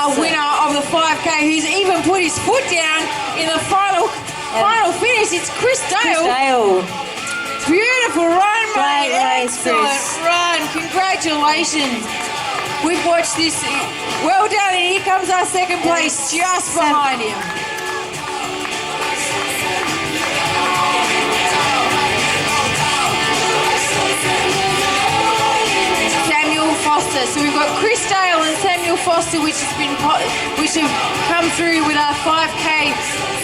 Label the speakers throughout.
Speaker 1: our winner of the 5K, who's even put his foot down in the final finish. It's Chris Dale. Beautiful run, mate.
Speaker 2: Great race,
Speaker 1: Excellent
Speaker 2: Chris.
Speaker 1: run. Congratulations. We've watched this. Well done. And here comes our second place just behind him. Foster. So we've got Chris Dale and Samuel Foster, which have come through with our 5K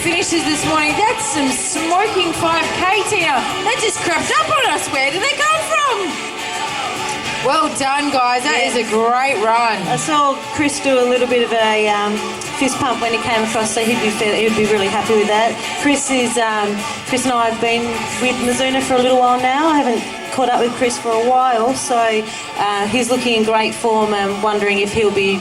Speaker 1: finishes this morning. That's some smoking 5K, Tina. That just crept up on us. Where did they come from? Well done, guys. That is a great run.
Speaker 2: I saw Chris do a little bit of a fist pump when he came across, so he'd be really happy with that. Chris and I have been with Mizuno for a little while now. I haven't caught up with Chris for a while, so he's looking in great form and wondering if he'll be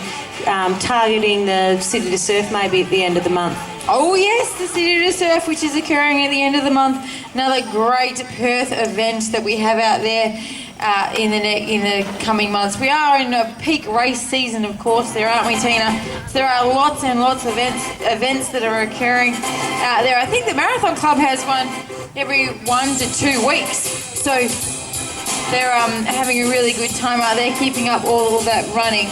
Speaker 2: targeting the City to Surf maybe at the end of the month.
Speaker 1: Oh yes, the City to Surf, which is occurring at the end of the month. Another great Perth event that we have out there in the coming months. We are in a peak race season, of course, there, aren't we, Tina? So there are lots and lots of events that are occurring out there. I think the Marathon Club has one every 1 to 2 weeks. So they're having a really good time out there, keeping up all of that running.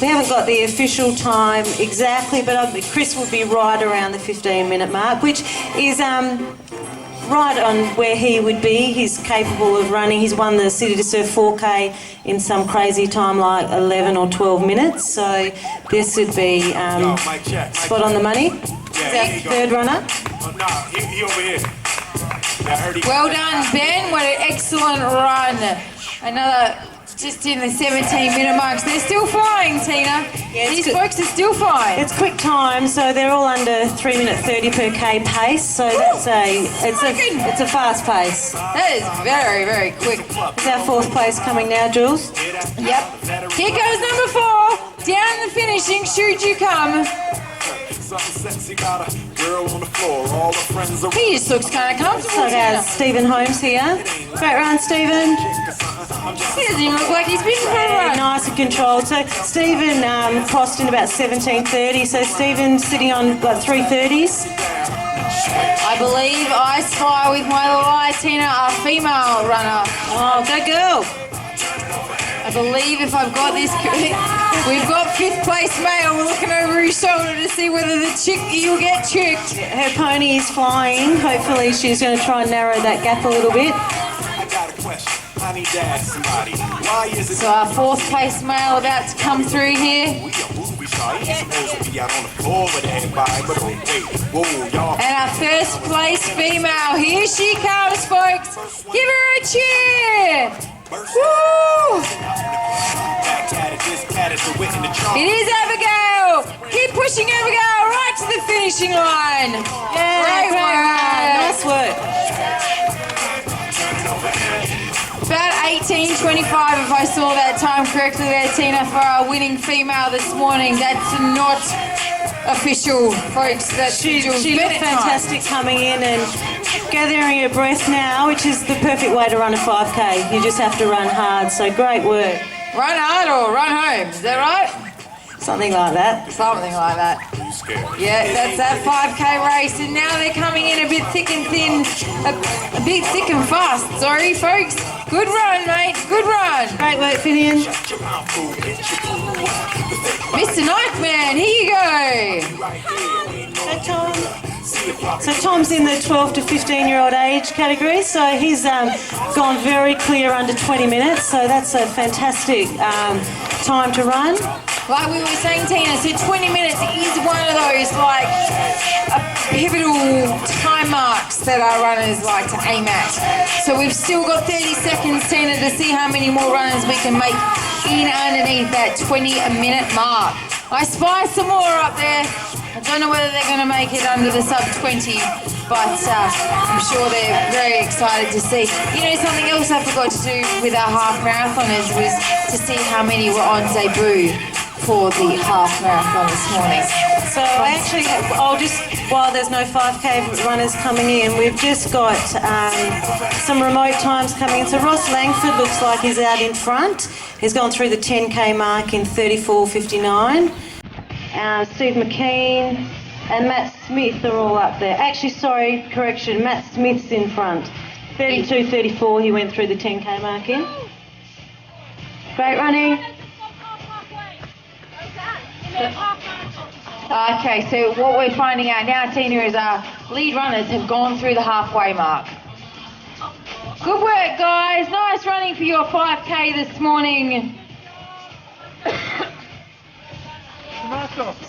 Speaker 2: We haven't got the official time exactly, but Chris will be right around the 15-minute mark, which is right on where he would be. He's capable of running. He's won the City to Surf 4K in some crazy time like 11 or 12 minutes. So this would be spot on the money.
Speaker 3: Yeah,
Speaker 2: third runner.
Speaker 3: No, he over here.
Speaker 1: Well done, Ben. What an excellent run. Another just in the 17-minute marks. They're still flying, Tina. Yeah, these folks are still flying.
Speaker 2: It's quick time, so they're all under 3 minute 30 per K pace. So that's it's a fast pace.
Speaker 1: That is very, very quick.
Speaker 2: Is our fourth place coming now, Jules?
Speaker 1: Yep. Here comes number 4. Down the finishing, should you come? He just looks kind of comfortable.
Speaker 2: So there's Stephen Holmes here. Great run, Stephen.
Speaker 1: He doesn't even look like he's been for a run.
Speaker 2: Nice and controlled. So Stephen crossed in about 17:30. So Stephen's sitting on like 3:30s.
Speaker 1: I believe I spy with my little eye, Tina, a female runner.
Speaker 2: Oh, go girl.
Speaker 1: I believe if I've got this, we've got 5th place male. We're looking over his shoulder to see whether you'll get chicked.
Speaker 2: Her pony is flying. Hopefully she's going to try and narrow that gap a little bit.
Speaker 3: I got a question. I need to ask somebody. Why is it
Speaker 1: So our 4th place male about to come through here. And our 1st place female. Here she comes, folks. Give her a cheer. Woo! It is Abigail. Keep pushing, Abigail, right to the finishing line.
Speaker 2: Yeah, great run. Nice work.
Speaker 1: About 18:25, if I saw that time correctly there, Tina, for our winning female this morning. That's not official, folks. That's
Speaker 2: She looked fantastic coming in and gathering her breath now, which is the perfect way to run a 5K. You just have to run hard, so great work.
Speaker 1: Run hard or run home, is that right?
Speaker 2: Something like that.
Speaker 1: Something like that. Yeah, that's that 5K race, and now they're coming in a bit thick and thin, a bit thick and fast. Sorry, folks. Good run, mate. Good run.
Speaker 2: Great work, Finian.
Speaker 1: Mr. Nightman, here you go.
Speaker 2: Hey, Tom. So Tom's in the 12 to 15-year-old age category, so he's gone very clear under 20 minutes, so that's a fantastic time to run.
Speaker 1: Like we were saying, Tina, so 20 minutes is one of those like pivotal time marks that our runners like to aim at. So we've still got 30 seconds, Tina, to see how many more runners we can make in underneath that 20-minute mark. I spy some more up there. I don't know whether they're going to make it under the sub-20, but I'm sure they're very excited to see. You know, something else I forgot to do with our half marathoners was to see how many were on debut for the half marathon this morning.
Speaker 2: So actually, while there's no 5K runners coming in, we've just got some remote times coming in. So Ross Langford looks like he's out in front. He's gone through the 10K mark in 34:59. Steve McKean and Matt Smith are all up there. Actually, sorry, correction, Matt Smith's in front. 32:34 he went through the 10K mark in. Great running.
Speaker 1: Okay, so what we're finding out now, Tina, is our lead runners have gone through the halfway mark. Good work, guys. Nice running for your 5K this morning.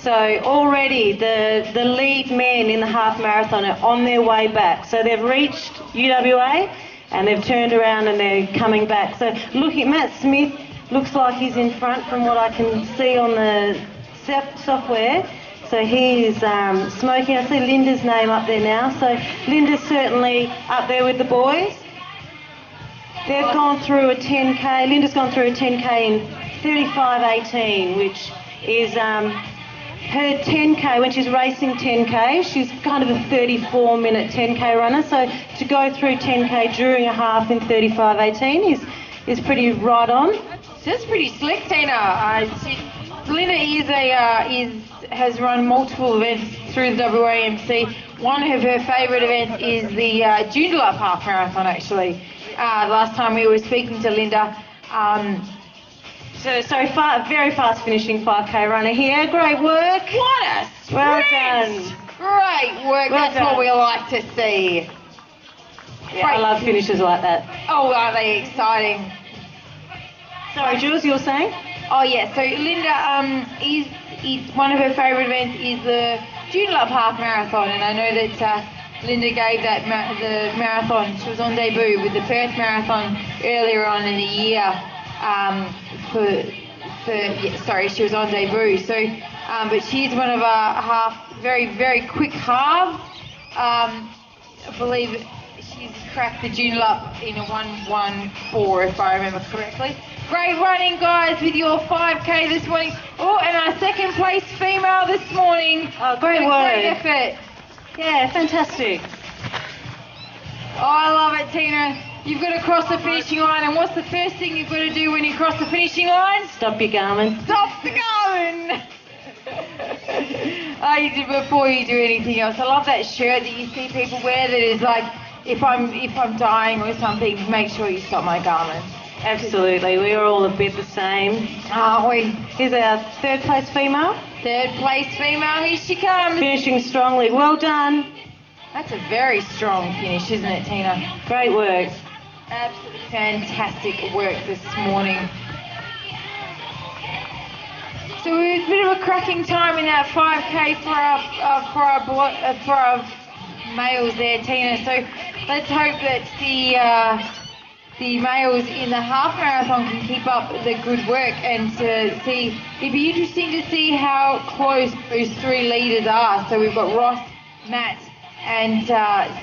Speaker 2: So already the lead men in the half marathon are on their way back. So they've reached UWA and they've turned around and they're coming back. So looking at Matt Smith, looks like he's in front from what I can see on the software. So he's smoking. I see Linda's name up there now. So Linda's certainly up there with the boys. They've gone through a 10K. Linda's gone through a 10K in 35:18, which is her 10K. When she's racing 10K, she's kind of a 34-minute 10K runner. So to go through 10K during a half in 35:18 is pretty right on.
Speaker 1: So that's pretty slick, Tina. Linda has run multiple events through the WAMC. One of her favourite events is the Joondalup half marathon, actually. Last time we were speaking to Linda.
Speaker 2: Very fast finishing 5K runner here. Great work.
Speaker 1: What a sprint!
Speaker 2: Well done.
Speaker 1: Great work.
Speaker 2: Well
Speaker 1: That's
Speaker 2: done.
Speaker 1: what we like to see.
Speaker 2: Yeah, I love finishes like that.
Speaker 1: Oh, are they exciting?
Speaker 2: Sorry, Jules, you were saying?
Speaker 1: Oh yeah, so Linda is one of her favourite events is the Joondalup half marathon, and I know that Linda gave that the marathon. She was on debut with the Perth Marathon earlier on in the year. She was on debut. So, but she's one of our very quick halves. I believe she's cracked the Joondalup in a 1:14, if I remember correctly. Great running, guys, with your 5K this morning. Oh, and our second place female this morning.
Speaker 2: Oh, great work.
Speaker 1: Great effort.
Speaker 2: Yeah, fantastic.
Speaker 1: Oh, I love it, Tina. You've got to cross the finishing line, and what's the first thing you've got to do when you cross the finishing line?
Speaker 2: Stop your Garmin.
Speaker 1: Stop the Garmin! Before you do anything else. I love that shirt that you see people wear that is like, if I'm dying or something, make sure you stop my Garmin.
Speaker 2: Absolutely, we are all a bit the same.
Speaker 1: Aren't we?
Speaker 2: Here's our third place female.
Speaker 1: Third place female, here she comes.
Speaker 2: Finishing strongly, well done.
Speaker 1: That's a very strong finish, isn't it, Tina?
Speaker 2: Great work.
Speaker 1: Absolutely fantastic work this morning. So it was a bit of a cracking time in that 5K for our males there, Tina. So let's hope that the males in the half marathon can keep up the good work, and to see, it'd be interesting to see how close those three leaders are. So we've got Ross, Matt, and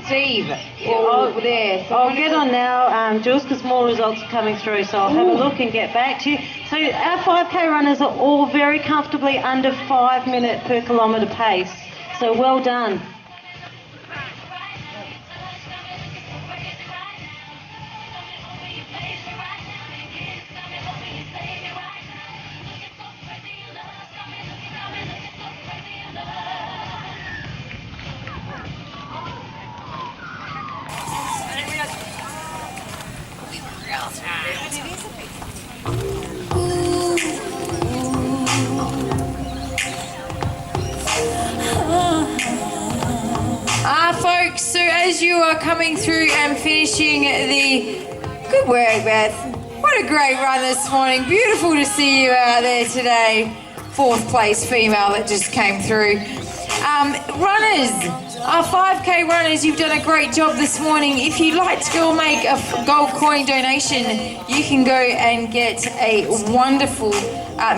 Speaker 1: Steve all there. So
Speaker 2: I'll get on now, Jules, because more results are coming through, so I'll have a look and get back to you. So our 5K runners are all very comfortably under 5 minute per kilometre pace. So well done.
Speaker 1: Folks, so as you are coming through and finishing good work, Beth. What a great run this morning. Beautiful to see you out there today. Fourth place female that just came through. Runners, our 5K runners, you've done a great job this morning. If you'd like to go make a gold coin donation, you can go and get a wonderful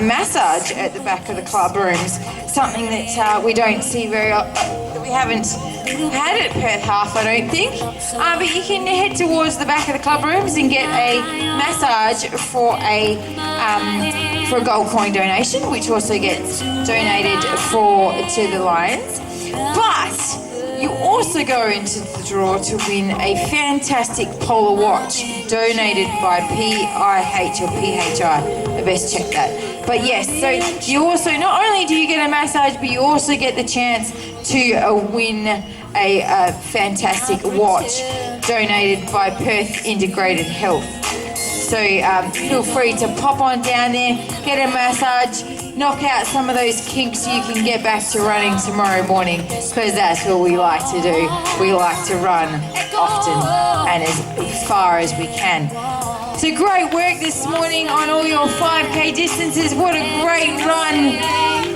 Speaker 1: massage at the back of the club rooms. Something that we don't see very often. We haven't had it Perth half, I don't think. But you can head towards the back of the club rooms and get a massage for for a gold coin donation, which also gets donated to the Lions. But you also go into the draw to win a fantastic Polar watch donated by PIH or PHI. I best check that. But yes, so you also, not only do you get a massage, but you also get the chance to win a fantastic watch donated by Perth Integrated Health. So feel free to pop on down there, get a massage, knock out some of those kinks so you can get back to running tomorrow morning, because that's what we like to do. We like to run often and as far as we can. So great work this morning on all your 5K distances. What a great run.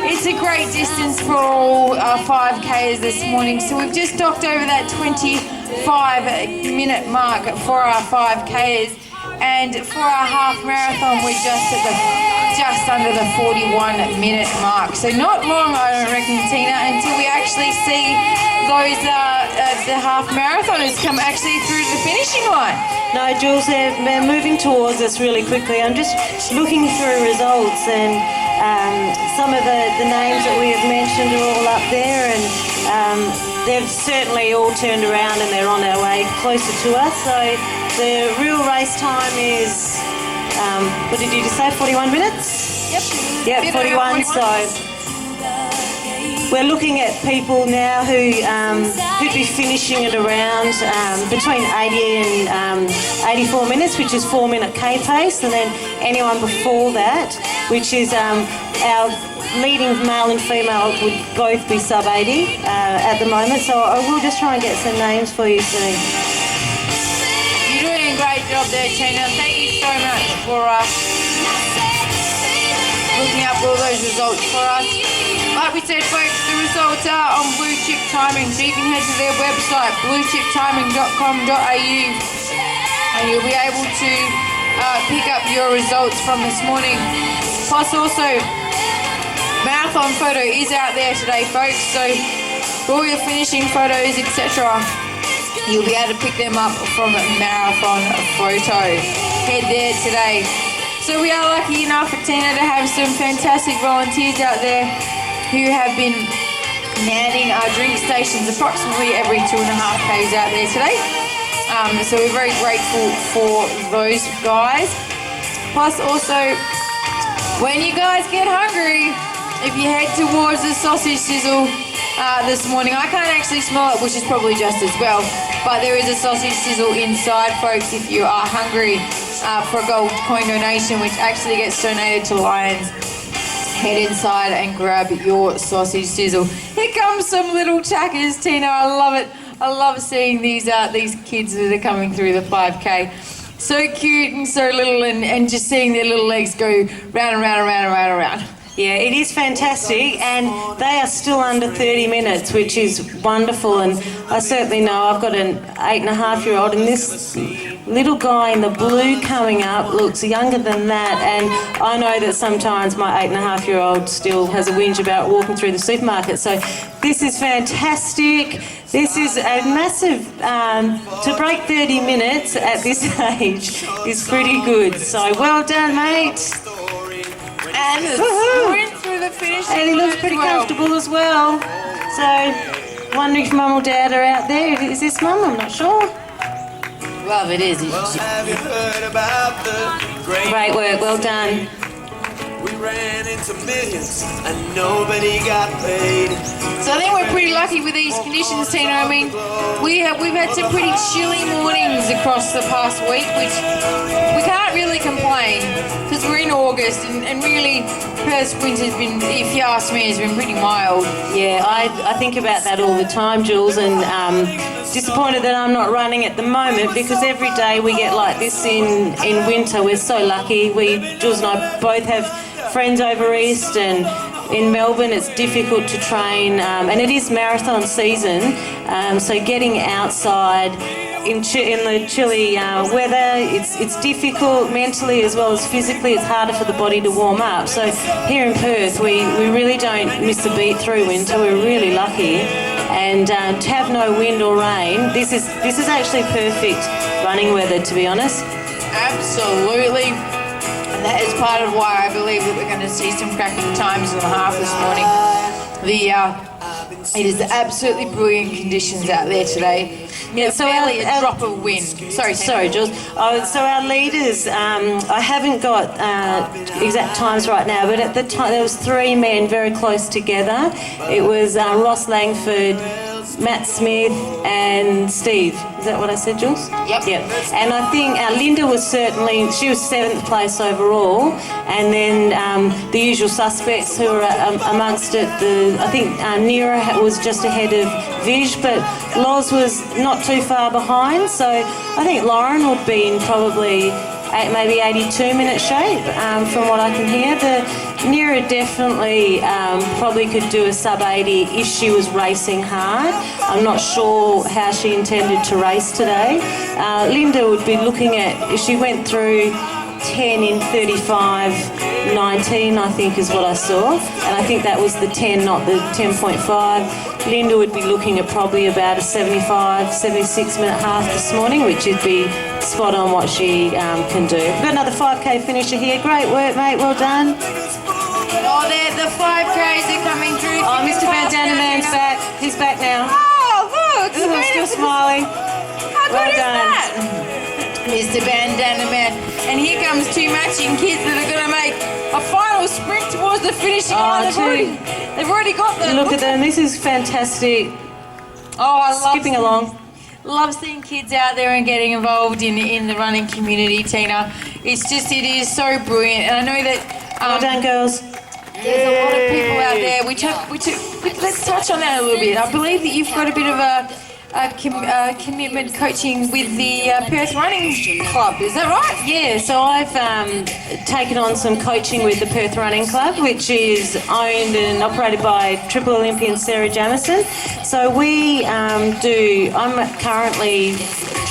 Speaker 1: It's a great distance for all our 5Ks this morning. So we've just docked over that 25-minute mark for our 5Ks. And for our half marathon, we're just under the 41-minute mark. So not long, I don't reckon, Tina, until we actually see those the half marathoners come actually through the finishing line.
Speaker 2: No, Jules, they're moving towards us really quickly. I'm just looking through results, and some of the names that we have mentioned are all up there, and they've certainly all turned around and they're on their way closer to us. So the real race time is, what did you just say, 41 minutes? Yep, 41. So we're looking at people now who'd be finishing at around between 80 and 84 minutes, which is 4-minute K pace, and then anyone before that, which is our leading male and female would both be sub 80 at the moment. So I will just try and get some names for you soon.
Speaker 1: You're doing a great job there, Tina. Thank you so much for looking up all those results for us. Like we said, folks, the results are on Blue Chip Timing, so you can head to their website, bluechiptiming.com.au, and you'll be able to pick up your results from this morning. Plus also, marathon photo is out there today, folks, so for all your finishing photos, etc., you'll be able to pick them up from Marathon Photo. Head there today. So we are lucky enough, Tina, to have some fantastic volunteers out there who have been manning our drink stations approximately every 2.5 Ks out there today. So we're very grateful for those guys. Plus also, when you guys get hungry, if you head towards the sausage sizzle this morning, I can't actually smell it, which is probably just as well, but there is a sausage sizzle inside, folks, if you are hungry for a gold coin donation, which actually gets donated to Lions. Head inside and grab your sausage sizzle. Here comes some little chackers, Tina. I love it. I love seeing these kids that are coming through the 5K. So cute and so little, and just seeing their little legs go round and round and round and round and round.
Speaker 2: Yeah, it is fantastic, and they are still under 30 minutes, which is wonderful. And I certainly know I've got an 8.5-year-old, and this little guy in the blue coming up looks younger than that. And I know that sometimes my 8.5-year-old still has a whinge about walking through the supermarket. So this is fantastic. This is a massive, to break 30 minutes at this age is pretty good. So well done, mate.
Speaker 1: And sprint through the finish.
Speaker 2: And he looks pretty comfortable as well. So, wondering if mum or dad are out there. Is this mum? I'm not sure.
Speaker 1: Well, it is.
Speaker 3: Have you heard about the
Speaker 2: Great work, well done.
Speaker 3: We ran into millions and nobody got paid.
Speaker 1: So I think we're pretty lucky with these conditions, Tina. I mean, we've had some pretty chilly mornings across the past week, which we can't really complain because we're in August, and really Perth's winter's been, if you ask me, has been pretty mild.
Speaker 2: Yeah, I think about that all the time, Jules, and disappointed that I'm not running at the moment because every day we get like this in winter. We're so lucky. Jules and I both have friends over east, and in Melbourne it's difficult to train, and it is marathon season, so getting outside in the chilly weather, it's difficult mentally as well as physically. It's harder for the body to warm up. So here in Perth we really don't miss a beat through winter. We're really lucky, and to have no wind or rain, this is actually perfect running weather, to be honest.
Speaker 1: Absolutely. And that is part of why I believe that we're going to see some cracking times in the half this morning. It is absolutely brilliant conditions out there today.
Speaker 2: Yeah, so
Speaker 1: barely a drop of wind.
Speaker 2: Sorry, Jules. So our leaders, I haven't got exact times right now, but at the time there was 3 men very close together. It was Ross Langford, Matt Smith and Steve. Is that what I said, Jules?
Speaker 1: Yep.
Speaker 2: And I think Linda was she was 7th place overall, and then the usual suspects who were amongst it, I think Nira was just ahead of Vij, but Loz was not too far behind, so I think Lauren would be in probably maybe 82-minute shape from what I can hear. The Nira definitely probably could do a sub-80 if she was racing hard. I'm not sure how she intended to race today. Linda would be looking at, if she went through 10 in 35.19, I think is what I saw, and I think that was the 10, not the 10.5. Linda would be looking at probably about a 76-minute half this morning, which would be spot on what she can do. We've got another 5K finisher here. Great work, mate. Well done.
Speaker 1: Oh, the 5Ks are coming through.
Speaker 2: Oh, Mr. Van Daneman's back. He's back now.
Speaker 1: Oh, look.
Speaker 2: He's still smiling.
Speaker 1: How good
Speaker 2: Well
Speaker 1: is
Speaker 2: done.
Speaker 1: that? Mr. Van Daneman. And here comes 2 matching kids that are going to make a final sprint towards the finishing line. They've already got them.
Speaker 2: Look at them. This is fantastic.
Speaker 1: Oh, I love
Speaker 2: Skipping along.
Speaker 1: Love seeing kids out there and getting involved in the running community, Tina. It is so brilliant. And I know that
Speaker 2: Well done, girls.
Speaker 1: there's a lot of people out there. Let's touch on that a little bit. I believe that you've got a bit of a commitment coaching with the Perth Running Club, is that right?
Speaker 2: Yeah, so I've taken on some coaching with the Perth Running Club, which is owned and operated by Triple Olympian Sarah Jamieson. So I'm currently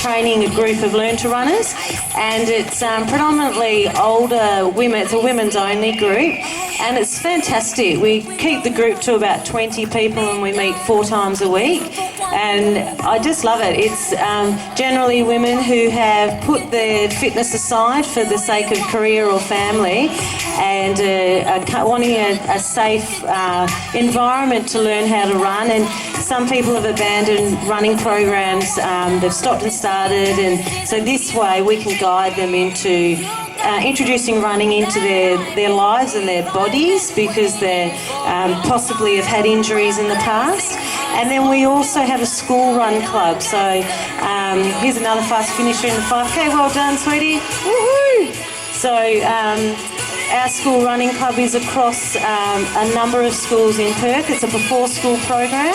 Speaker 2: training a group of Learn to Runners, and it's predominantly older women. It's a women's only group, and it's fantastic. We keep the group to about 20 people, and we meet 4 times a week, and I just love it. It's generally women who have put their fitness aside for the sake of career or family, and are wanting a safe environment to learn how to run. And some people have abandoned running programs. They've stopped and started, and so this way we can guide them into introducing running into their lives and their bodies, because they possibly have had injuries in the past. And then we also have a school run club. So here's another fast finisher in the 5K. Well done, sweetie. Woohoo! So our school running club is across a number of schools in Perth. It's a before-school program,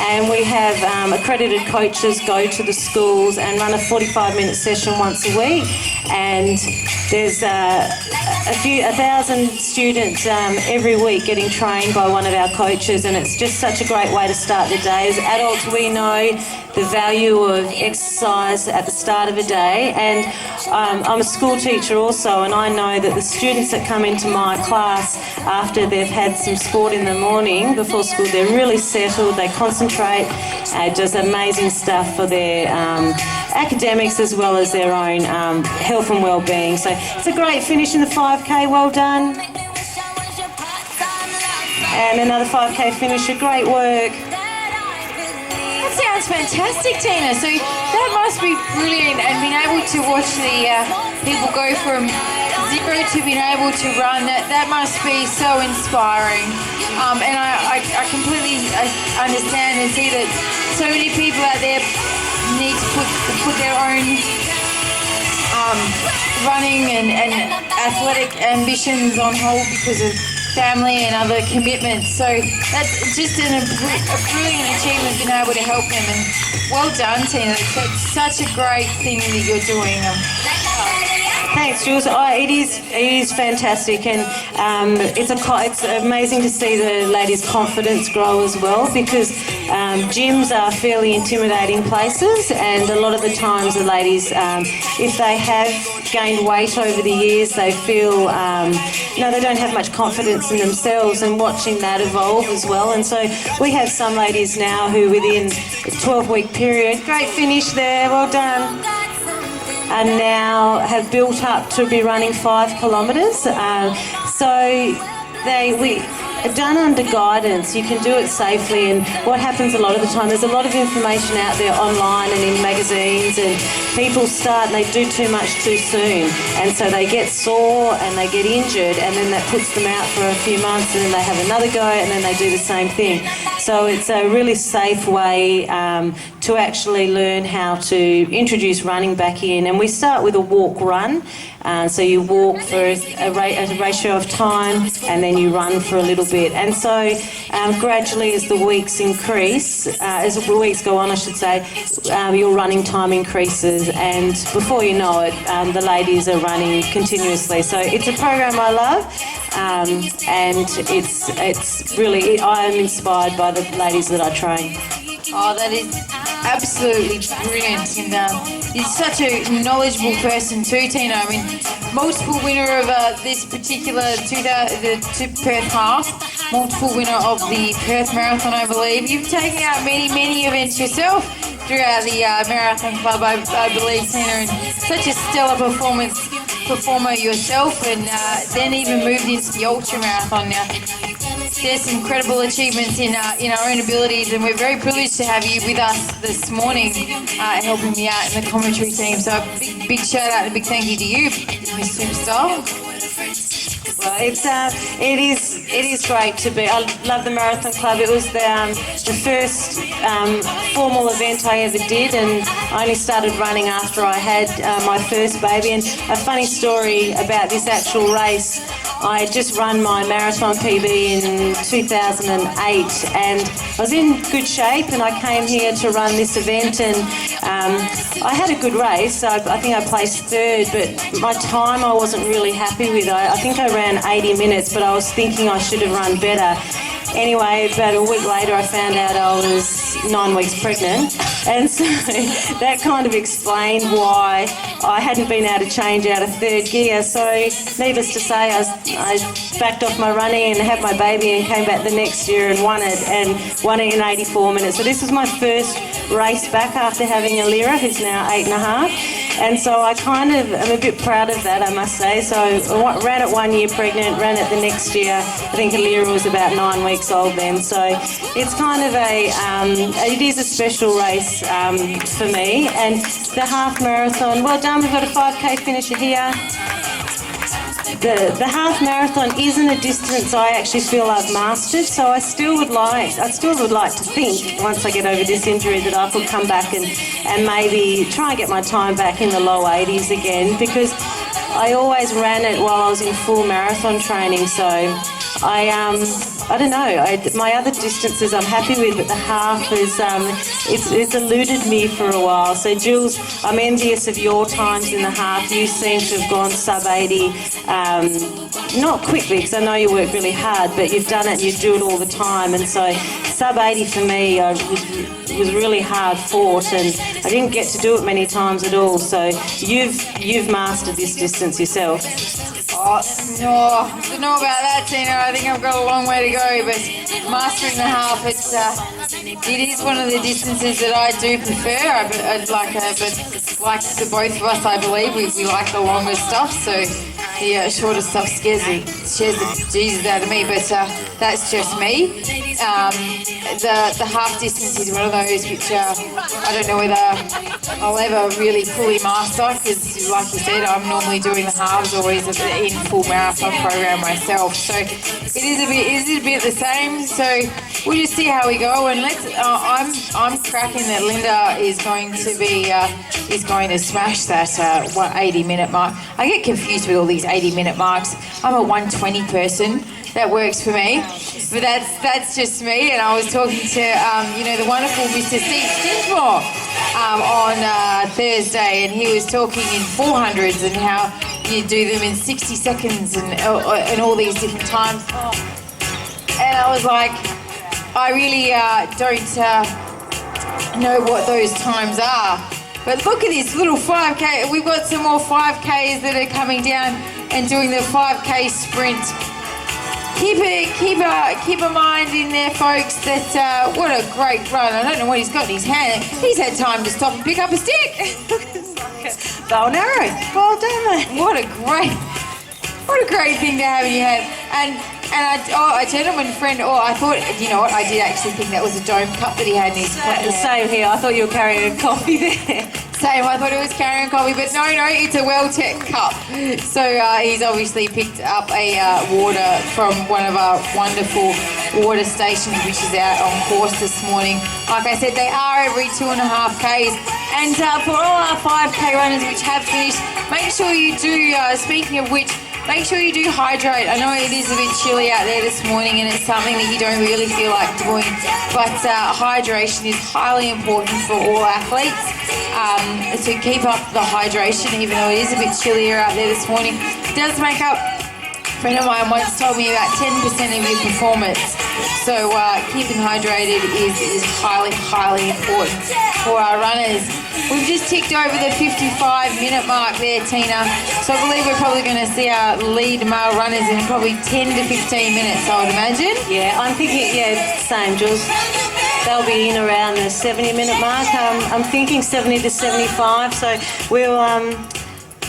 Speaker 2: and we have accredited coaches go to the schools and run a 45-minute session once a week. And there's 1,000 students every week getting trained by one of our coaches, and it's just such a great way to start the day. As adults, we know the value of exercise at the start of a day, and I'm a school teacher also, and I know that the students that come into my class after they've had some sport in the morning before school, they're really settled, they concentrate, just amazing stuff for their academics as well as their own health and well-being. So it's a great finish in the 5K. Well done. And another 5K finisher. Great work.
Speaker 1: That sounds fantastic, Tina. So that must be brilliant, and being able to watch the people go from zero to being able to run, that must be so inspiring. And I completely understand and see that so many people out there need to put their own running and athletic ambitions on hold because of family and other commitments. So that's just a brilliant achievement, being able to help them. And well done, Tina. It's such a great thing that you're doing.
Speaker 2: Thanks, Jules. It is fantastic, and it's amazing to see the ladies' confidence grow as well, because gyms are fairly intimidating places, and a lot of the times the ladies, if they have gained weight over the years, they feel they don't have much confidence in themselves, and watching that evolve as well. And so we have some ladies now who within a 12-week period, great finish there, well done. are now have built up to be running 5 kilometres. So we are done under guidance. You can do it safely, and what happens a lot of the time, there's a lot of information out there online and in magazines, and people start and they do too much too soon, and so they get sore and they get injured, and then that puts them out for a few months, and then they have another go, and then they do the same thing. So it's a really safe way to actually learn how to introduce running back in, and we start with a walk-run. So you walk for a ratio of time, and then you run for a little bit. And so gradually, as the weeks increase, as the weeks go on, I should say, your running time increases, and before you know it, the ladies are running continuously. So it's a program I love, and it's really, I am inspired by the ladies that I train.
Speaker 1: Oh, that is absolutely brilliant, and you're such a knowledgeable person too, Tina. I mean, multiple winner of this particular Perth Half, multiple winner of the Perth Marathon, I believe. You've taken out many events yourself throughout the Marathon Club, I believe, Tina, and such a stellar performer yourself, and then even moved into the ultra marathon now. There's some incredible achievements in our own abilities, and we're very privileged to have you with us this morning, helping me out in the commentary team. So a big shout out and a big thank you to you, Miss Superstar.
Speaker 2: Well, it is great to be. I love the Marathon Club. It was the first formal event I ever did, and I only started running after I had my first baby. And a funny story about this actual race, I had just run my marathon PB in 2008, and I was in good shape, and I came here to run this event, and I had a good race. I think I placed third, but my time I wasn't really happy with. I think I ran 80 minutes, but I was thinking I should have run better. Anyway, about a week later, I found out I was 9 weeks pregnant, and so that kind of explained why I hadn't been able to change out of third gear. So needless to say, I backed off my running and had my baby and came back the next year and won it in 84 minutes. So this was my first race back after having Alira, who's now 8.5. And so I kind of am a bit proud of that, I must say. So I ran it 1 year pregnant, ran it the next year. I think Alira was about 9 weeks old then. So it's kind of it is a special race for me. And the half marathon, well done, we've got a 5K finisher here. The half marathon isn't a distance I actually feel I've mastered, so I still would like to think, once I get over this injury, that I could come back and maybe try and get my time back in the low 80s again, because I always ran it while I was in full marathon training. So I don't know. My other distances I'm happy with, but the half is it's eluded me for a while. So Jules, I'm envious of your times in the half. You seem to have gone sub 80, not quickly because I know you work really hard, but you've done it. You do it all the time, and so sub 80 for me was really hard fought, and I didn't get to do it many times at all. So you've mastered this distance yourself.
Speaker 1: Oh, no, I don't know about that, Tina. I think I've got a long way to go, but mastering the half, it is one of the distances that I do prefer. But like the both of us, I believe, we like the longer stuff, so the shorter stuff scares the Jesus out of me, but that's just me. The half distance is one of those which I don't know whether I'll ever really fully master, because like you said, I'm normally doing the halves always in full marathon program myself, so it is a bit the same. So we'll just see how we go, and I'm cracking that Linda is going to smash that 80-minute mark. I get confused with all these 80-minute marks. I'm a 120 person. That works for me, but that's just me. And I was talking to the wonderful Mr. Steve Stinsmore on Thursday, and he was talking in 400s and how you do them in 60 seconds and all these different times. And I was like, I really don't know what those times are. But look at this little 5K. We've got some more 5Ks that are coming down and doing the 5K sprint. Keep a mind in there, folks, that what a great run. I don't know what he's got in his hand. He's had time to stop and pick up a stick.
Speaker 2: bow and arrow. Well done, mate.
Speaker 1: What a great thing to have in your hand. And a gentleman friend, I thought, you know what, I did actually think that was a dome cup that he had in his hand.
Speaker 2: Same here. I thought you were carrying a coffee there.
Speaker 1: Same, I thought it was carrying coffee, but no, it's a Well-Tech cup. So he's obviously picked up a water from one of our wonderful water stations, which is out on course this morning. Like I said, they are every 2.5 Ks. And for all our 5K runners which have finished, make sure you do, speaking of which, make sure you do hydrate. I know it is a bit chilly out there this morning and it's something that you don't really feel like doing, but hydration is highly important for all athletes. So keep up the hydration even though it is a bit chillier out there this morning. It does make up, a friend of mine once told me, about 10% of your performance. So keeping hydrated is highly important for our runners. We've just ticked over the 55-minute mark there, Tina. So I believe we're probably going to see our lead male runners in probably 10 to 15 minutes, I would imagine.
Speaker 2: Yeah, I'm thinking, same, Jules. They'll be in around the 70-minute mark. I'm thinking 70 to 75. So we'll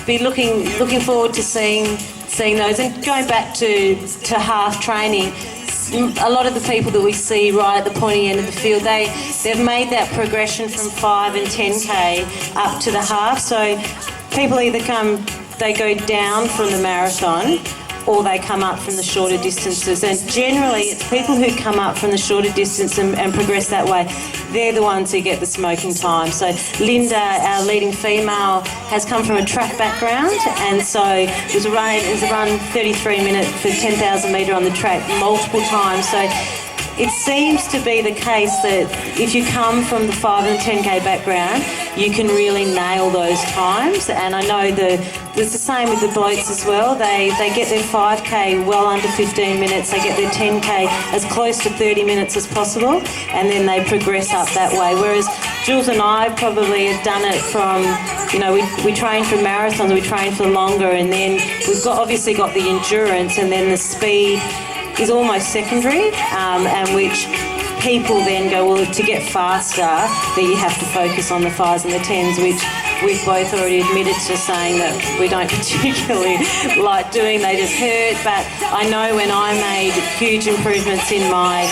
Speaker 2: be looking forward to seeing those. And going back to half training, a lot of the people that we see right at the pointy end of the field, they've made that progression from 5 and 10K up to the half. So people either they go down from the marathon or they come up from the shorter distances. And generally it's people who come up from the shorter distance and progress that way, they're the ones who get the smoking time. So Linda, our leading female, has come from a track background, and so it was a run 33 minutes for 10,000 metre on the track multiple times. So it seems to be the case that if you come from the 5 and 10K background, you can really nail those times. And I know it's the same with the blokes as well. They get their 5K well under 15 minutes. They get their 10K as close to 30 minutes as possible, and then they progress up that way. Whereas Jules and I probably have done it from, we train for marathons, we train for longer, and then we've obviously got the endurance, and then the speed is almost secondary, and which people then go, well, to get faster, that you have to focus on the 5s and the 10s, which we've both already admitted to saying that we don't particularly like doing. They just hurt. But I know when I made huge improvements in my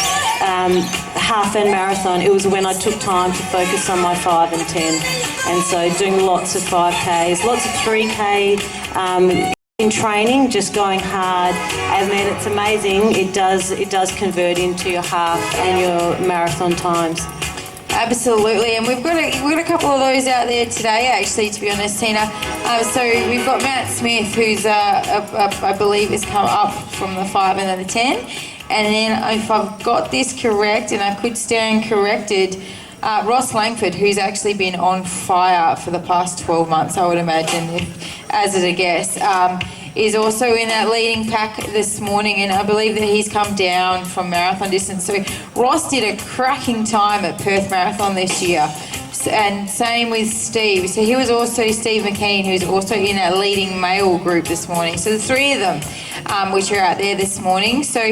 Speaker 2: half and marathon, it was when I took time to focus on my 5 and 10. And so doing lots of 5Ks, lots of 3K, in training, just going hard, and then it's amazing. It does convert into your half and your marathon times.
Speaker 1: Absolutely, and we've got a couple of those out there today, actually, to be honest, Tina. So we've got Matt Smith, who's I believe has come up from the 5 and then the 10, and then if I've got this correct, and I could stand corrected, Ross Langford, who's actually been on fire for the past 12 months, I would imagine, as a guess, is also in that leading pack this morning, and I believe that he's come down from marathon distance. So Ross did a cracking time at Perth Marathon this year, and same with Steve. So he was also Steve McKean, who's also in that leading male group this morning. So the three of them, which are out there this morning. So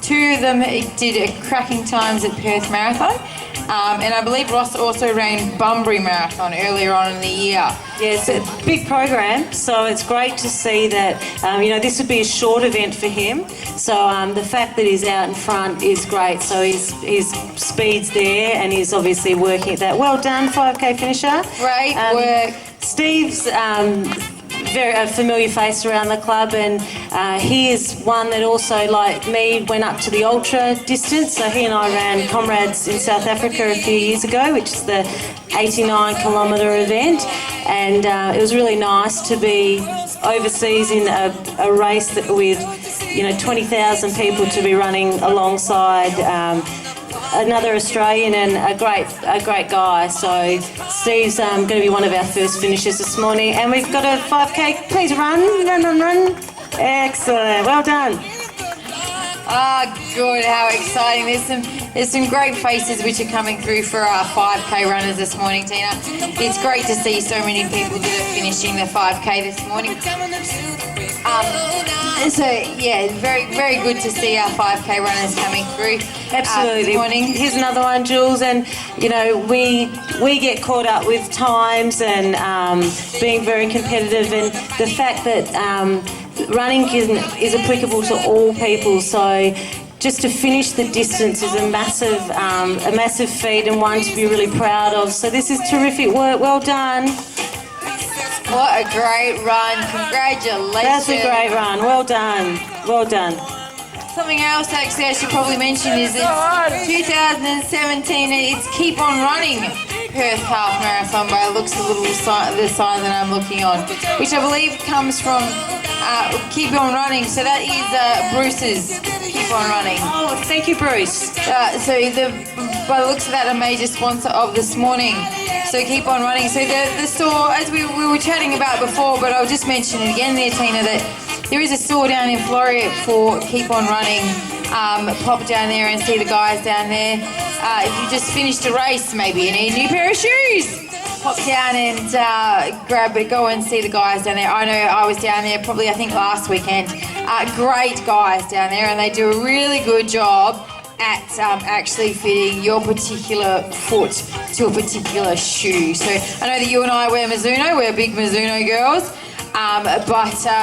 Speaker 1: two of them did cracking times at Perth Marathon, and I believe Ross also ran Bunbury Marathon earlier on in the year.
Speaker 2: Yes, it's a big program, so it's great to see that, this would be a short event for him. So the fact that he's out in front is great. So his speed's there, and he's obviously working at that. Well done, 5K finisher.
Speaker 1: Great work.
Speaker 2: Steve's a familiar face around the club, and he is one that also, like me, went up to the ultra distance. So he and I ran Comrades in South Africa a few years ago, which is the 89-kilometre event, and it was really nice to be overseas in a race that with 20,000 people to be running alongside another Australian and a great guy. So Steve's going to be one of our first finishers this morning, and we've got a 5K. Please run. Excellent. Well done.
Speaker 1: Good. How exciting. There's some great faces which are coming through for our 5K runners this morning, Tina. It's great to see so many people that are finishing the 5K this morning. So yeah, very, very good to see our 5K runners coming through.
Speaker 2: Absolutely.
Speaker 1: This morning.
Speaker 2: Here's another one, Jules, and you know we get caught up with times and being very competitive, and the fact that running is applicable to all people. So just to finish the distance is a massive feat and one to be really proud of. So this is terrific work. Well done.
Speaker 1: What a great run. Congratulations.
Speaker 2: That's a great run. Well done. Well done.
Speaker 1: Something else actually I should probably mention is it's 2017 it's Keep On Running Perth Half Marathon by the looks of the sign that I'm looking on, which I believe comes from Keep On Running. So that is Bruce's Keep On Running.
Speaker 2: Oh, thank you, Bruce.
Speaker 1: By the looks of that, a major sponsor of this morning. So Keep On Running. So the store, as we were chatting about before, but I'll just mention it again there, Tina, that there is a store down in Floreat for Keep On Running. Pop down there and see the guys down there. If you just finished a race, maybe you need a new pair of shoes. Pop down and go and see the guys down there. I know I was down there probably I think last weekend. Great guys down there, and they do a really good job at actually fitting your particular foot to a particular shoe. So I know that you and I wear Mizuno, we're big Mizuno girls, but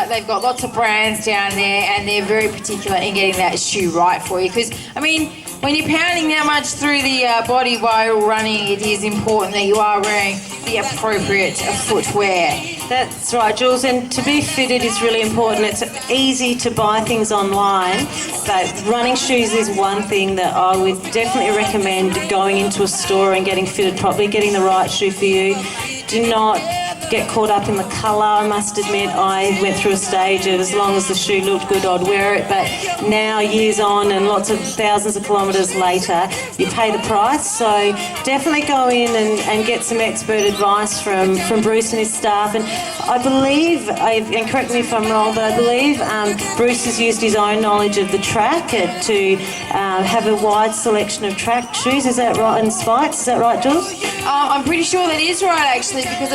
Speaker 1: they've got lots of brands down there and they're very particular in getting that shoe right for you. Because, I mean, when you're pounding that much through the body while running, it is important that you are wearing the appropriate footwear.
Speaker 2: That's right, Jules, and to be fitted is really important. It's easy to buy things online, but running shoes is one thing that I would definitely recommend going into a store and getting fitted properly, getting the right shoe for you. Do not get caught up in the colour. I must admit I went through a stage of as long as the shoe looked good I'd wear it, but now years on and lots of thousands of kilometres later you pay the price. So definitely go in and get some expert advice from Bruce and his staff. And I believe, and correct me if I'm wrong, but I believe Bruce has used his own knowledge of the track to have a wide selection of track shoes. Is that right? And spikes, is that right, Jules?
Speaker 1: I'm pretty sure that is right actually, because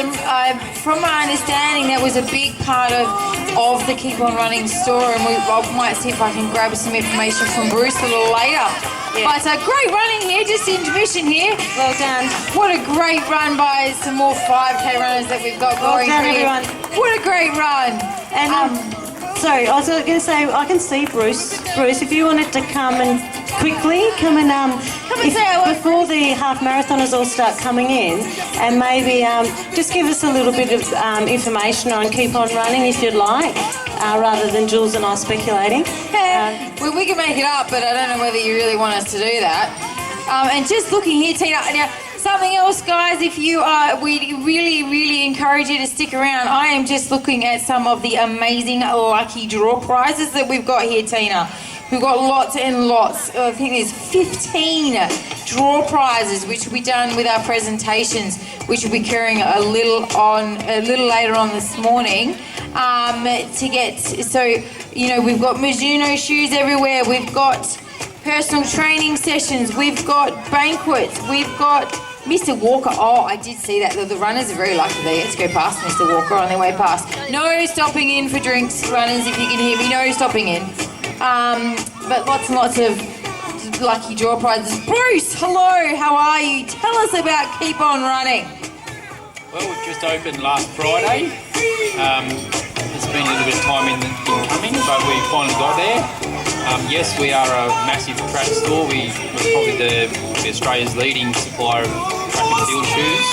Speaker 1: from my understanding that was a big part of the Keep On Running store, and I might see if I can grab some information from Bruce a little later. Yeah. But great running here, just intermission here.
Speaker 2: Well done.
Speaker 1: What a great run by some more 5K runners that we've got going.
Speaker 2: Well done, everyone.
Speaker 1: What a great run.
Speaker 2: And sorry, I was going to say, I can see Bruce. Bruce, if you wanted to come and quickly come and
Speaker 1: say hello.
Speaker 2: Before the half marathoners all start coming in, and maybe just give us a little bit of information on Keep On Running if you'd like, rather than Jules and I speculating.
Speaker 1: Well, we can make it up, but I don't know whether you really want us to do that. And just looking here, Tina, now something else, guys, if you are, we really, really encourage you to stick around. I am just looking at some of the amazing lucky draw prizes that we've got here, Tina. We've got lots and lots. I think there's 15 draw prizes, which will be done with our presentations, which will be carrying a little later on this morning. To get, so you know, we've got Mizuno shoes everywhere. We've got personal training sessions. We've got banquets. We've got Mr. Walker. Oh, I did see that. The runners are very lucky they get to go past Mr. Walker on their way past. No stopping in for drinks, runners, if you can hear me. No stopping in. But lots and lots of lucky draw prizes. Bruce, hello, how are you? Tell us about Keep On Running.
Speaker 4: Well, we've just opened last Friday. It's been a little bit of time in coming, but we finally got there. Yes, we are a massive track store. We're probably the Australia's leading supplier of track and field shoes.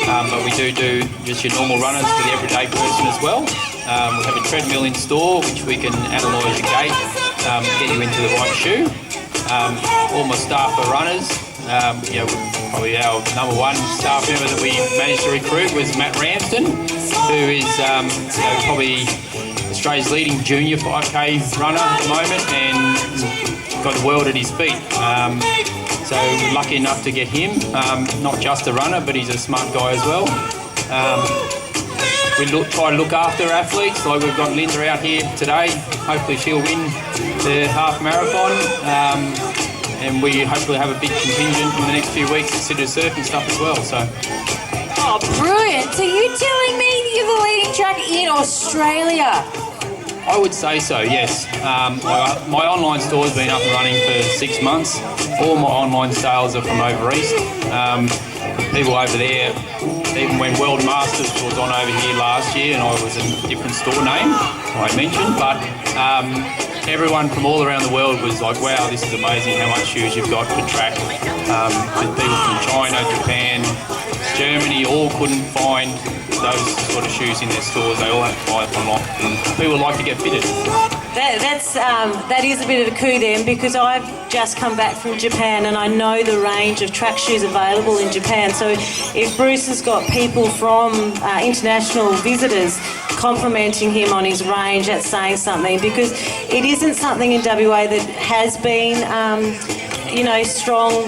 Speaker 4: But we do just your normal runners for the everyday person as well. We have a treadmill in store which we can analyse your gait, get you into the right shoe. All my staff are runners. Probably our number one staff member that we managed to recruit was Matt Ramsden, who is probably Australia's leading junior 5K runner at the moment and got the world at his feet. So we're lucky enough to get him, not just a runner, but he's a smart guy as well. We try to look after athletes, like we've got Linda out here today. Hopefully she'll win the half marathon. And we hopefully have a big contingent in the next few weeks to City Surf and stuff as well. So.
Speaker 1: Oh, brilliant. So you're telling me you're the leading track in Australia?
Speaker 4: I would say so, yes. My online store has been up and running for 6 months. All my online sales are from over east. People over there, even when World Masters was on over here last year, and I was in a different store name, I mentioned, but everyone from all around the world was like, wow, this is amazing how much shoes you've got for track. People from China, Japan, Germany all couldn't find those sort of shoes in their stores. They all had to buy it online. And people like to get fitted.
Speaker 2: That is a bit of a coup then, because I've just come back from Japan and I know the range of track shoes available in Japan. So if Bruce has got people from international visitors complimenting him on his range, that's saying something, because it isn't something in WA that has been strong,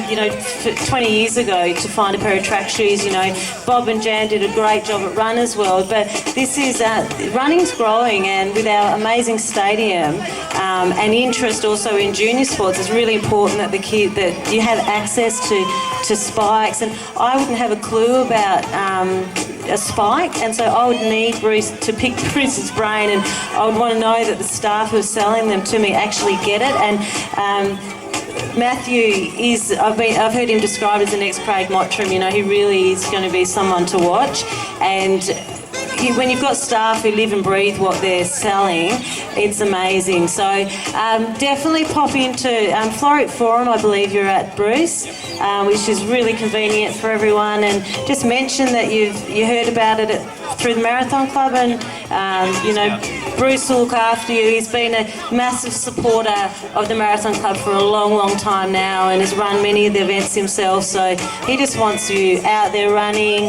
Speaker 2: 20 years ago to find a pair of track shoes. Bob and Jan did a great job at Runners World, but this is, running's growing, and with our amazing stadium and interest also in junior sports, it's really important that that you have access to spikes, and I wouldn't have a clue about a spike, and so I would need Bruce to pick Bruce's brain, and I would want to know that the staff who are selling them to me actually get it. And Matthew is, I've heard him described as the next Craig Mottram. He really is going to be someone to watch, and when you've got staff who live and breathe what they're selling, it's amazing. So definitely pop into Floreat Forum, I believe you're at, Bruce, which is really convenient for everyone, and just mention that you heard about it through the Marathon Club, and Bruce will look after you. He's been a massive supporter of the Marathon Club for a long, long time now, and has run many of the events himself, so he just wants you out there running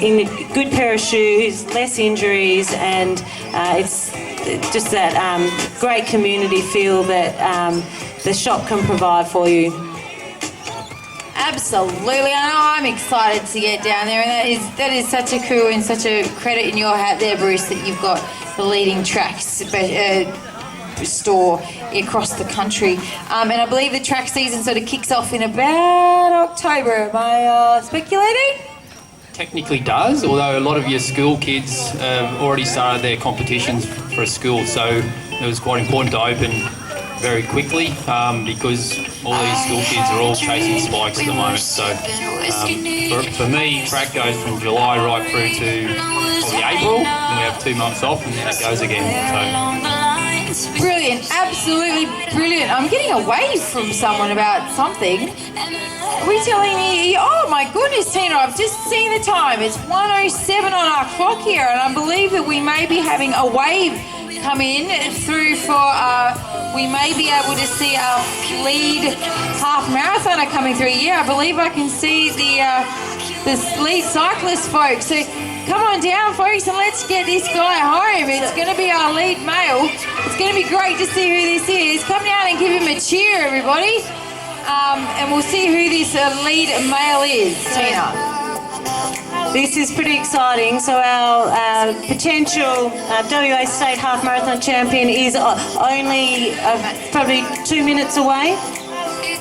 Speaker 2: in a good pair of shoes, less injuries, and it's just that great community feel that the shop can provide for you.
Speaker 1: Absolutely, I know. I'm excited to get down there, and that is such a coup and such a credit in your hat there, Bruce, that you've got the leading track store across the country. And I believe the track season sort of kicks off in about October. Am I speculating?
Speaker 4: Technically does, although a lot of your school kids already started their competitions for a school, so it was quite important to open very quickly because all these school kids are all chasing spikes at the moment. So for me, track goes from July right through to probably April, and we have 2 months off, and then it goes again. So.
Speaker 1: Brilliant, absolutely brilliant. I'm getting a wave from someone about something. Are we telling me? Oh my goodness, Tina, I've just seen the time. It's 1:07 on our clock here, and I believe that we may be having a wave come in through for, we may be able to see our lead half marathoner coming through. Yeah, I believe I can see the lead cyclist, folks. So come on down, folks, and let's get this guy home. It's going to be our lead male. It's going to be great to see who this is. Come down and give him a cheer, everybody. And we'll see who this lead male is, Tina.
Speaker 2: This is pretty exciting. So our potential WA State Half Marathon champion is only probably 2 minutes away.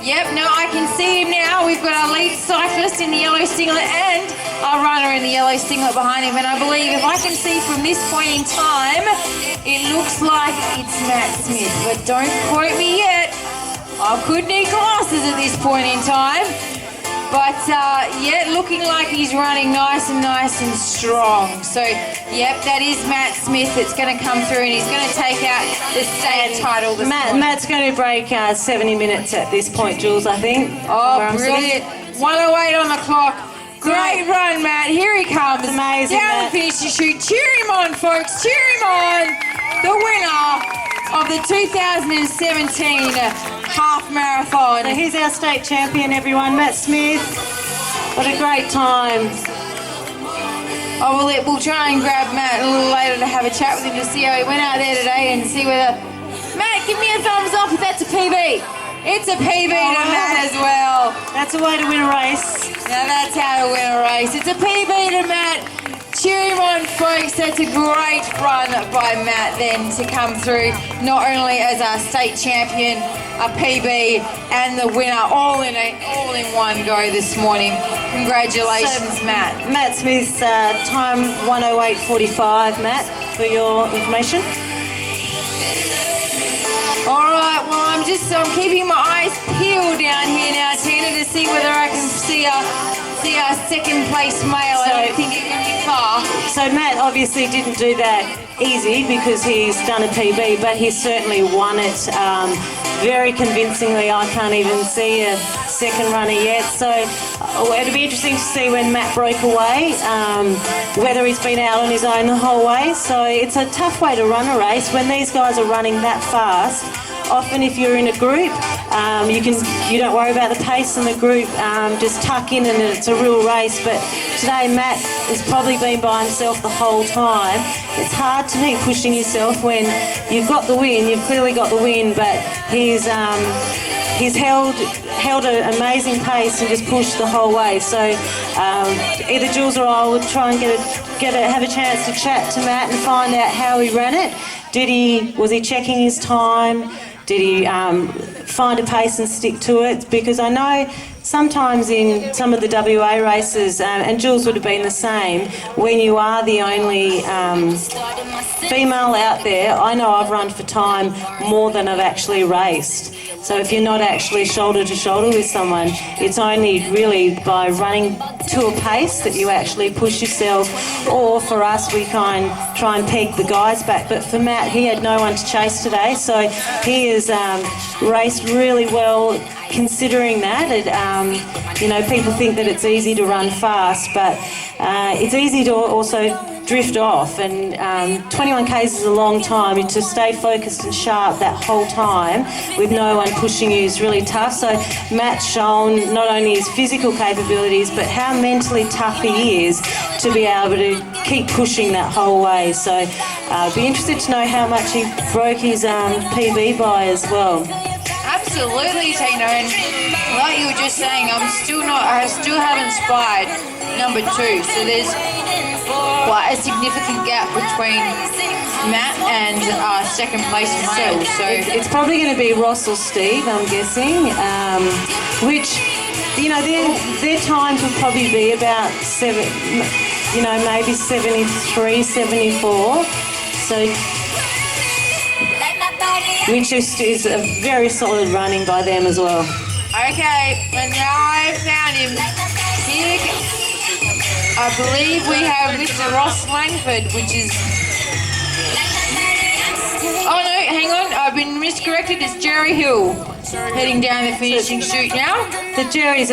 Speaker 1: Yep, no, I can see him now. We've got our lead cyclist in the yellow singlet and our runner in the yellow singlet behind him. And I believe, if I can see from this point in time, it looks like it's Matt Smith. But don't quote me yet. I could need glasses at this point in time. But yeah, looking like he's running nice and strong. So, yep, that is Matt Smith that's going to come through, and he's going to take out the state title this morning.
Speaker 2: Matt's going to break 70 minutes at this point, Jules, I think.
Speaker 1: Oh, brilliant. 1:08 on the clock. Great run, Matt. Here he comes.
Speaker 2: It's amazing,
Speaker 1: Down the finish to shoot. Cheer him on, folks. Cheer him on. The winner of the 2017 half marathon.
Speaker 2: So here's our state champion, everyone, Matt Smith. What a great time.
Speaker 1: Oh, we'll try and grab Matt a little later to have a chat with him to see how he went out there today and see whether... Matt, give me a thumbs up if that's a PB. It's a PB to Matt as well.
Speaker 2: That's a way to win a race.
Speaker 1: Now that's how to win a race. It's a PB to Matt. Cheer him on, folks. That's a great run by Matt then to come through, not only as our state champion, a PB, and the winner all in one go this morning. Congratulations, Matt.
Speaker 2: Matt Smith's time 1:08:45. Matt, for your information.
Speaker 1: All right, well, I'm keeping my eyes peeled down here now, Tina, to see whether I can see our second place male. I don't think it can be far.
Speaker 2: So Matt obviously didn't do that easy because he's done a PB, but he certainly won it very convincingly. I can't even see a second runner yet. So it'll be interesting to see when Matt broke away, whether he's been out on his own the whole way. So it's a tough way to run a race when these guys are running that fast. Often if you're in a group, you don't worry about the pace in the group, just tuck in and it's a real race. But today Matt has probably been by himself the whole time. It's hard to keep pushing yourself when you've got the win, you've clearly got the win, but he's held an amazing pace and just pushed the whole way. So either Jules or I will try and have a chance to chat to Matt and find out how he ran it. Was he checking his time? Did he find a pace and stick to it? Because I know sometimes in some of the WA races, and Jules would have been the same, when you are the only female out there, I know I've run for time more than I've actually raced. So if you're not actually shoulder to shoulder with someone, it's only really by running to a pace that you actually push yourself, or for us we try and peg the guys back. But for Matt, he had no one to chase today, so he has raced really well considering that. People think that it's easy to run fast, but it's easy to also drift off, and 21 k's is a long time. To stay focused and sharp that whole time with no one pushing you is really tough. So Matt's shown not only his physical capabilities but how mentally tough he is to be able to keep pushing that whole way. So be interested to know how much he broke his PB by as well.
Speaker 1: Absolutely, Tina, and like you were just saying, I still haven't spied number 2, so there's quite a significant gap between Matt and second place male. So
Speaker 2: it's probably going to be Ross or Steve, I'm guessing, which, their times would probably be about maybe 73, 74. So which is a very solid running by them as well.
Speaker 1: Okay, and now I've found him. Here, I believe we have Mr. Ross Langford, which is... Oh no, hang on, I've been miscorrected. It's Jerry Hill heading down the finishing chute now.
Speaker 2: The Jerry's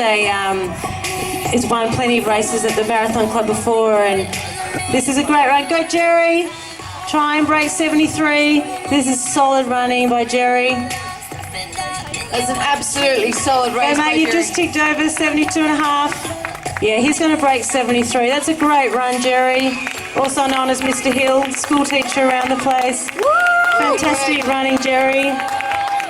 Speaker 2: he's won plenty of races at the Marathon Club before, and this is a great run. Go Jerry! Try and break 73. This is solid running by Jerry.
Speaker 1: That's an absolutely solid race.
Speaker 2: Hey mate, you just ticked over 72 and a half. Yeah, he's going to break 73. That's a great run, Jerry. Also known as Mr. Hill, school teacher around the place.
Speaker 1: Woo!
Speaker 2: Fantastic running, Jerry.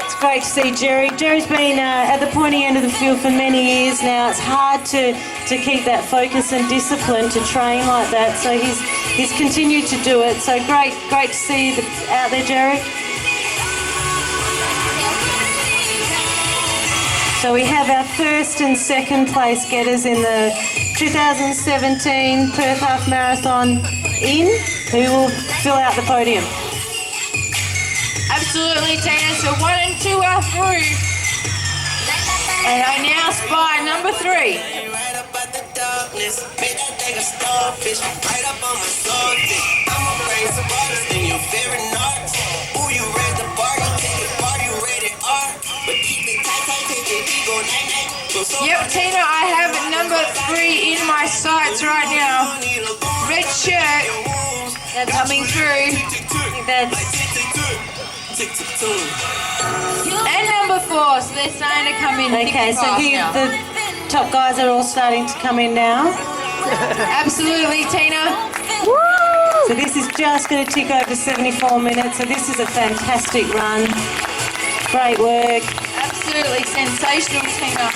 Speaker 2: It's great to see Jerry. Jerry's been at the pointy end of the field for many years now. It's hard to keep that focus and discipline to train like that. So he's continued to do it. So great to see you out there, Jerry. So we have our first and second place getters in the 2017 Perth Half Marathon who will fill out the podium.
Speaker 1: Absolutely, Tina. So 1 and 2 are through. And I now spy number 3. Yep, Tina, I have number 3 in my sights right now. Red shirt coming through. And number 4, so they're starting to come in.
Speaker 2: Okay, so here the top guys are all starting to come in now.
Speaker 1: Absolutely, Tina.
Speaker 2: Woo! So this is just going to tick over 74 minutes. So this is a fantastic run. Great work.
Speaker 1: Absolutely sensational, Tina.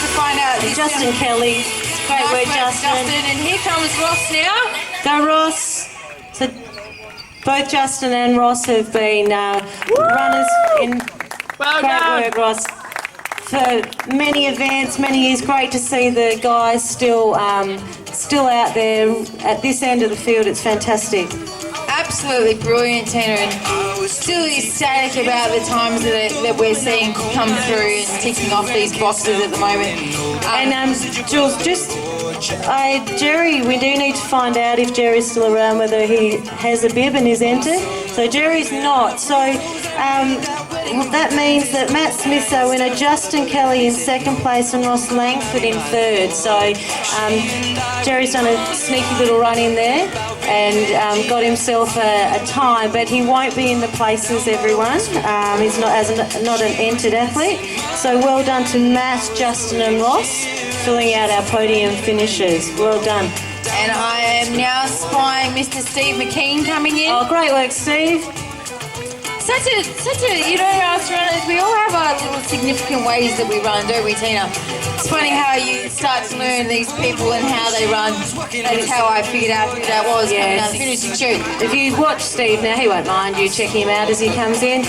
Speaker 1: To find out
Speaker 2: Justin Kelly. Great work, Justin.
Speaker 1: And here comes Ross now.
Speaker 2: Go, Ross. So both Justin and Ross have been runners in.
Speaker 4: Well
Speaker 2: great
Speaker 4: done.
Speaker 2: work, Ross. For many events, many years. Great to see the guys still out there at this end of the field. It's fantastic.
Speaker 1: absolutely brilliant, Tina, and still ecstatic about the times that we're seeing come through and ticking off these boxes at the moment.
Speaker 2: And Jules, Jerry, we do need to find out if Jerry's still around, whether he has a bib and is entered. So Jerry's not. So that means that Matt Smith's our winner, Justin Kelly in second place, and Ross Langford in third. So Jerry's done a sneaky little run in there and got himself a time, but he won't be in the places, everyone. He's not an entered athlete. So well done to Matt, Justin and Ross, filling out our podium finishers. Well done.
Speaker 1: And I am now spying Mr. Steve McKean coming in.
Speaker 2: Oh, great work, Steve.
Speaker 1: Such a, you know, us runners, we all have our little significant ways that we run, don't we, Tina? It's funny how you start to learn these people and how they run. That is how I figured out who that was coming down the finishing chute.
Speaker 2: If you watch Steve now, he won't mind you checking him out as he comes in.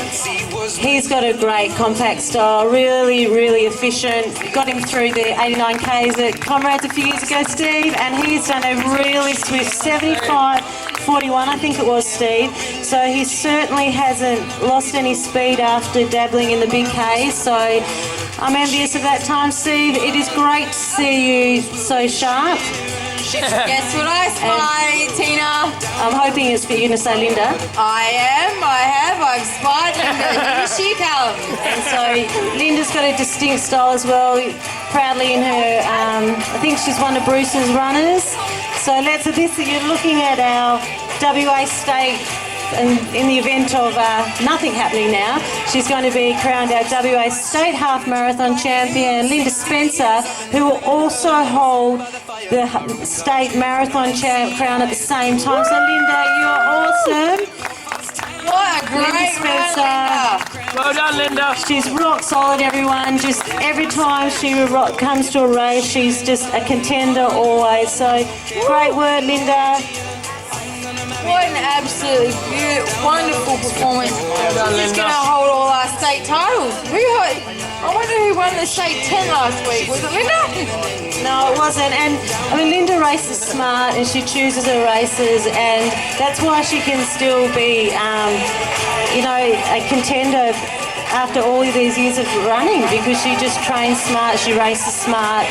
Speaker 2: He's got a great compact style, really, really efficient. Got him through the 89Ks at Comrades a few years ago, Steve, and he's done a really swift 75.41, I think it was, Steve. So he certainly hasn't lost any speed after dabbling in the big Ks. So I'm envious of that time, Steve. It is great to see you so sharp.
Speaker 1: Guess what I spy, Tina?
Speaker 2: I'm hoping it's for you to say Linda.
Speaker 1: I've spied Linda. Here she comes.
Speaker 2: And so Linda's got a distinct style as well, proudly in her, I think she's one of Bruce's runners. So you're looking at our WA State, and in the event of nothing happening now, she's going to be crowned our WA State Half Marathon Champion, Linda Spencer, who will also hold the State Marathon crown at the same time. So Linda, you're awesome.
Speaker 1: What a great
Speaker 2: Spencer.
Speaker 4: Well done, Linda.
Speaker 2: She's rock solid, everyone. Just every time she comes to a race, she's just a contender always. So great work, Linda.
Speaker 1: What an absolutely beautiful, wonderful performance. She's going to hold all our state titles. I wonder who won the state 10 last week. Was it Linda?
Speaker 2: No, it wasn't. And I mean, Linda races smart and she chooses her races, and that's why she can still be, a contender after all of these years of running, because she just trains smart, she races smart.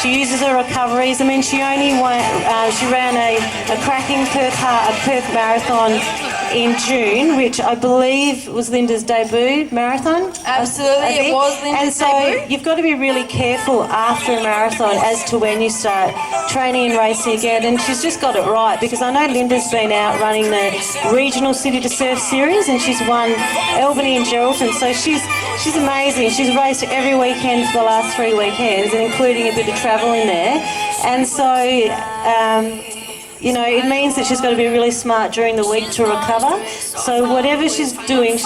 Speaker 2: She uses her recoveries. I mean, she ran a cracking Perth Marathon in June, which I believe was Linda's debut marathon.
Speaker 1: Absolutely, it was Linda's debut.
Speaker 2: So you've got to be really careful after a marathon as to when you start training and racing again. And she's just got it right, because I know Linda's been out running the regional City to Surf series, and she's won Albany and Geraldton. So she's amazing. She's raced every weekend for the last 3 weekends, and including a bit of travel in there. And so, it means that she's got to be really smart during the week to recover. So whatever she's doing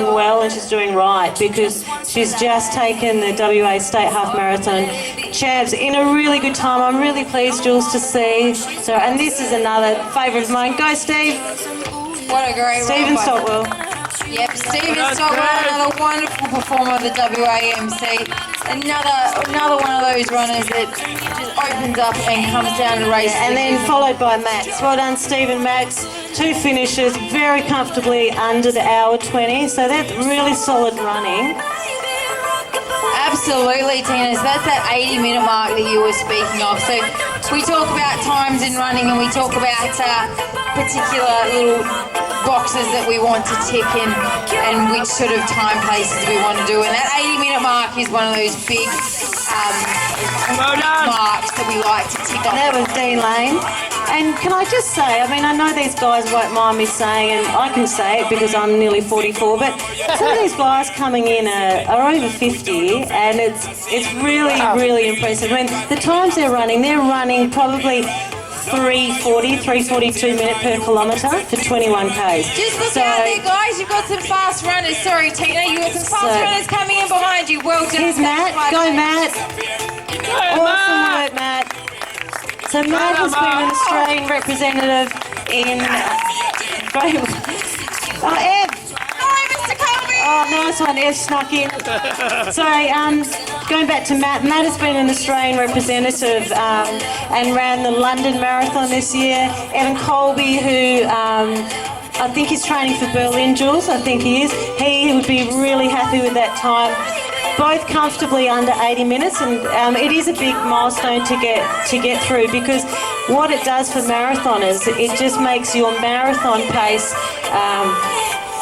Speaker 2: well, and she's doing right, because she's just taken the WA State Half Marathon champs in a really good time. I'm really pleased, Jules, to see. So, and this is another favourite of mine. Go, Steve.
Speaker 1: What a great
Speaker 2: Stephen Stockwell.
Speaker 1: Yep, Stephen Stockwell, another wonderful performer of the WAMC. Another one of those runners that just opens up and comes down to race.
Speaker 2: And then followed by Max. Well done, Stephen. Max. 2 finishes, very comfortably under the hour 20. So that's really solid running.
Speaker 1: Absolutely, Tina. So that's that 80-minute mark that you were speaking of. So we talk about times in running, and we talk about particular little boxes that we want to tick in, and which sort of time places we want to do. And that 80-minute mark is one of those big marks that we like to tick off.
Speaker 2: And that was Dean Lane. And can I just say, I mean, I know these guys won't mind me saying, and I can say it because I'm nearly 44, but some of these guys coming in are over 50, and it's really, really impressive. I mean, the times they're running probably 3:42 minute per kilometre for 21 Ks.
Speaker 1: Just look out there, guys. You've got some fast runners. Sorry, Tina. You've got some fast runners coming in behind you. Well done.
Speaker 2: Here's Matt. Go, Matt. Awesome work, Matt. So Matt has been an Australian representative in... Ev! Oh, nice one. Ev snuck in. Sorry, going back to Matt. Matt has been an Australian representative and ran the London Marathon this year. Evan Colby, who I think he's training for Berlin, Jules. I think he is. He would be really happy with that time. Both comfortably under 80 minutes, and it is a big milestone to get through, because what it does for marathoners, it just makes your marathon pace.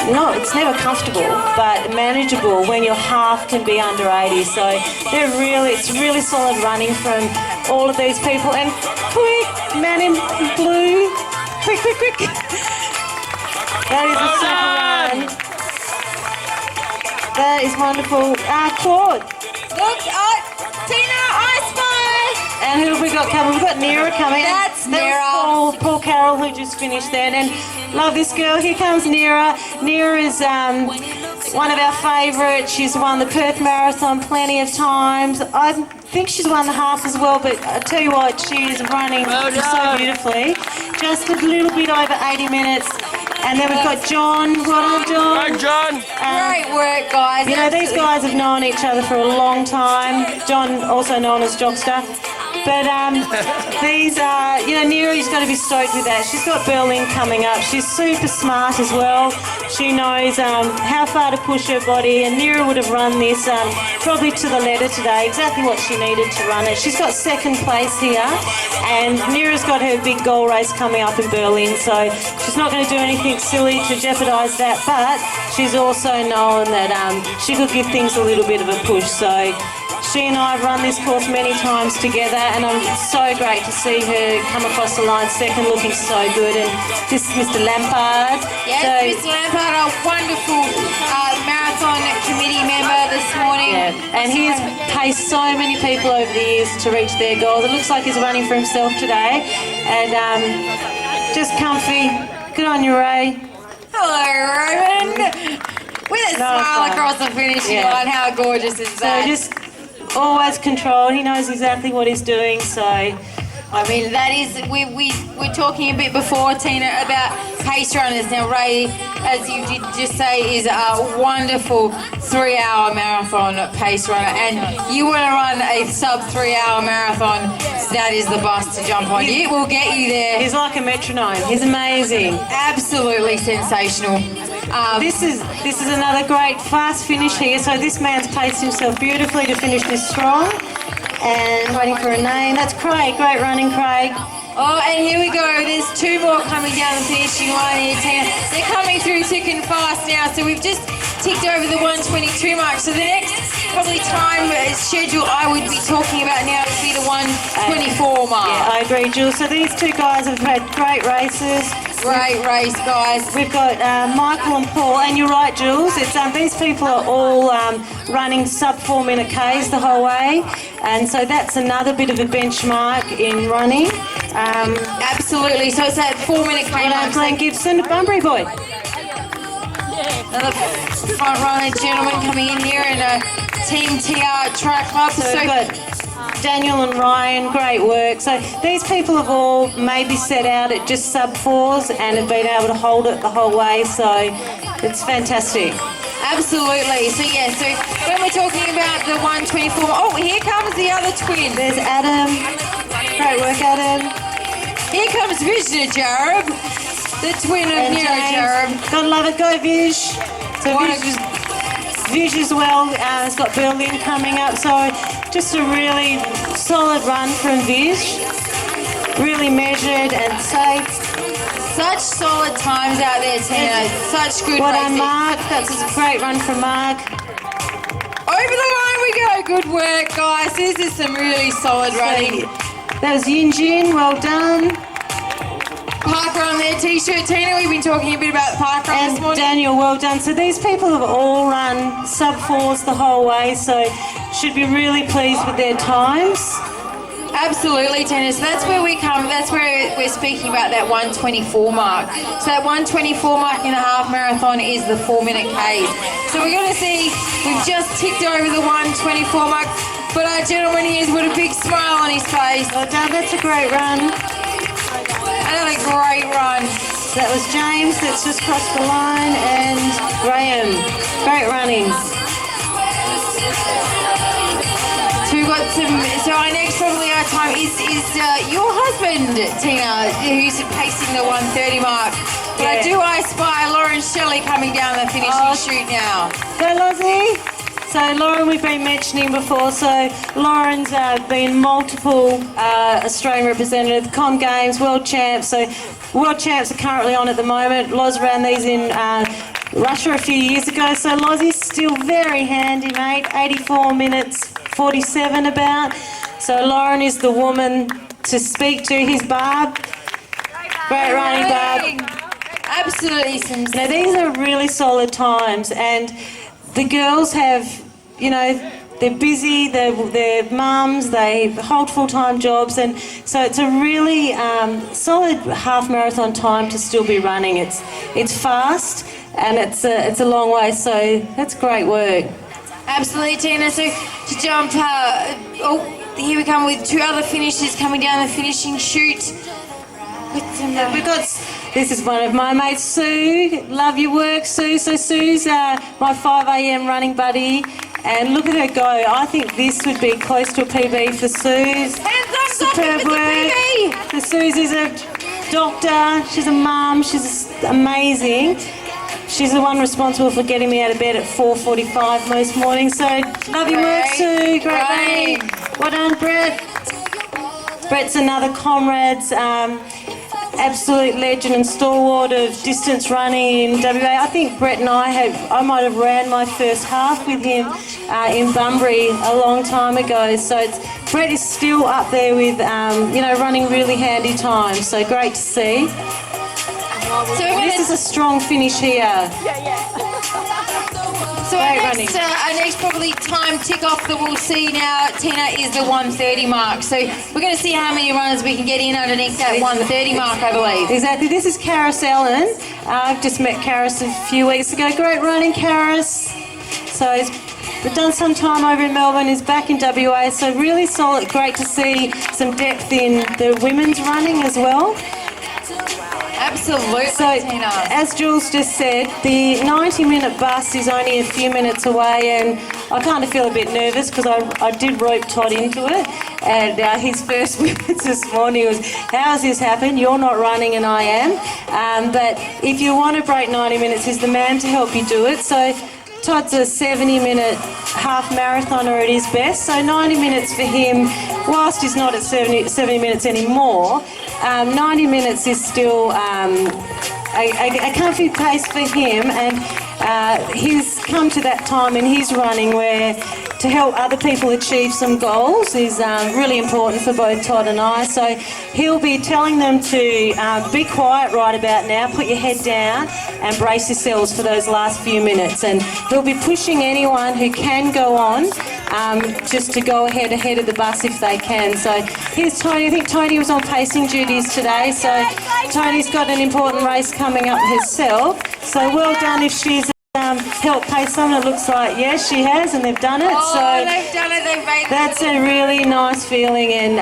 Speaker 2: It's never comfortable, but manageable when your half can be under 80. So it's really solid running from all of these people. And quick, man in blue, quick. That is a super run. That is wonderful. Claude.
Speaker 1: Look, Tina, I spy.
Speaker 2: And who have we got coming? We've got Nira coming.
Speaker 1: That's Nira.
Speaker 2: Paul Carroll, who just finished then. And love this girl. Here comes Nira. Nira is one of our favourites. She's won the Perth Marathon plenty of times. I think she's won the half as well, but I tell you what, she is running so beautifully. Just a little bit over 80 minutes. And then we've got John. Well done, John.
Speaker 3: Hey, John.
Speaker 1: Great work, guys.
Speaker 2: You know, these guys have known each other for a long time. John, also known as Jockster. But these are, Neri's going to be stoked with that. She's got Berlin coming up. She's super smart as well. She knows how far to push her body, and Neri would have run this probably to the letter today, exactly what she needed to run it. She's got second place here, and Neri's got her big goal race coming up in Berlin, so she's not going to do anything silly to jeopardise that, but she's also known that she could give things a little bit of a push. So she and I have run this course many times together, and it's so great to see her come across the line second, looking so good. And this is Mr. Lampard.
Speaker 1: Yes, Mr. Lampard, a wonderful marathon committee member this morning.
Speaker 2: Yeah, and he has paced so many people over the years to reach their goals. It looks like he's running for himself today, and just comfy. Good on you, Ray.
Speaker 1: Hello, Roman. With a smile across the finishing line. How gorgeous is that?
Speaker 2: So just always controlled. He knows exactly what he's doing. So,
Speaker 1: I mean, that is, we were talking a bit before, Tina, about pace runners. Now, Ray, as you did just say, is a wonderful 3-hour marathon pace runner, and you want to run a sub 3-hour marathon, that is the bus to jump on. It will get you there.
Speaker 2: He's like a metronome. He's amazing.
Speaker 1: Absolutely sensational.
Speaker 2: This is another great fast finish here. So this man's paced himself beautifully to finish this strong. And waiting for a name. That's Craig. Great running, Craig.
Speaker 1: Oh, and here we go. There's two more coming down the finishing line here, Tina. They're coming through thick and fast now. So we've just ticked over the 122 mark. So the next probably time schedule I would be talking about now would be the 124 mark.
Speaker 2: Yeah, I agree, Jules. So these two guys have had great races.
Speaker 1: Great race, guys.
Speaker 2: We've got Michael and Paul, and you're right, Jules. It's these people are all running sub 4 minute Ks the whole way, and so that's another bit of a benchmark in running.
Speaker 1: Absolutely. So it's that 4 minute K mark.
Speaker 2: Glenn Gibson, Bunbury boy.
Speaker 1: Another front runner gentleman coming in here in a Team TR track club.
Speaker 2: So we've got Daniel and Ryan, great work. So these people have all maybe set out at just sub 4s and have been able to hold it the whole way, so it's fantastic.
Speaker 1: Absolutely. So yeah, so when we're talking about the 124, oh, here comes the other twin.
Speaker 2: There's Adam. Great work, Adam.
Speaker 1: Here comes Vishnu Jarab, the twin of Nero Jarab.
Speaker 2: Gotta love it, go Vish. So Vish as well has got Berlin coming up, so just a really solid run from Vish. Really measured and safe.
Speaker 1: Such solid times out there, Tina. Such good
Speaker 2: Well
Speaker 1: racing.
Speaker 2: done, Mark. That's a great run from Mark.
Speaker 1: Over the line we go. Good work, guys. This is some really solid running.
Speaker 2: That was Yin Jin, well done.
Speaker 1: Park run there, T-shirt. Tina, we've been talking a bit about the park run this
Speaker 2: And
Speaker 1: morning.
Speaker 2: Daniel, well done. So these people have all run sub 4s the whole way, so should be really pleased with their times.
Speaker 1: Absolutely, Tina. So that's where we come. That's where we're speaking about that 124 mark. So that 124 mark in a half marathon is the 4 minute Ks. So we're going to see, we've just ticked over the 124 mark, but our gentleman here has got a big smile on his face.
Speaker 2: Well done, that's a great run.
Speaker 1: Another great run.
Speaker 2: That was James that's just crossed the line, and Graham. Great running.
Speaker 1: So we've got some, so our next probably our time is your husband, Tina, who's pacing the 130 mark. But I do spy Lauren Shelley coming down the finishing chute now.
Speaker 2: Go, Lozzie. So Lauren, we've been mentioning before. So Lauren's been multiple Australian representative, Com Games, World Champs. So World Champs are currently on at the moment. Loz ran these in Russia a few years ago. So Lozzie's still very handy, mate. 84 minutes, 47 about. So Lauren is the woman to speak to. Here's Barb. Great running, Barb.
Speaker 1: Absolutely.
Speaker 2: Now these are really solid times, and the girls have, you know, they're busy, they're mums, they hold full-time jobs, and so it's a really solid half marathon time to still be running. It's fast and it's a long way, so that's great work.
Speaker 1: Absolutely, Tina. So to jump, here we come with two other finishers coming down the finishing chute.
Speaker 2: We've got, this is one of my mates, Sue. Love your work, Sue. So Sue's my 5 a.m. running buddy, and look at her go. I think this would be close to a PB for Sue's. Superb work. So Sue's is a doctor, she's a mum, she's amazing. She's the one responsible for getting me out of bed at 4:45 most mornings. So love your work, Sue. Great running. Well done, Brett. Brett's another comrade's absolute legend and stalwart of distance running in WA. I think Brett and I might have ran my first half with him in Bunbury a long time ago. So Brett is still up there with running really handy times. So great to see.
Speaker 1: So
Speaker 2: this is a strong finish here.
Speaker 1: So our next probably time tick off that we'll see now, Tina, is the 1:30 mark. So we're going to see how many runners we can get in underneath that 1:30 mark, I believe.
Speaker 2: Exactly. This is Karis Allen. I've just met Karis a few weeks ago. Great running, Karis. So we've done some time over in Melbourne. He's back in WA. So really solid. Great to see some depth in the women's running as well.
Speaker 1: Absolutely,
Speaker 2: so,
Speaker 1: Tina.
Speaker 2: As Jules just said, the 90-minute bus is only a few minutes away, and I kind of feel a bit nervous because I did rope Todd into it, and his first words this morning was, "How has this happened? You're not running and I am." But if you want to break 90 minutes, he's the man to help you do it. So Todd's a 70-minute half marathoner at his best, so 90 minutes for him, whilst he's not at 70 minutes anymore, 90 minutes is still a comfy pace for him, and he's come to that time in his running where to help other people achieve some goals is really important for both Todd and I. So he'll be telling them to be quiet right about now, put your head down and brace yourselves for those last few minutes. And he'll be pushing anyone who can go on just to go ahead of the bus if they can. So here's Tony. I think Tony was on pacing duties today, so Tony's got an important race coming up herself. So well done if she's helped pace someone. It looks like, yes, she has, and they've done it.
Speaker 1: Oh,
Speaker 2: so
Speaker 1: they've done it. They've made it.
Speaker 2: that's a really nice feeling, and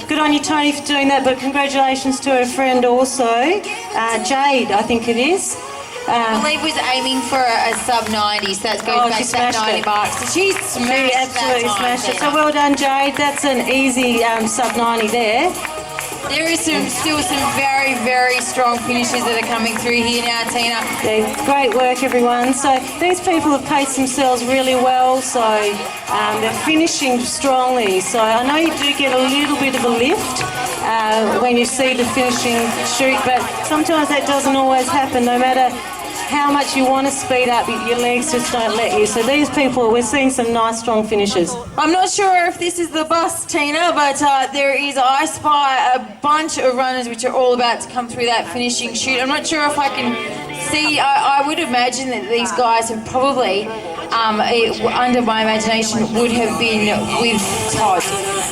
Speaker 2: good on you, Tony, for doing that. But congratulations to her friend also, Jade, I think it is.
Speaker 1: I believe was aiming for a sub 90, so that goes back to that 90 mark. So she
Speaker 2: absolutely smashed it. So well done, Jade. That's an easy sub 90 there.
Speaker 1: There is still some very, very strong finishes that are coming through here now, Tina.
Speaker 2: Yeah, great work, everyone. So these people have paced themselves really well, so they're finishing strongly. So I know you do get a little bit of a lift when you see the finishing chute, but sometimes that doesn't always happen, no matter how much you want to speed up, your legs just don't let you. So these people, we're seeing some nice strong finishes.
Speaker 1: I'm not sure if this is the bus, Tina, but I spy a bunch of runners which are all about to come through that finishing chute. I'm not sure if I can see. I would imagine that these guys have probably, under my imagination, would have been with Todd.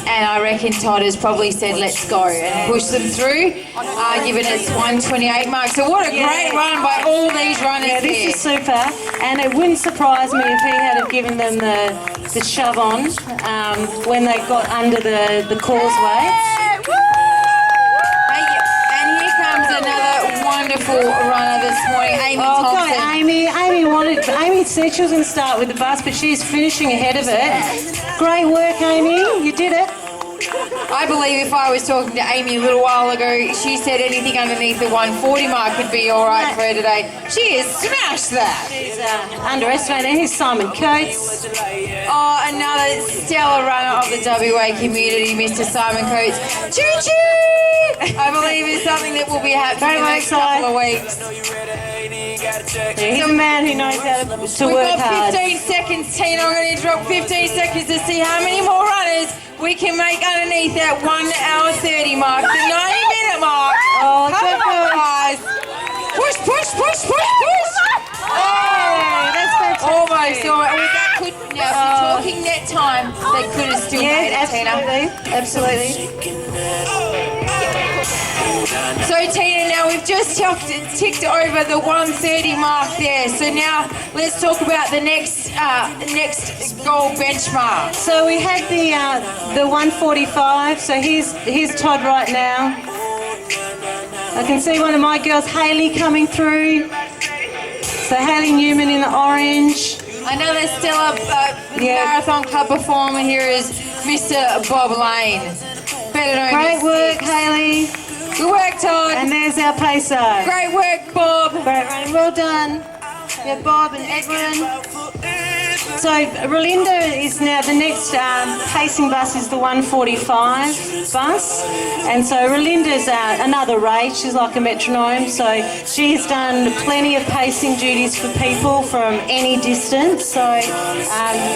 Speaker 1: And I reckon Todd has probably said, let's go, and push them through, given it's 1:28 mark. So what a great run by all these runners.
Speaker 2: Yeah, this is super, and it wouldn't surprise me if he had have given them the shove on when they got under the causeway.
Speaker 1: And here comes another wonderful runner this morning, Amy Thompson.
Speaker 2: God, Amy said she was going to start with the bus, but she's finishing ahead of it. Great work, Amy. You did it.
Speaker 1: I believe if I was talking to Amy a little while ago, she said anything underneath the 140 mark would be all right for her today. She has smashed that.
Speaker 2: He's underestimated. Here's Simon Coates.
Speaker 1: Oh, another stellar runner of the WA community, Mr. Simon Coates. Choo-choo! I believe is something that will be happening in the next couple of weeks.
Speaker 2: Yeah, he's a man who knows how to
Speaker 1: We've
Speaker 2: work
Speaker 1: got
Speaker 2: hard.
Speaker 1: 15 seconds, Tina. I'm going to interrupt 15 seconds to see how many more runners we can make underneath that 1 hour 30 mark, the 90-minute mark.
Speaker 2: Oh,
Speaker 1: Come on, guys. Push, push, push, push, push.
Speaker 2: Hey, that's fantastic.
Speaker 1: Almost. All right. Well, that could, now, if you're talking net time, they could have still made it, Tina.
Speaker 2: Absolutely.
Speaker 1: So Tina, now we've just ticked over the 130 mark there. So now let's talk about the next goal benchmark.
Speaker 2: So we had the 145. So here's Todd right now. I can see one of my girls, Hayley, coming through. So Hayley Newman in the orange.
Speaker 1: Another stellar Marathon Club performer here is Mr. Bob Lane. Better known
Speaker 2: Great
Speaker 1: as
Speaker 2: work,
Speaker 1: Six.
Speaker 2: Hayley.
Speaker 1: Good work, Todd.
Speaker 2: And there's our pacer.
Speaker 1: Great work, Bob.
Speaker 2: Great running. Well done. Yeah, Bob and Edwin. So Relinda is now the next pacing bus is the 145 bus, and so Relinda's another race. She's like a metronome, so she's done plenty of pacing duties for people from any distance. So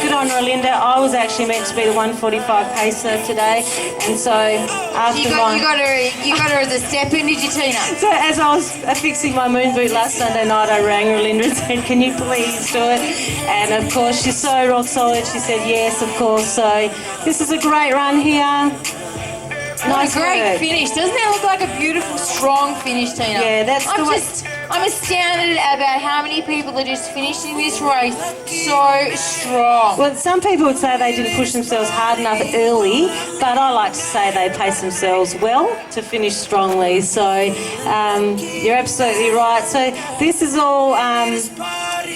Speaker 2: good on Relinda. I was actually meant to be the 145 pacer today, and so after
Speaker 1: You got her as a step-in, did you, Tina?
Speaker 2: So as I was fixing my moon boot last Sunday night, I rang Relinda and said, "Can you please do it?" And of course, she's so rock solid. She said, "Yes, of course." So this is a great run here.
Speaker 1: What a great finish. Doesn't that look like a beautiful, strong finish, Tina?
Speaker 2: Yeah, that's the way.
Speaker 1: I'm astounded about how many people are just finishing this race so strong.
Speaker 2: Well, some people would say they didn't push themselves hard enough early, but I like to say they pace themselves well to finish strongly. So you're absolutely right. So this is all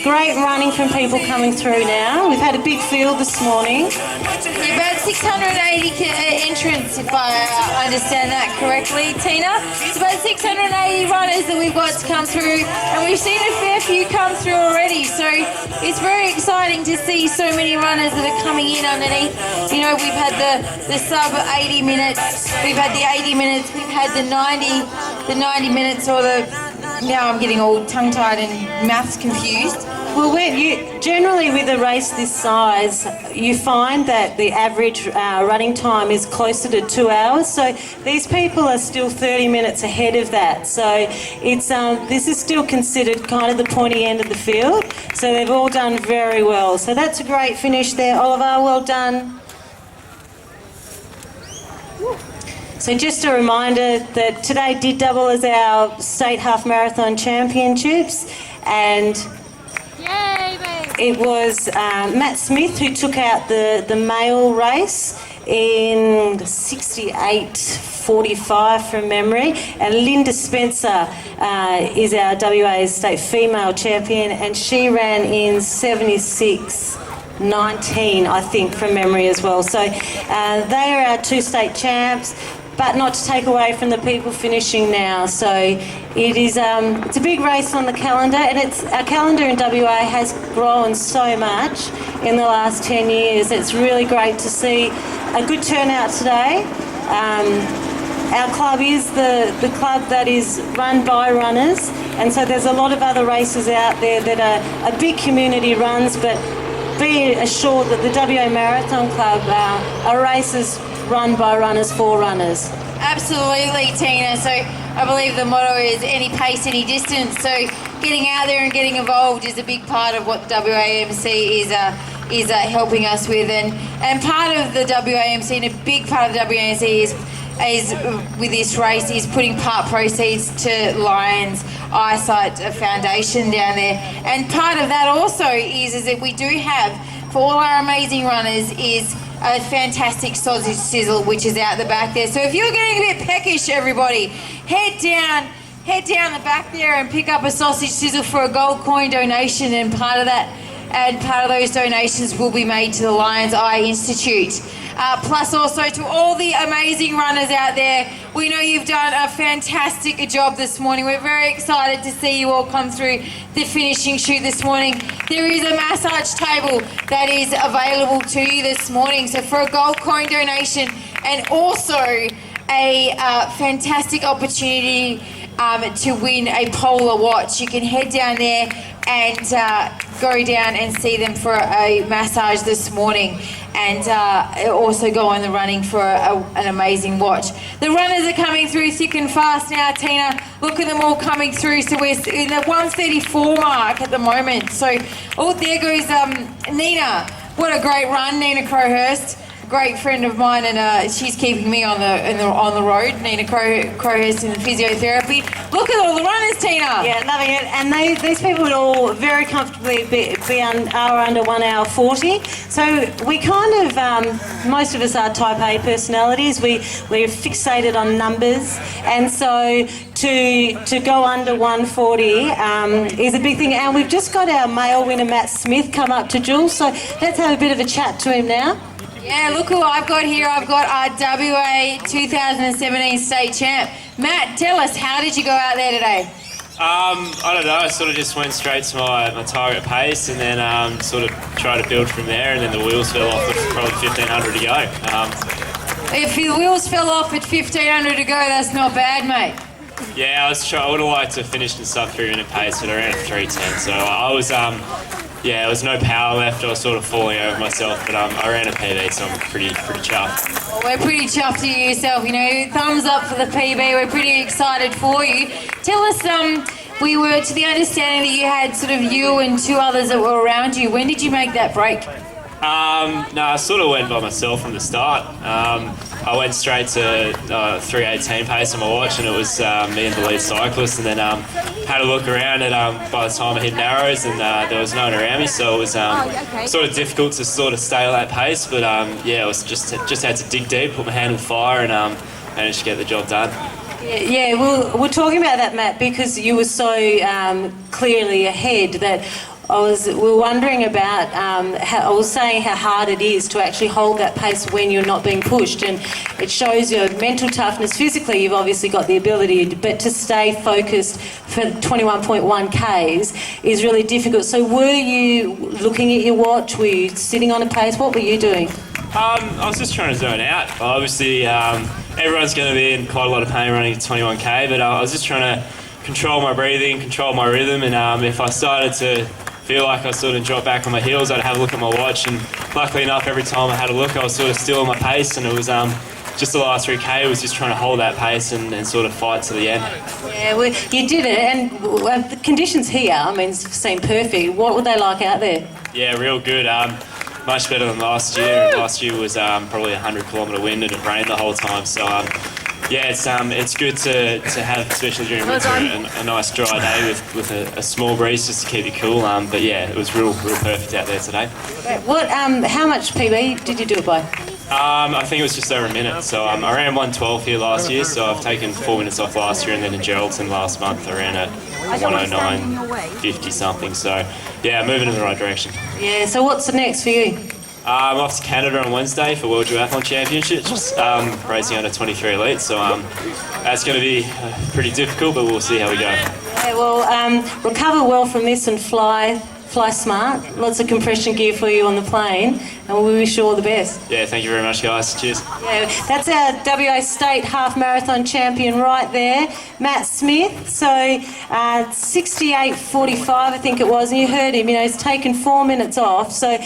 Speaker 2: great running from people coming through now. We've had a big field this morning.
Speaker 1: Yeah, about 680 entrants, if I understand that correctly, Tina. It's about 680 runners that we've got to come through, and we've seen a fair few come through already. So it's very exciting to see so many runners that are coming in underneath. You know, we've had the sub 80 minutes, we've had the 80 minutes, we've had the 90 minutes, or now I'm getting all tongue-tied and maths confused.
Speaker 2: Well, generally with a race this size, you find that the average running time is closer to 2 hours. So these people are still 30 minutes ahead of that. So it's this is still considered kind of the pointy end of the field. So they've all done very well. So that's a great finish there, Oliver. Well done. So just a reminder that today did double as our state half marathon championships, and it was Matt Smith who took out the male race in 68:45 from memory, and Linda Spencer is our WA state female champion, and she ran in 76:19, I think, from memory as well. So they are our two state champs. But not to take away from the people finishing now. So it is it's a big race on the calendar, and our calendar in WA has grown so much in the last 10 years. It's really great to see a good turnout today. Our club is the club that is run by runners, and so there's a lot of other races out there that are big community runs, but be assured that the WA Marathon Club are races run by runners for runners.
Speaker 1: Absolutely, Tina. So I believe the motto is any pace, any distance. So getting out there and getting involved is a big part of what the WAMC is helping us with, and part of the WAMC, and a big part of the WAMC is with this race is putting part proceeds to Lions Eyesight Foundation down there. And part of that also is that we do have, for all our amazing runners, is a fantastic sausage sizzle which is out the back there. So if you're getting a bit peckish, everybody, head down the back there and pick up a sausage sizzle for a gold coin donation, and part of that and part of those donations will be made to the Lion's Eye Institute. Plus also to all the amazing runners out there. We know you've done a fantastic job this morning. We're very excited to see you all come through the finishing chute this morning. There is a massage table that is available to you this morning. So for a gold coin donation and also a fantastic opportunity to win a Polar watch, you can head down there and go down and see them for a massage this morning, and also go on the running for an amazing watch. The runners are coming through thick and fast now, Tina. Look at them all coming through. So we're in the 1:34 mark at the moment. So, oh, there goes Nina. What a great run, Nina Crowhurst. Great friend of mine, and she's keeping me on the road. Nina Crowhurst in the physiotherapy. Look at all the runners, Tina.
Speaker 2: Yeah, loving it. And these people would all very comfortably are under 1 hour 40. So we kind of, most of us are type A personalities. We're fixated on numbers, and so to go under 140 is a big thing. And we've just got our male winner Matt Smith come up to Jules. So let's have a bit of a chat to him now.
Speaker 1: Yeah, look who I've got here. I've got our WA 2017 state champ. Matt, tell us, how did you go out there today?
Speaker 5: I don't know, I sort of just went straight to my target pace and then sort of tried to build from there, and then the wheels fell off with probably 1,500 to go.
Speaker 1: If the wheels fell off at 1,500 to go, that's not bad, mate.
Speaker 5: Yeah, I would have liked to finish in sub 3 minute pace, but I ran at 3:10, so I was, there was no power left. I was sort of falling over myself, but I ran a PB, so I'm pretty chuffed.
Speaker 1: Well, we're pretty chuffed at you yourself, you know. Thumbs up for the PB. We're pretty excited for you. Tell us, we were to the understanding that you had sort of you and 2 others that were around you. When did you make that break?
Speaker 5: No, I sort of went by myself from the start. I went straight to 3:18 pace on my watch, and it was me and the lead cyclist, and then had a look around, and by the time I hit Narrows, and there was no one around me, so it was sort of difficult to sort of stay at that pace, but it was just had to dig deep, put my hand in the fire, and managed to get the job done.
Speaker 2: Yeah, well, we're talking about that, Matt, because you were so clearly ahead that we were wondering about, I was saying how hard it is to actually hold that pace when you're not being pushed, and it shows your mental toughness. Physically, you've obviously got the ability, but to stay focused for 21.1 Ks is really difficult. So were you looking at your watch? Were you sitting on a pace? What were you doing?
Speaker 5: I was just trying to zone out. Obviously, everyone's going to be in quite a lot of pain running at 21K, but I was just trying to control my breathing, control my rhythm, and if I started to feel like I sort of dropped back on my heels, I'd have a look at my watch, and luckily enough, every time I had a look, I was sort of still on my pace, and it was just the last 3K was just trying to hold that pace and sort of fight to the end.
Speaker 2: Yeah, well, you did it, and the conditions here, I mean, seem perfect. What were they like out there? Yeah,
Speaker 5: real good. Much better than last year. Last year was probably 100-kilometre wind and it rained the whole time, so it's good to have, especially during winter, a nice dry day with a small breeze just to keep it cool. But yeah, it was real perfect out there today.
Speaker 2: What? How much PB did you do it by?
Speaker 5: I think it was just over a minute. So I ran 1:12 here last year, so I've taken 4 minutes off last year, and then in Geraldton last month I ran at 1:09.50 something. So yeah, moving in the right direction. Yeah.
Speaker 2: So what's next for you?
Speaker 5: I'm off to Canada on Wednesday for World Duathlon Championships, racing under 23 elite, so that's going to be pretty difficult, but we'll see how we go.
Speaker 2: Yeah, well, recover well from this and fly smart. Lots of compression gear for you on the plane, and we wish you all the best.
Speaker 5: Yeah, thank you very much, guys. Cheers.
Speaker 2: Yeah, that's our WA State Half Marathon champion right there, Matt Smith. So 68.45, I think it was, and you heard him. You know, he's taken 4 minutes off. So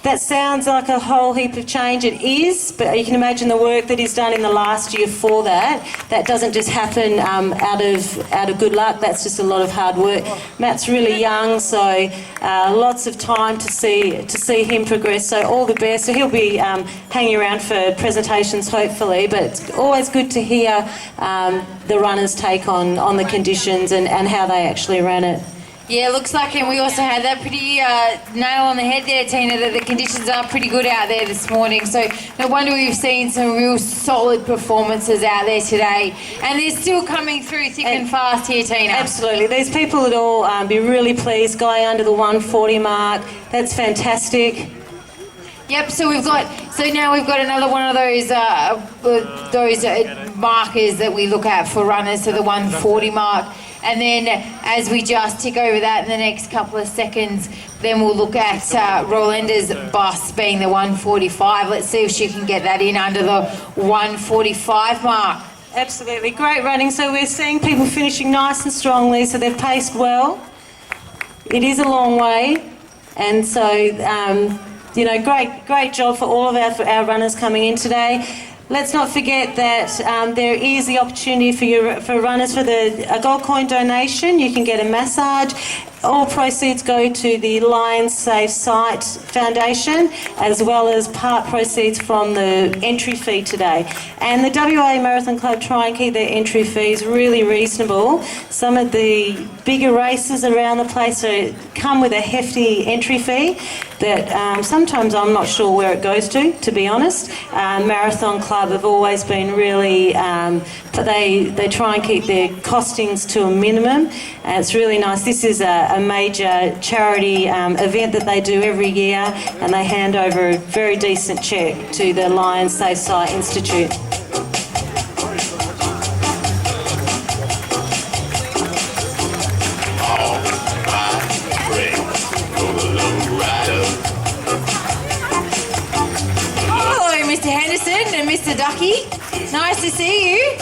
Speaker 2: that sounds like a whole heap of change. It is, but you can imagine the work that he's done in the last year for that. That doesn't just happen out of good luck. That's just a lot of hard work. Matt's really young, so lots of time to see him progress. So all the best. So he'll be hanging around for presentations, hopefully. But it's always good to hear the runners' take on the conditions and how they actually ran it.
Speaker 1: Yeah, looks like, and we also had that pretty nail on the head there, Tina, that the conditions are pretty good out there this morning. So no wonder we've seen some real solid performances out there today. And they're still coming through thick and fast here, Tina.
Speaker 2: Absolutely. These people would all be really pleased going under the 140 mark. That's fantastic.
Speaker 1: Yep, so now we've got another one of those markers that we look at for runners, so the 140 mark. And then as we just tick over that in the next couple of seconds, then we'll look at Rolanda's bus being the 145. Let's see if she can get that in under the 145 mark.
Speaker 2: Absolutely. Great running. So we're seeing people finishing nice and strongly, so they've paced well. It is a long way. And so, great job for all of our runners coming in today. Let's not forget that there is the opportunity for runners for a gold coin donation. You can get a massage. All proceeds go to the Lions Safe Sight Foundation, as well as part proceeds from the entry fee today. And the WA Marathon Club try and keep their entry fees really reasonable. Some of the bigger races around the place come with a hefty entry fee that sometimes I'm not sure where it goes to be honest. Marathon Club have always been really, they try and keep their costings to a minimum. And it's really nice. This is a major charity event that they do every year, and they hand over a very decent cheque to the Lions Safe Sight Institute.
Speaker 1: Hello, Mr. Henderson and Mr. Ducky. Nice to see you.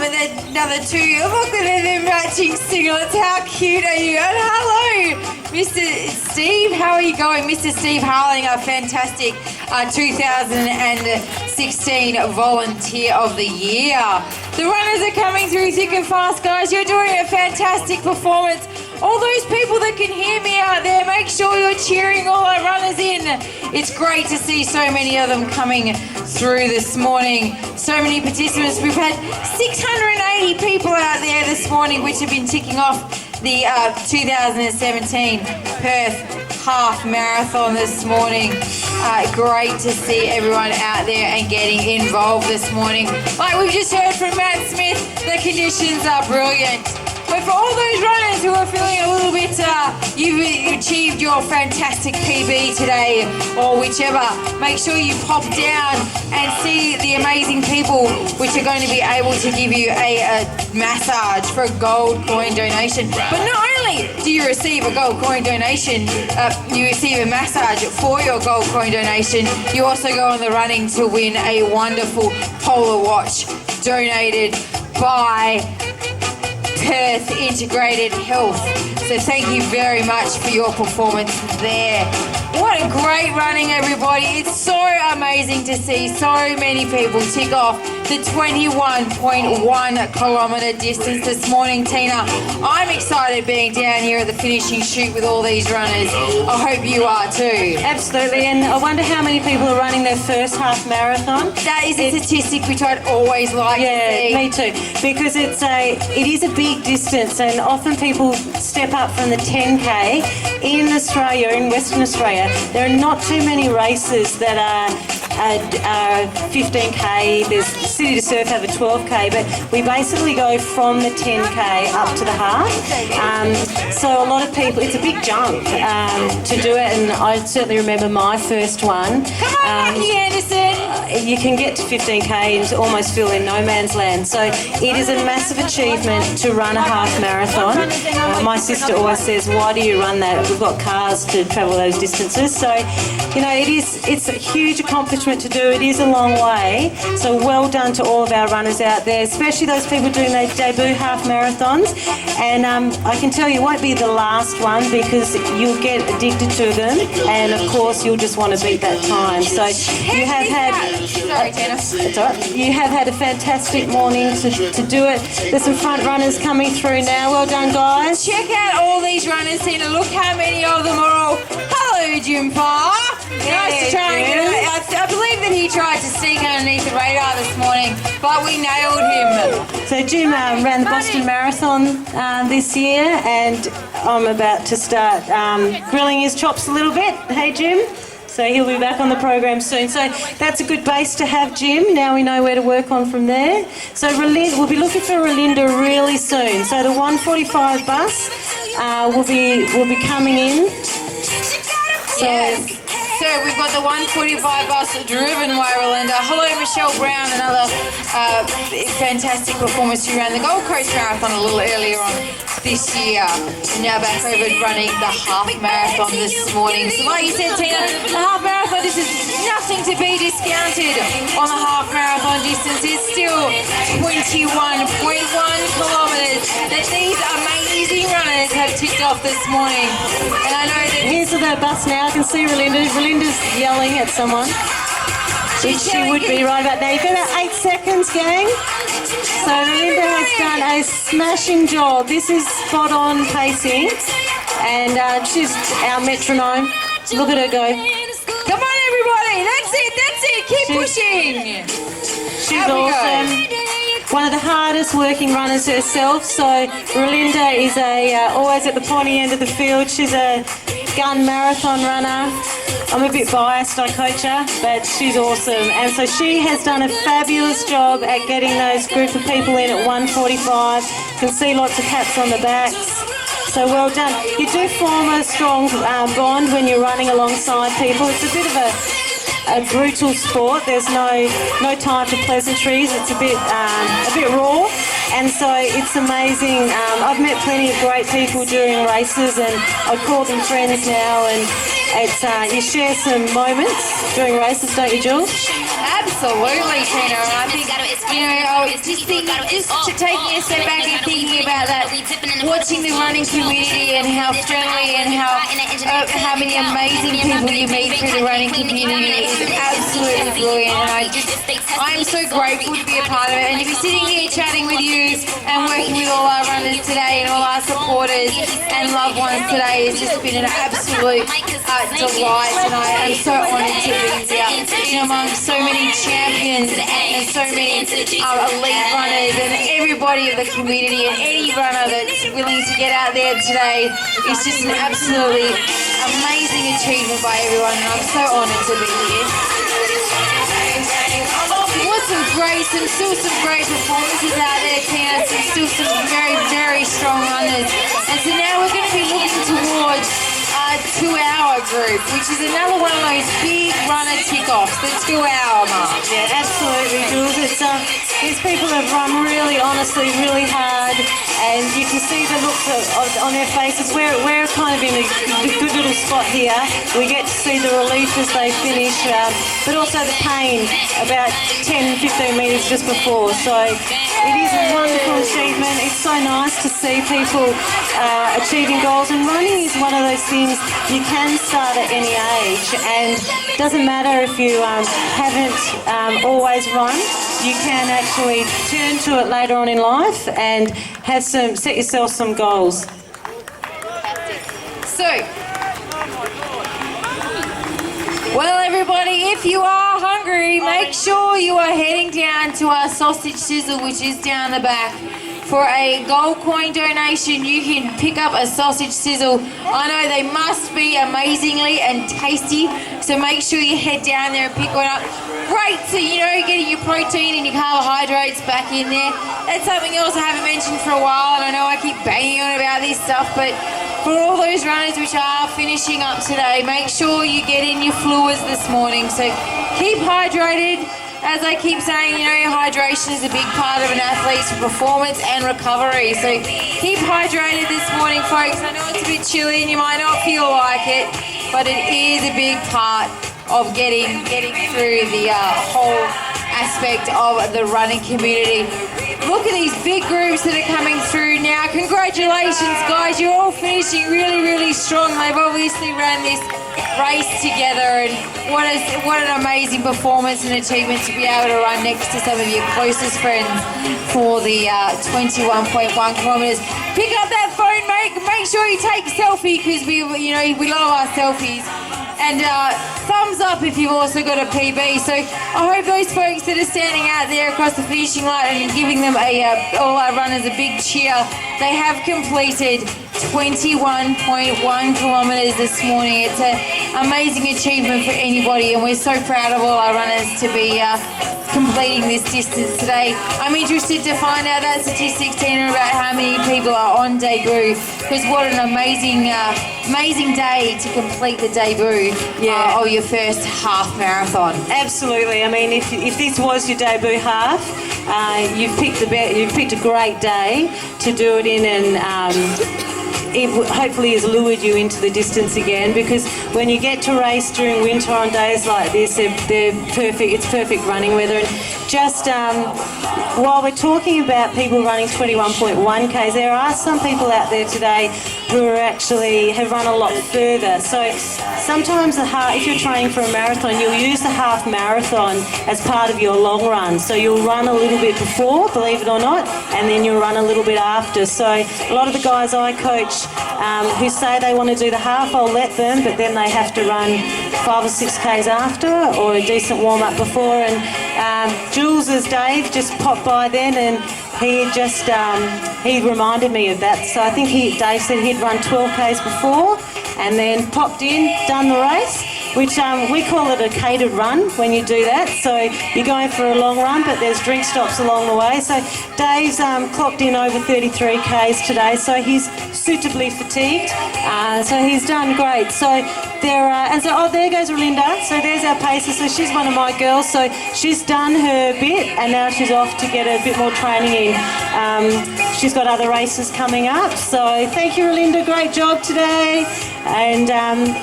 Speaker 1: And then another two. Look at them matching singlets. How cute are you? And hello, Mr. Steve. How are you going? Mr. Steve Harling, a fantastic 2016 Volunteer of the Year. The runners are coming through thick and fast, guys. You're doing a fantastic performance. All those people that can hear me out there, make sure you're cheering all our runners in. It's great to see so many of them coming through this morning. So many participants. We've had 680 people out there this morning, which have been ticking off the 2017 Perth Half Marathon this morning. Great to see everyone out there and getting involved this morning. Like we've just heard from Matt Smith, the conditions are brilliant. But for all those runners who are feeling a little bit, you've achieved your fantastic PB today or whichever, make sure you pop down and see the amazing people which are going to be able to give you a massage for a gold coin donation. But not only do you receive a gold coin donation, you receive a massage for your gold coin donation, you also go on the running to win a wonderful Polar watch donated by Perth Integrated Health. So thank you very much for your performance there. What a great running, everybody. It's so amazing to see so many people tick off the 21.1 kilometre distance this morning, Tina. I'm excited being down here at the finishing chute with all these runners. I hope you are too.
Speaker 2: Absolutely, and I wonder how many people are running their first half marathon.
Speaker 1: That is a statistic which I'd always like to see.
Speaker 2: Me too, because it is a big distance, and often people step up from the 10K. In Australia, in Western Australia, there are not too many races that are 15K. There's City to Surf have a 12K, but we basically go from the 10K up to the half. So a lot of people, it's a big jump to do it, and I certainly remember my first one.
Speaker 1: Come on, Lucky Anderson!
Speaker 2: You can get to 15K and almost feel in no man's land. So it is a massive achievement to run a half marathon. My sister always says, why do you run that? We've got cars to travel those distances. So, it's a huge accomplishment to do. It is a long way. So well done to all of our runners out there, especially those people doing their debut half marathons. And I can tell you it won't be the last one, because you'll get addicted to them, and of course you'll just want to beat that time. So you have had You have had a fantastic morning to do it. There's some front runners coming through now. Well done, guys.
Speaker 1: Check out all these runners, Tina. Look how many of them are all. Hello, there, Jim Parr. Nice to try and get it. I believe that he tried to sneak underneath the radar this morning, but we nailed him.
Speaker 2: So Jim ran the Boston Marathon this year, and I'm about to start grilling his chops a little bit. Hey, Jim? So he'll be back on the program soon. So that's a good base to have, Jim. Now we know where to work on from there. So we'll be looking for Relinda really soon. So the 1:45 bus will be coming in. So,
Speaker 1: yes. So we've got the 1:45 bus driven by Relinda. Hello, Michelle Brown, another fantastic performance. She ran the Gold Coast Marathon a little earlier on this year. And now back over running the half marathon this morning. So like you said, Tina, the half marathon, this is nothing to be discounted on the half marathon distance. It's still 21.1 kilometres that these amazing runners have ticked off this morning. And I know that
Speaker 2: here's the bus now. I can see Relinda's yelling at someone. Which she would be right about now. You've got about 8 seconds, gang. So Relinda has done a smashing job. This is spot on pacing. And she's our metronome. Look at her go.
Speaker 1: come on, everybody. That's it. Keep pushing.
Speaker 2: She's awesome. One of the hardest working runners herself. So Relinda is always at the pointy end of the field. She's a gun marathon runner. I'm a bit biased, I coach her, but she's awesome. And so she has done a fabulous job at getting those group of people in at 1:45. You can see lots of hats on the backs. So well done. You do form a strong bond when you're running alongside people. It's a bit of a brutal sport. There's no time for pleasantries. It's a bit raw, and so it's amazing. I've met plenty of great people during races, and I call them friends now. And it's you share some moments during races, don't you, Jules?
Speaker 1: Absolutely, Tina. And I think just to taking a step back and thinking about that, watching the running community and how friendly and how many amazing people you meet through the running community is absolutely brilliant. And I'm so grateful to be a part of it, and to be sitting here chatting with you and working with all our runners today and all our supporters and loved ones today has just been an absolute delight. And I am so honoured to be here amongst so many champions and so many elite runners and everybody of the community, and any runner that's willing to get out there today is just an absolutely amazing achievement by everyone, and I'm so honoured to be here. Still some great performances out there, Tina. Still some very, very strong runners. And so now we're going to be looking towards our 2-hour group, which is another one of those big runner tick-offs, the 2-hour mark.
Speaker 2: Yeah, absolutely, Jules. These people have run really honestly, really hard, and you can see the looks on their faces. We're kind of in a good little spot here. We get to see the relief as they finish, but also the pain about 10-15 metres just before. So it is a wonderful achievement. It's so nice to see people achieving goals, and running is one of those things you can start at any age, and it doesn't matter if you haven't always run. You can actually turn to it later on in life and set yourself some goals.
Speaker 1: So, well, everybody, if you are hungry, make sure you are heading down to our sausage sizzle, which is down the back. For a gold coin donation, you can pick up a sausage sizzle. I know they must be amazingly and tasty, so make sure you head down there and pick one up. Great, so getting your protein and your carbohydrates back in there. That's something else I haven't mentioned for a while, and I know I keep banging on about this stuff, but for all those runners which are finishing up today, make sure you get in your fluids this morning. So keep hydrated. As I keep saying, hydration is a big part of an athlete's performance and recovery. So keep hydrated this morning, folks. I know it's a bit chilly and you might not feel like it, but it is a big part of getting through the whole aspect of the running community. Look at these big groups that are coming through now. Congratulations, guys. You're all finishing really, really strong. They've obviously ran this race together, and what an amazing performance and achievement to be able to run next to some of your closest friends for the 21.1 kilometres. Pick up that phone, mate. Make sure you take a selfie, because we love our selfies. And thumbs up if you've also got a PB. So I hope those folks that are standing out there across the finishing line and giving them all our runners a big cheer, they have completed 21.1 kilometres this morning. It's an amazing achievement for anybody, and we're so proud of all our runners to be completing this distance today. I'm interested to find out that statistics, Tina, about how many people are on debut, because what an amazing day to complete the debut of your first half marathon.
Speaker 2: Absolutely. I mean, if this was your debut half, you've picked a great day to do it in, and it hopefully has lured you into the distance again, because when you get to race during winter on days like this, they're perfect. It's perfect running weather. And just while we're talking about people running 21.1 Ks, there are some people out there today who are actually have run a lot further. So sometimes if you're training for a marathon, you'll use the half marathon as part of your long run. So you'll run a little bit before, believe it or not, and then you'll run a little bit after. So a lot of the guys I coach who say they want to do the half, I'll let them, but then they have to run 5 or 6 Ks after, or a decent warm up before. And Jules's Dave just popped by then, and he reminded me of that. So I think Dave said he'd run 12 Ks before, and then popped in, done the race, which we call it a catered run when you do that. So you're going for a long run, but there's drink stops along the way. So Dave's clocked in over 33 Ks today, so he's suitably fatigued. So he's done great. So there goes Relinda. So there's our pacer. So she's one of my girls. So she's done her bit, and now she's off to get a bit more training in. She's got other races coming up. So thank you, Relinda. Great job today. And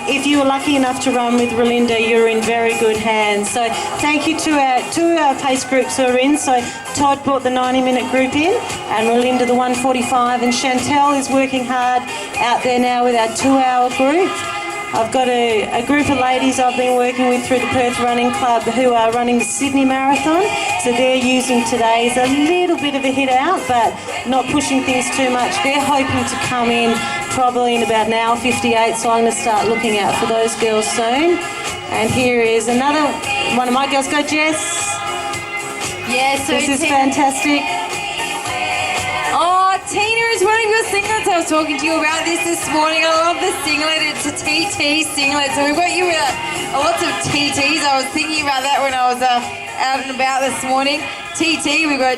Speaker 2: if you were lucky enough to run with Relinda, you're in very good hands. So thank you to our pace groups who are in. So Todd brought the 90-minute group in, and Relinda the 145, and Chantel is working hard out there now with our 2-hour group. I've got a group of ladies I've been working with through the Perth Running Club who are running the Sydney Marathon. So they're using today as a little bit of a hit out, but not pushing things too much. They're hoping to come in probably in about an hour 58, so I'm going to start looking out for those girls soon. And here is another one of my girls. Go, Jess.
Speaker 1: Yeah, so
Speaker 2: this is fantastic.
Speaker 1: Oh, Tina is one of your singlets. I was talking to you about this morning. I love the singlet. It's a TT singlet. So we've got you with lots of TTs. I was thinking about that when I was out and about this morning. TT, we've got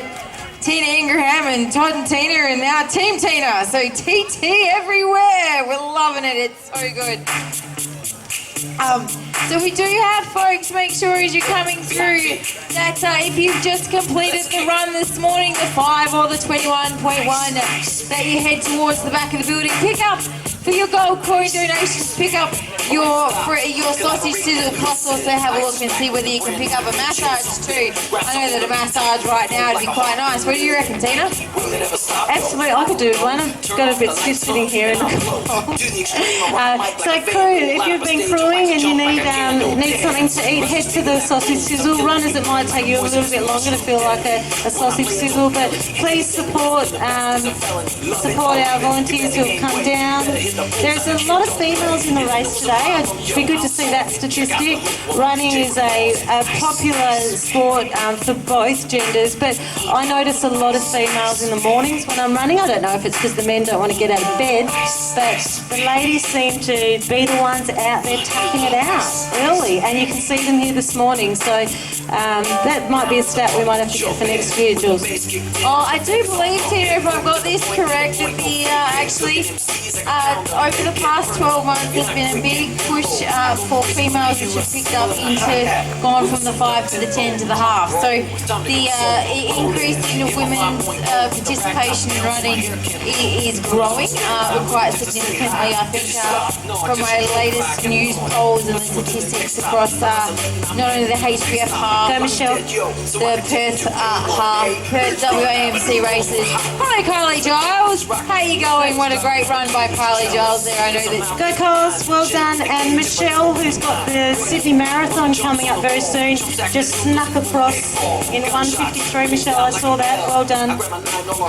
Speaker 1: Tina Ingraham and Todd and Tina, and now Team Tina. So TT everywhere. We're loving it. It's so good. So we do have, folks, make sure as you're coming through that if you've just completed the run this morning, the 5 or the 21.1, that you head towards the back of the building. Pick up for your gold coin donations, pick up your sausage sizzle, plus also have a look and see whether you can pick up a massage too. I know that a massage right now would be quite nice. What do you reckon, Tina?
Speaker 2: Absolutely, I could do one. I've got a bit stiff sitting here in the cold. So crew, if you've been crewing and you need something to eat, head to the sausage sizzle. Runners, it might take you a little bit longer to feel like a sausage sizzle, but please support our volunteers who have come down. There's a lot of females in the race today. It'd be good to see that statistic. Running is a popular sport for both genders, but I notice a lot of females in the mornings when I'm running. I don't know if it's because the men don't want to get out of bed, but the ladies seem to be the ones out there tapping it out early, and you can see them here this morning. So that might be a stat we might have to get for next year, Jules.
Speaker 1: Oh, I do believe, Tina, if I've got this correct, that over the past 12 months there's been a big push for females which have picked up gone from the 5 to the 10 to the half. So the increase in women's participation in running is growing quite significantly, I think, from my latest news polls and the statistics across not only the HBF half,
Speaker 2: Go, Michelle.
Speaker 1: the Perth half, Perth WAMC races. Hi, Kylie Giles. How you going? What a great run by Kylie Giles there. I know that.
Speaker 2: Go, Coles. Well done. run. And Michelle, who's got the Sydney Marathon coming up very soon, just snuck across in 1:53. Michelle, I saw that. Well done.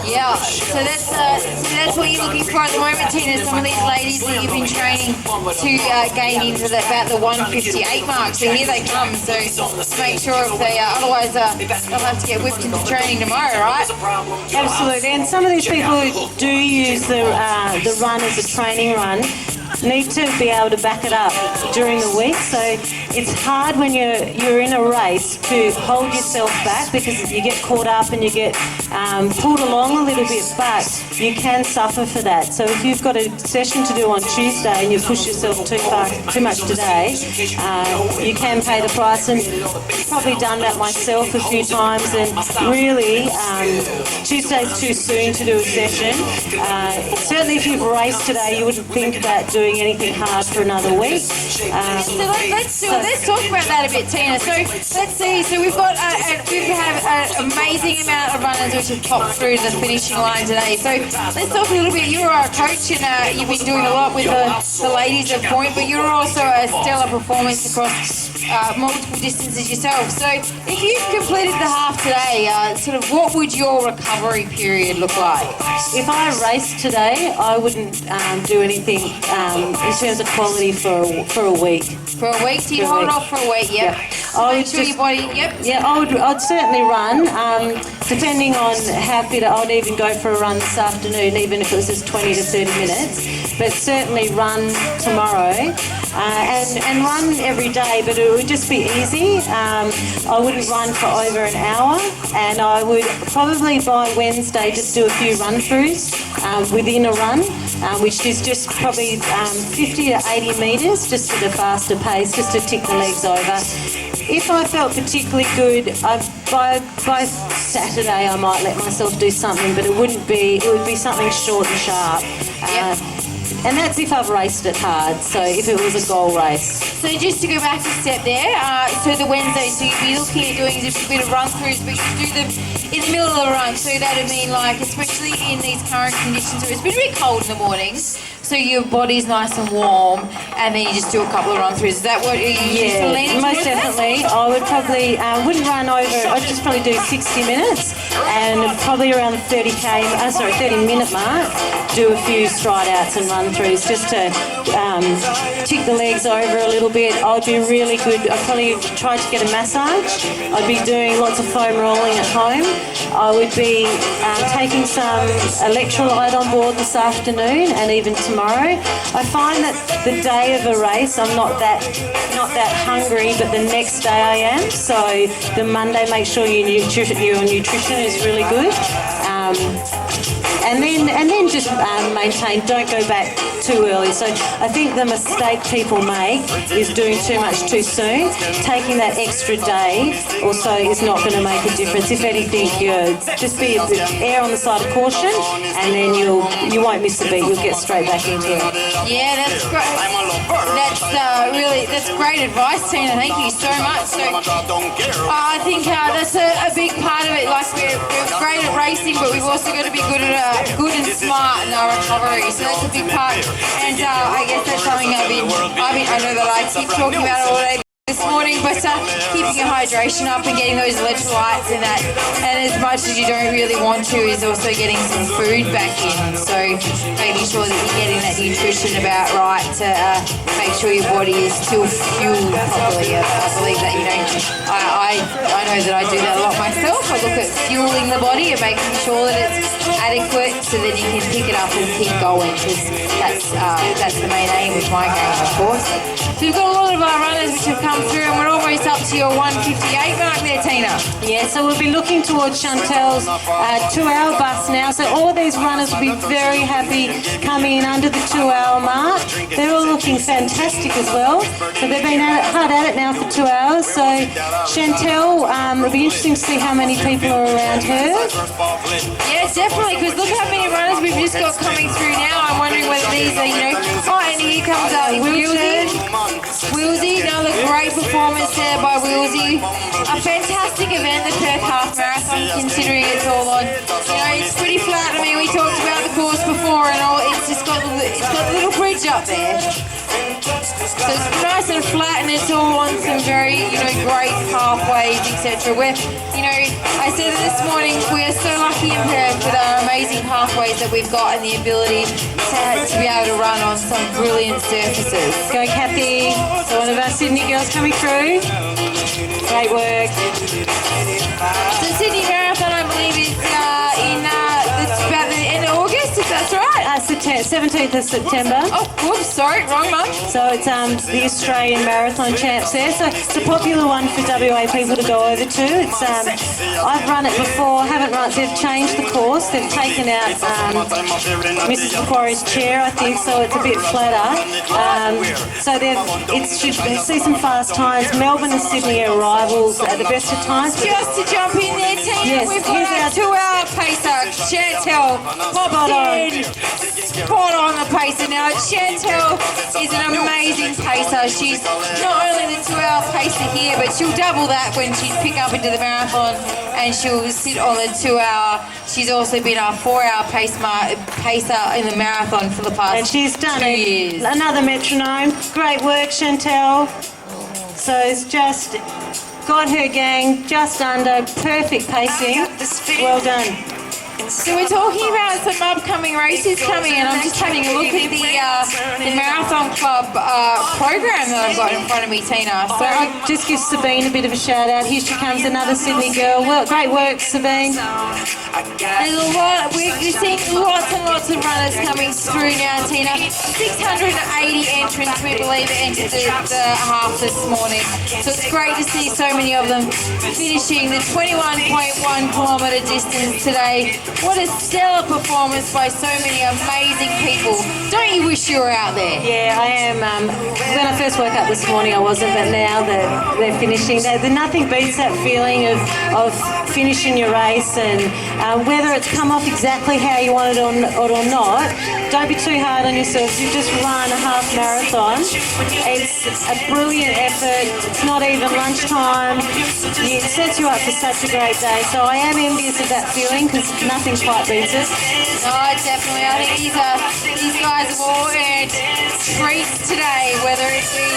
Speaker 1: Yeah, so that's what you're looking for at the moment, Tina. Some of these ladies that you've been training to gain into about the 1:58 mark. So here they come. So make sure if they otherwise they'll have to get whipped into training tomorrow, right?
Speaker 2: Absolutely. And some of these people who do use the run as a training run need to be able to back it up during the week. So it's hard when you're in a race to hold yourself back because you get caught up and you get pulled along a little bit, but you can suffer for that. So if you've got a session to do on Tuesday and you push yourself too much today, you can pay the price. And probably done that myself a few times. And really, Tuesday's too soon to do a session. Certainly if you've raced today, you wouldn't think about doing anything hard for another week.
Speaker 1: Let's talk about that a bit, Tina. So let's see. So we have an amazing amount of runners which have popped through the finishing line today. So let's talk a little bit. You're our coach and you've been doing a lot with the ladies at Point, but you're also a stellar performance across multiple distances yourself. So if you've completed the half today, sort of what would your recovery period look like?
Speaker 2: If I raced today, I wouldn't do anything in terms of quality for a week.
Speaker 1: For a week? So you'd hold off for a week, yep.
Speaker 2: I
Speaker 1: Make sure your body, yep.
Speaker 2: Yeah, I'd certainly run. Depending on how fit, I'd even go for a run this afternoon, even if it was just 20 to 30 minutes. But certainly run tomorrow and run every day, but it would just be easy. I wouldn't run for over an hour, and I would probably by Wednesday just do a few run-throughs within a run, which is just probably 50 to 80 metres, just at a faster pace, just to tick the legs over. If I felt particularly good, by Saturday I might let myself do something, but it would be something short and sharp. And that's if I've raced it hard, so if it was a goal race.
Speaker 1: So just to go back a step there, so the Wednesday, so you'd be looking at doing just a bit of run-throughs, but you do them in the middle of the run, so that would mean like, especially in these current conditions where it's been a bit cold in the mornings, so your body's nice and warm, and then you just do a couple of run-throughs. Is that what you leaning
Speaker 2: most definitely. I would probably, wouldn't run over, I'd just probably do 60 minutes, and probably around the 30-minute mark, do a few stride-outs and run-throughs, just to tick the legs over a little bit. I'd be really good. I'd probably try to get a massage. I'd be doing lots of foam rolling at home. I would be taking some electrolyte on board this afternoon and even tomorrow. I find that the day of a race I'm not that hungry, but the next day I am. So the Monday, make sure your nutrition is really good. And then just maintain, don't go back too early. So I think the mistake people make is doing too much too soon. Taking that extra day or so is not going to make a difference. If anything, just be a bit err on the side of caution, and then you won't miss a beat. You'll get straight back into it.
Speaker 1: Yeah, that's great. That's great advice, Tina. Thank you so much. So I think that's a big part of it. Like we're great at racing, but we've also got to be good and smart in our recovery. So that's a big part. And I guess that's something I know that I keep talking about all day this morning, but keeping your hydration up and getting those electrolytes and that, and as much as you don't really want to, is also getting some food back in. So making sure that you're getting that nutrition about right to make sure your body is still fueled properly. I believe that, I know that I do that a lot myself. I look at fueling the body and making sure that it's adequate so that you can pick it up and keep going, because that's the main aim of my game, of course. So we've got a lot of our runners which have come through, and we're almost up to your 1:58 mark there, Tina.
Speaker 2: Yeah, so we'll be looking towards Chantel's 2-hour bus now. So all these runners will be very happy coming in under the 2-hour mark. They're all looking fantastic as well. So they've been hard at it now for 2 hours. So Chantel, it'll be interesting to see how many people are around her.
Speaker 1: Yes, definitely, because look how many runners we've just got coming through now. I'm wondering whether these are, and here comes Wilsey, another great performance there by Wilsey. A fantastic event, the Perth Half Marathon, considering it's all on. It's pretty flat. I mean, we talked about the course before and all. It's just got it's got a little bridge up there. So it's nice and flat, and it's all on some very, great pathways, etc. Where, I said it this morning, we are so lucky in Perth with our amazing pathways that we've got and the ability to be able to run on some brilliant surfaces.
Speaker 2: Go, Kathy. So one of our Sydney girls coming through. Great work.
Speaker 1: The Sydney Marathon, I believe, is it's about the end of August, if that's right.
Speaker 2: 17th of September.
Speaker 1: Oh, whoops, sorry, wrong month.
Speaker 2: So it's the Australian Marathon Champs there. So it's a popular one for WA people to go over to. It's I've run it before, haven't run it. They've changed the course. They've taken out Mrs. Macquarie's chair, I think, so it's a bit flatter. So it should see some fast times. Melbourne and Sydney are rivals at the best of times.
Speaker 1: Just to jump in there, team,
Speaker 2: Yes,
Speaker 1: we've got our 2-hour pacer, Chantel. Spot on the pacer. Now, Chantel is an amazing pacer. She's not only the 2-hour pacer here, but she'll double that when she's pick up into the marathon, and she'll sit on the 2-hour. She's also been our 4-hour pacer in the marathon for the past
Speaker 2: And she's done
Speaker 1: 2
Speaker 2: it.
Speaker 1: years.
Speaker 2: Another metronome. Great work, Chantel. So it's just got her gang just under perfect pacing. Well done.
Speaker 1: So we're talking about some upcoming races coming, and I'm just having a look at the Marathon Club program that I've got in front of me, Tina. So
Speaker 2: I'll just give Sabine a bit of a shout out. Here she comes, another Sydney girl. Well, great work, Sabine.
Speaker 1: there's a lot. We're seeing lots and lots of runners coming through now, Tina. 680 entrants, we believe, entered the half this morning. So it's great to see so many of them finishing the 21.1 kilometre distance today. What a stellar performance by so many amazing people. Don't you wish you were out there?
Speaker 2: Yeah, I am. When I first woke up this morning, I wasn't, but now that they're finishing, nothing beats that feeling of finishing your race, and whether it's come off exactly how you want it or not, don't be too hard on yourself. You've just run a half marathon. It's a brilliant effort. It's not even lunchtime. It sets you up for such a great day. So I am envious of that feeling, because nothing quite beats it.
Speaker 1: No, definitely. I think these guys have all earned treats today, whether it be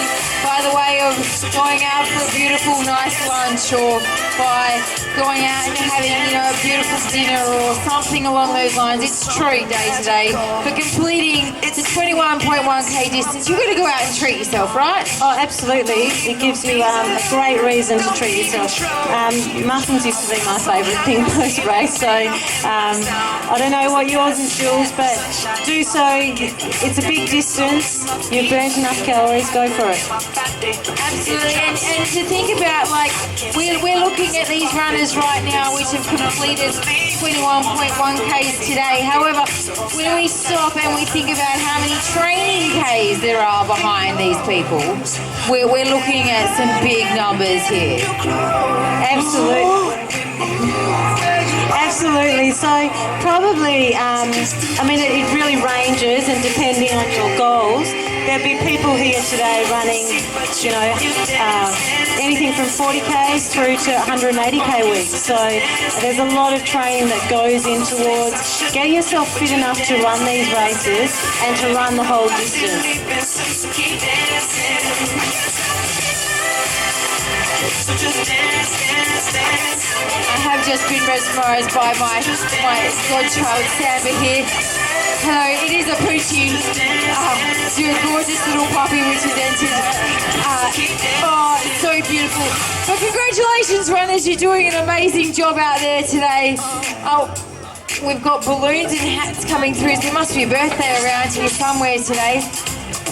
Speaker 1: by the way of going out for a beautiful, nice lunch, or by going out and having, a beautiful dinner or something along those lines. It's treat day today. For completing the 21.1k distance, you've got to go out and treat yourself, right?
Speaker 2: Oh, absolutely. It gives you a great reason to treat yourself. Muffins used to be my favourite thing post-race, so I don't know what yours is, Jules, but do so. It's a big distance. You've burnt enough calories, go for it.
Speaker 1: Absolutely, and to think about, we're looking at these runners right now which have completed 21.1Ks today. However, when we stop and we think about how many training Ks there are behind these people, we're looking at some big numbers here.
Speaker 2: Absolutely. So probably, it really ranges, and depending on your goals, there'll be people here today running, anything from 40Ks through to 180K weeks. So there's a lot of training that goes in towards getting yourself fit enough to run these races and to run the whole distance.
Speaker 1: I have just been mesmerised by my godchild Samba here. Hello, it is a Poochie. You're a gorgeous little puppy which is entered. It's so beautiful. But congratulations, runners, you're doing an amazing job out there today. We've got balloons and hats coming through, so there must be a birthday around here somewhere today.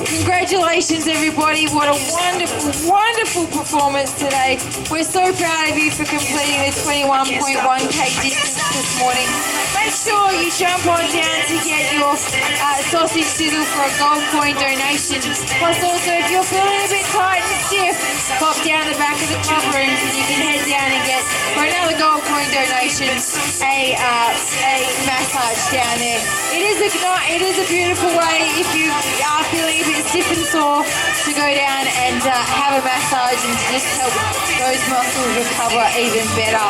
Speaker 1: Congratulations, everybody. What a wonderful, wonderful performance today. We're so proud of you for completing the 21.1k distance this morning. Make sure you jump on down to get your sausage sizzle for a gold coin donation. Plus also, if you're feeling a bit tight and stiff, pop down the back of the club rooms and you can head down and get, for another gold coin donation, a massage down there. It is a beautiful way if you are feeling a bit stiff and sore to go down and have a massage and to just help those muscles recover even better.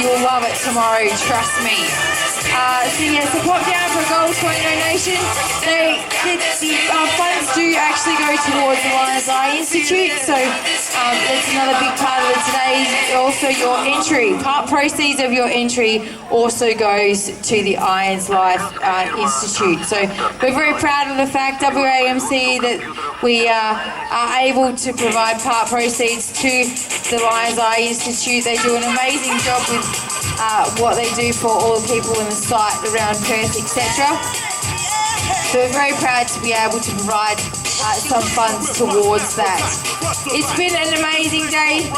Speaker 1: You'll love it tomorrow, trust me. So pop down for a gold coin donation. The funds do actually go towards the Lions Eye Institute, so that's another big part of it today. Also your entry, part proceeds of your entry also goes to the Irons Life Institute. So we're very proud of the fact, WAMC, that we are able to provide part proceeds to the Lions Eye Institute. They do an amazing job with what they do for all the people in the site around Perth, etc. So we're very proud to be able to provide some funds towards that. It's been an amazing day.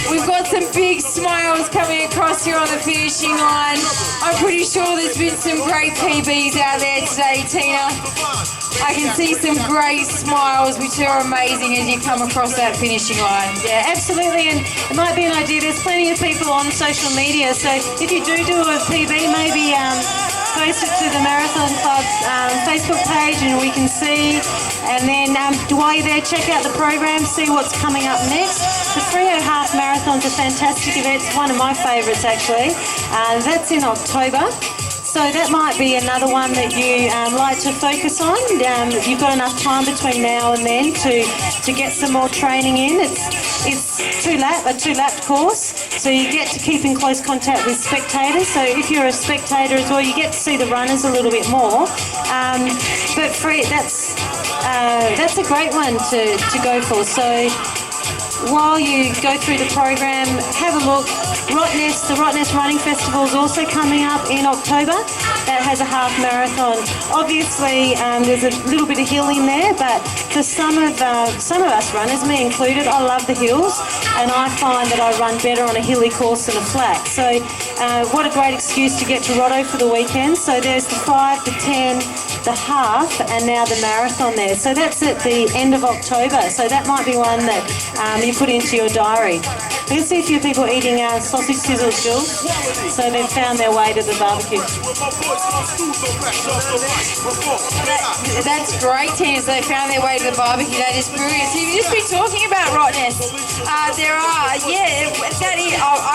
Speaker 1: We've got some big smiles coming across here on the finishing line. I'm pretty sure there's been some great PBs out there today, Tina. I can see some great smiles, which are amazing as you come across that finishing line.
Speaker 2: Yeah, absolutely, and it might be an idea. There's plenty of people on social media, so if you do a PB, maybe post it to the Marathon Club's Facebook page and we can see. And then while you're there, check out the program, see what's coming up next. The Freo Half Marathon's a fantastic event. It's one of my favourites, actually. That's in October. So that might be another one that you like to focus on. You've got enough time between now and then to get some more training in. It's a two-lap course, so you get to keep in close contact with spectators. So if you're a spectator as well, you get to see the runners a little bit more. But that's a great one to go for. So while you go through the program, have a look. The Rottnest Running Festival is also coming up in October. That has a half marathon. Obviously, there's a little bit of hill in there, but for some of us runners, me included, I love the hills, and I find that I run better on a hilly course than a flat. So what a great excuse to get to Rotto for the weekend. So there's the 5, the 10, the half, and now the marathon there. So that's at the end of October. So that might be one that you put into your diary. I can see a few people eating sausage sizzles, Jules. So they've found their way to the barbecue.
Speaker 1: That's great, Tina. So they found their way to the barbecue. That is brilliant. So you've just been talking about Rottnest. I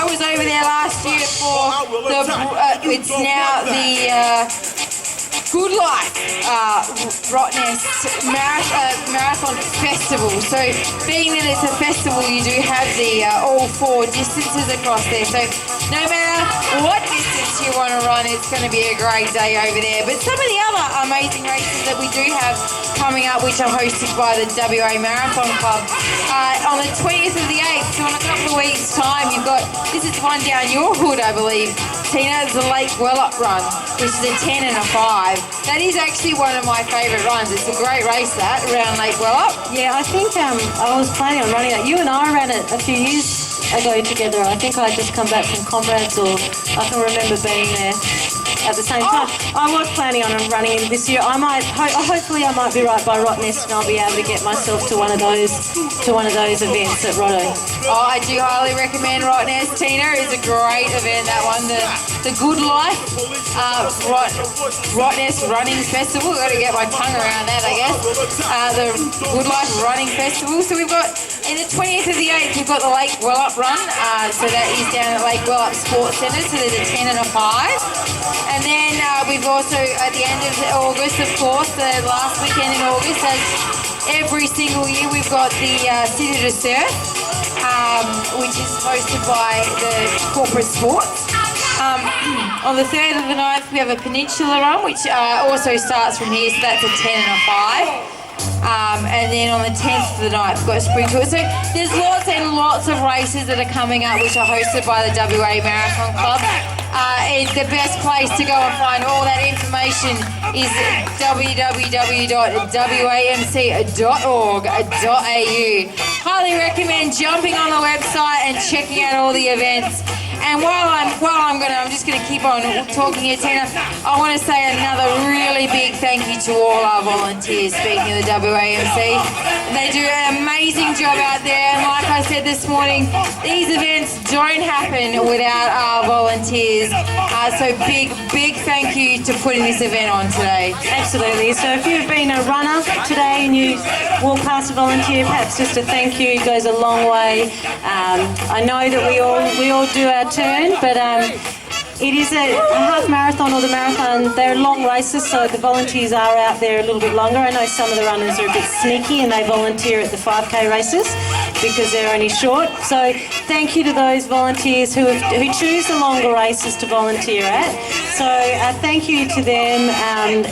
Speaker 1: was over there last year for it's now the Good Life Rottnest Marathon Festival. So being that it's a festival, you do have the all 4 distances across there. So no matter what distance you want to run, it's going to be a great day over there. But some of the other amazing races that we do have coming up, which are hosted by the WA Marathon Club, on the 20th of the 8th, so in a couple of weeks' time, this is one down your hood, I believe, Tina, the Lake Wellup Run, which is a 10 and a 5. That is actually one of my favourite runs. It's a great race, that, around Lake Wellup.
Speaker 2: Yeah, I think I was planning on running that. You and I ran it a few years ago together. I think I just come back from Comrades, or I can remember being there at the same time. I was planning on running it this year. Hopefully I might be right by Rottnest, and I'll be able to get myself to one of those events at Rotto.
Speaker 1: I do highly recommend Rottnest, Tina. It's a great event, that one. The Good Life Rottnest Running Festival. I've got to get my tongue around that, I guess. The Good Life Running Festival. So we've got, in the 20th of the 8th, we've got the Lake Wellup Run. So that is down at Lake Wellup Sports Centre. So there's a 10 and a 5. And then we've also, at the end of August, of course, the last weekend in August, as every single year, we've got the City to Surf, which is hosted by the Corporate Sports. On the 3rd of the 9th, we have a Peninsula Run, which also starts from here, so that's a 10 and a 5. And then on the 10th of the 9th, we've got a Spring Tour. So there's lots and lots of races that are coming up, which are hosted by the WA Marathon Club. The best place to go and find all that information is www.wamc.org.au. Highly recommend jumping on the website and checking out all the events. And I'm just gonna keep on talking here, Tina. I want to say another really big thank you to all our volunteers. Speaking of the WAMC, they do an amazing job out there. And like I said this morning, these events don't happen without our volunteers. So big thank you to putting this event on today.
Speaker 2: Absolutely. So if you've been a runner today and you walk past a volunteer, perhaps just a thank you goes a long way. I know that we all do our turn, but it is a half marathon or the marathon. They're long races, so the volunteers are out there a little bit longer. I know some of the runners are a bit sneaky and they volunteer at the 5K races because they're only short. So thank you to those volunteers who choose the longer races to volunteer at. So thank you to them.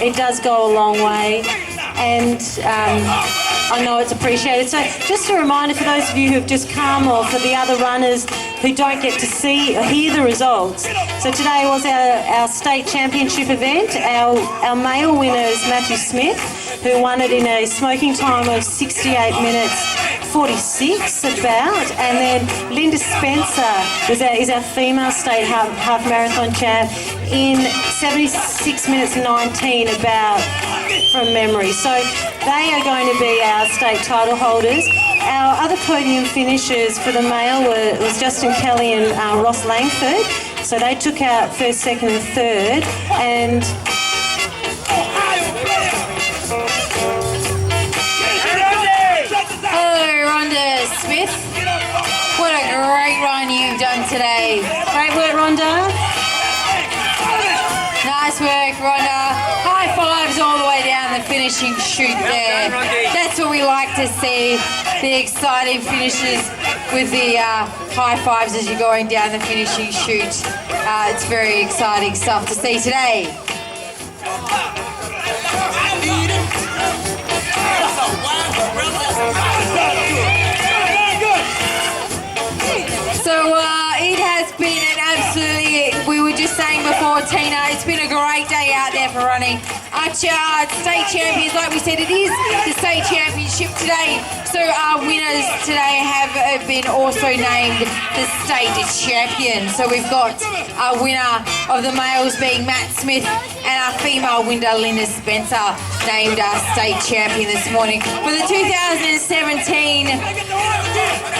Speaker 2: It does go a long way, and I know it's appreciated. So just a reminder for those of you who have just come, or for the other runners who don't get to see or hear the results. So today was our state championship event. Our male winner is Matthew Smith, who won it in a smoking time of 68 minutes 46 about, and then Linda Spencer is our female state half marathon champ in 76 minutes 19 about, from memory. So they are going to be our state title holders. Our other podium finishers for the male was Justin Kelly and Ross Langford. So they took out first, second and third. And
Speaker 1: hello, Rhonda Smith. What a great run you've done today.
Speaker 2: great work, Rhonda.
Speaker 1: Nice work, Rhonda. High fives all the way down the finishing chute there. That's what we like to see, the exciting finishes with the high fives as you're going down the finishing chute. It's very exciting stuff to see today. So it has been an absolutely, we were just saying before, Tina, it's been a great day out there for running. Our state champions, like we said, it is the state championship today. So our winners today have been also named the state champion. So we've got our winner of the males being Matt Smith, and our female winner Linda Spencer named our state champion this morning for the 2017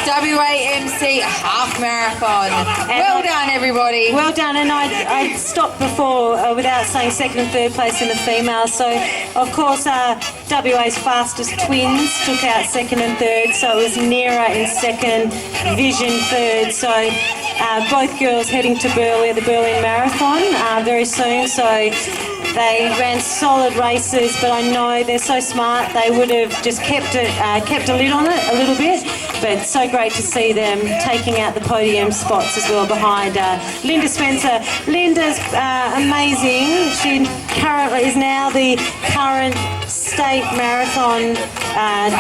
Speaker 1: WAMC Half Marathon. Well done, everybody.
Speaker 2: Well done, and I stopped before without saying second and third place in the females. So, of course, WA's fastest twins took out second and third, so it was Nera in second, Vision third. So both girls heading to the Berlin Marathon very soon. So they ran solid races, but I know they're so smart, they would have just kept a lid on it a little bit. But so great to see them taking out the podium spots as well behind Linda Spencer. Linda's amazing. She currently is now the current state marathon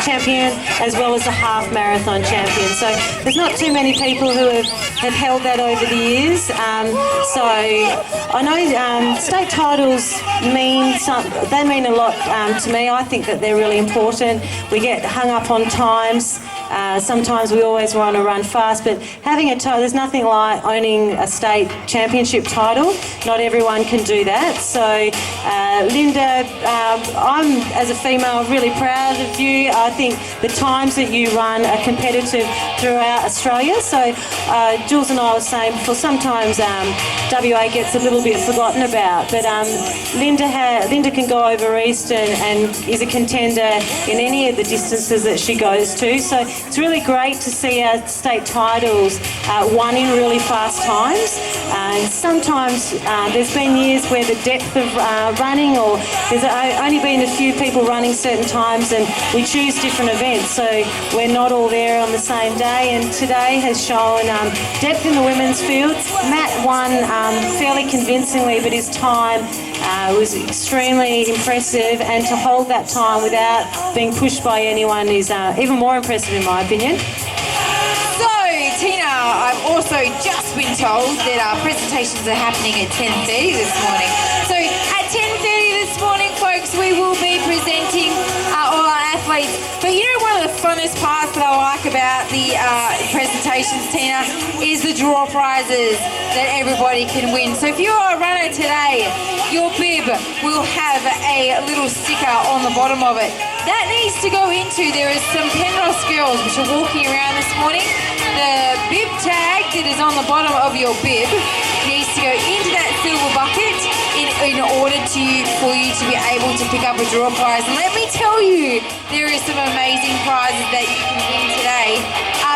Speaker 2: champion as well as the half marathon champion. So there's not too many people who have held that over the years. So I know state titles mean a lot to me. I think that they're really important. We get hung up on times. Sometimes we always want to run fast, but having a title, there's nothing like owning a state championship title. Not everyone can do that. So Linda, I'm, as a female, really proud of you. I think the times that you run are competitive throughout Australia. So Jules and I were saying before, sometimes WA gets a little bit forgotten about, but Linda can go over east and is a contender in any of the distances that she goes to. So it's really great to see our state titles won in really fast times. And sometimes there's been years where the depth of running, or there's only been a few people running certain times, and we choose different events, so we're not all there on the same day. And today has shown depth in the women's field. Matt won fairly convincingly, but his time was extremely impressive, and to hold that time without being pushed by anyone is even more impressive in my opinion.
Speaker 1: So, Tina, I've also just been told that our presentations are happening at 10:30 this morning. So at 10:30 this morning, folks, we will be presenting all our athletes athletes. But you know, one of the funnest parts that I like about the presentations, Tina, is the draw prizes that everybody can win. So if you're a runner today, your bib will have a little sticker on the bottom of it. That needs to go into, there is some Penrith girls which are walking around this morning. The bib tag that is on the bottom of your bib needs to go into that silver bucket in order for you to be able to pick up a draw prize. And let me tell you, there is some amazing prizes that you can win today,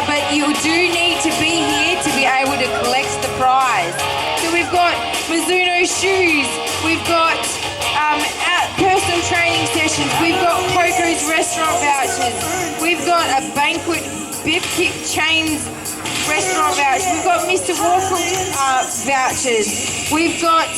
Speaker 1: but you do need to be here to be able to collect the prize. So we've got Mizuno shoes, we've got personal training sessions, we've got Coco's restaurant vouchers, we've got a banquet Bib Kick Chains restaurant voucher, we've got Mr. Walker vouchers, we've got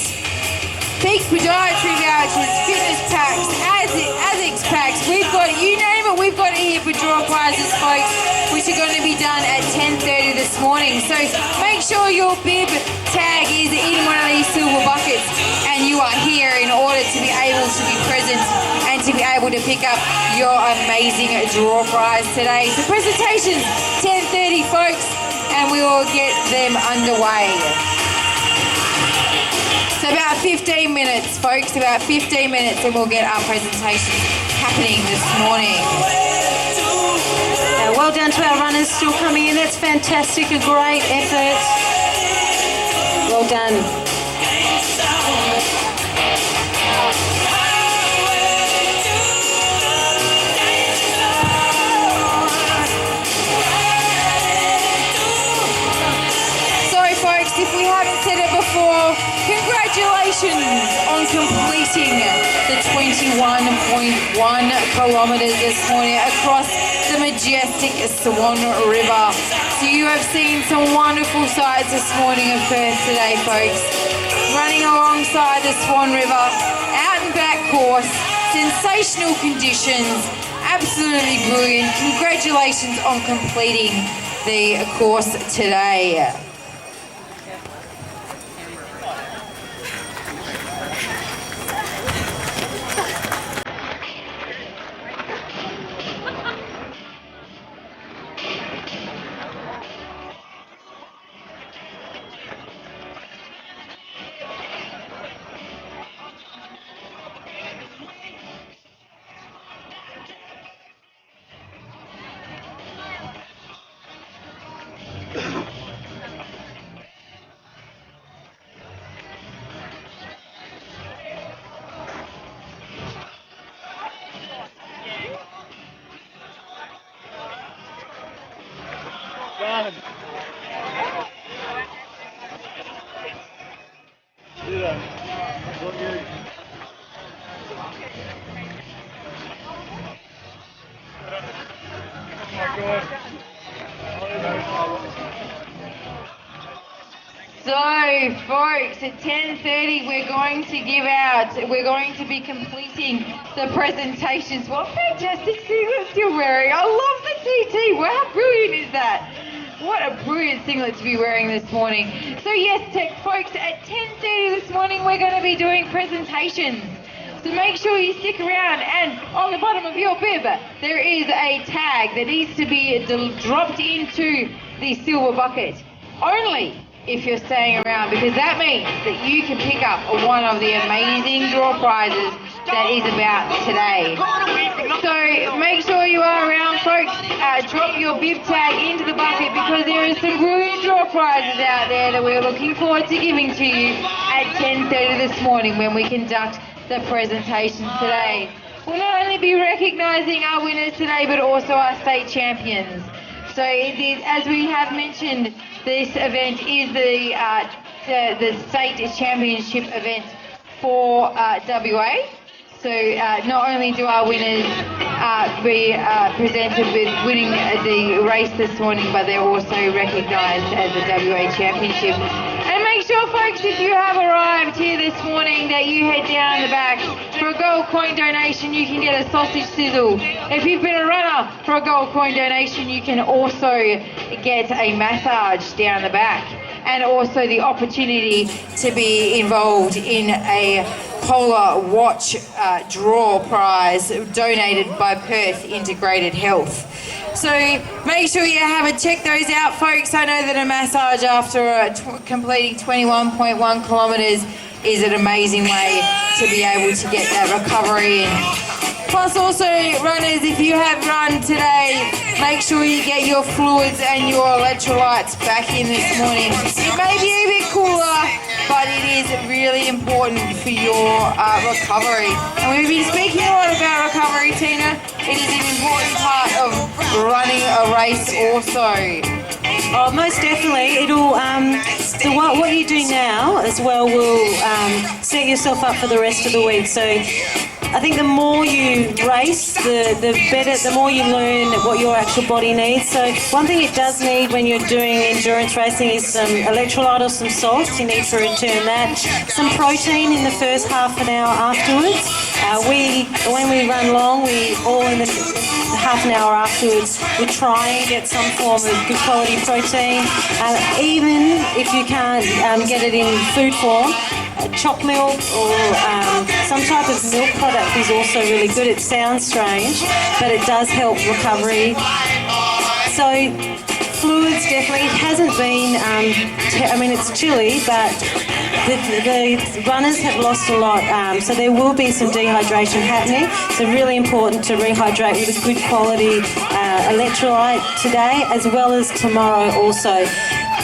Speaker 1: Peak Podiatry vouchers, fitness packs, ASICS packs, we've got, you name it, we've got it here for draw prizes, folks, which are going to be done at 10:30 this morning. So make sure your bib tag is in one of these silver buckets and you are here in order to be able to be present and to be able to pick up your amazing draw prize today. So presentations, 10:30, folks, and we will get them underway. So about 15 minutes, folks, about 15 minutes and we'll get our presentation happening this morning.
Speaker 2: Well done to our runners still coming in. That's fantastic, a great effort. Well done.
Speaker 1: If we haven't said it before, congratulations on completing the 21.1 kilometres this morning across the majestic Swan River. So you have seen some wonderful sights this morning of Perth today, folks. Running alongside the Swan River, out and back course, sensational conditions, absolutely brilliant. Congratulations on completing the course today. So, folks, at 10:30 we're going to be completing the presentations. What fantastic singlets you're wearing. I love the TT. Wow, how brilliant is that? What a brilliant singlet to be wearing this morning. So yes, folks, at 10:30 this morning we're going to be doing presentations. So make sure you stick around, and on the bottom of your bib there is a tag that needs to be dropped into the silver bucket. Only if you're staying around, because that means that you can pick up one of the amazing draw prizes that is about today. So make sure you are around, folks. Drop your bib tag into the bucket, because there is some brilliant draw prizes out there that we're looking forward to giving to you at 10:30 this morning when we conduct the presentations today. We'll not only be recognising our winners today, but also our state champions. So it is, as we have mentioned, this event is the state championship event for WA. So not only do our winners be presented with winning the race this morning, but they're also recognised as the WA Championship. And make sure, folks, if you have arrived here this morning, that you head down the back. For a gold coin donation, you can get a sausage sizzle. If you've been a runner, for a gold coin donation, you can also get a massage down the back. and also the opportunity to be involved in a Polar Watch draw prize donated by Perth Integrated Health. So make sure you check those out, folks. I know that a massage after completing 21.1 kilometres is an amazing way to be able to get that recovery in. Plus also, runners, if you have run today, make sure you get your fluids and your electrolytes back in this morning. It may be a bit cooler, but it is really important for your recovery. And we've been speaking a lot about recovery, Tina. It is an important part of running a race also.
Speaker 2: Oh, most definitely. It'll so what you do now as well will set yourself up for the rest of the week. So I think the more you race, the better, the more you learn what your actual body needs. So one thing it does need when you're doing endurance racing is some electrolyte or some salts. You need to return that. Some protein in the first half an hour afterwards. When we run long, we all in the half an hour afterwards, we try and get some form of good quality protein. Even if you can't get it in food form, chopped milk or some type of milk product is also really good. It sounds strange, but it does help recovery. So fluids definitely. It hasn't been, it's chilly, but the runners have lost a lot, so there will be some dehydration happening. So really important to rehydrate with a good quality electrolyte today as well as tomorrow also.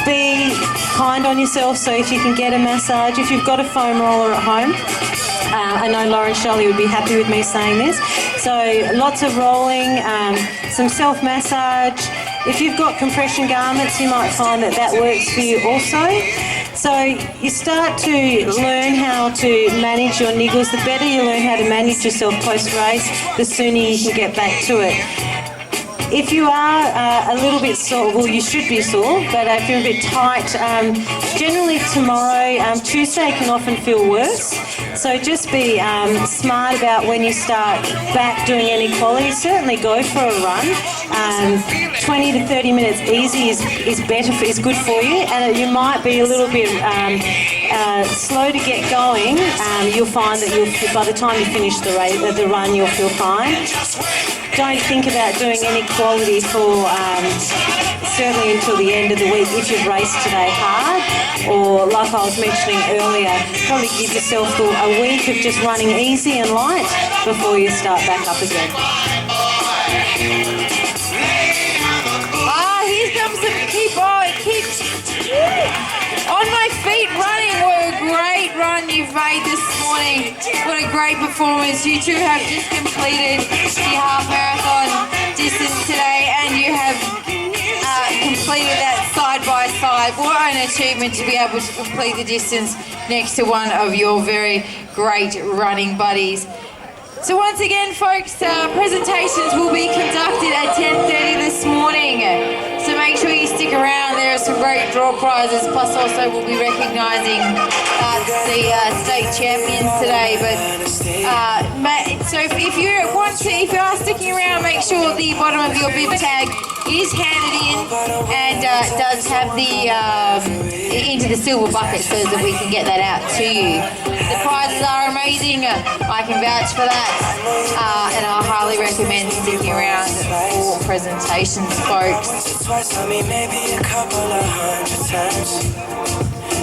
Speaker 2: Be kind on yourself, so if you can get a massage, if you've got a foam roller at home, I know Lauren Shirley would be happy with me saying this, so lots of rolling, some self-massage. If you've got compression garments, you might find that works for you also. So you start to learn how to manage your niggles. The better you learn how to manage yourself post-race, the sooner you can get back to it. If you are a little bit sore, well, you should be sore, but if you're a bit tight, generally tomorrow, Tuesday can often feel worse. So just be smart about when you start back doing any quality. Certainly go for a run. 20 to 30 minutes easy is better, is good for you, and you might be a little bit slow to get going. You'll find that by the time you finish the run, you'll feel fine. Don't think about doing any quality for certainly until the end of the week if you've raced today hard, or like I was mentioning earlier, probably give yourself a week of just running easy and light before you start back up again.
Speaker 1: Here comes some keep on my feet running. What a great run you've made this morning. What a great performance. You two have just completed the half marathon distance today, and you have completed that side by side. What an achievement to be able to complete the distance next to one of your very great running buddies. So once again, folks, presentations will be conducted at 10:30 this morning. So make sure you stick around. There are some great draw prizes. Plus, also we'll be recognising the state champions today. But so if you are sticking around, make sure the bottom of your bib tag is handed in and does have the into the silver bucket so that we can get that out to you. The prizes are amazing. I can vouch for that. And I highly recommend sticking around for presentations, folks.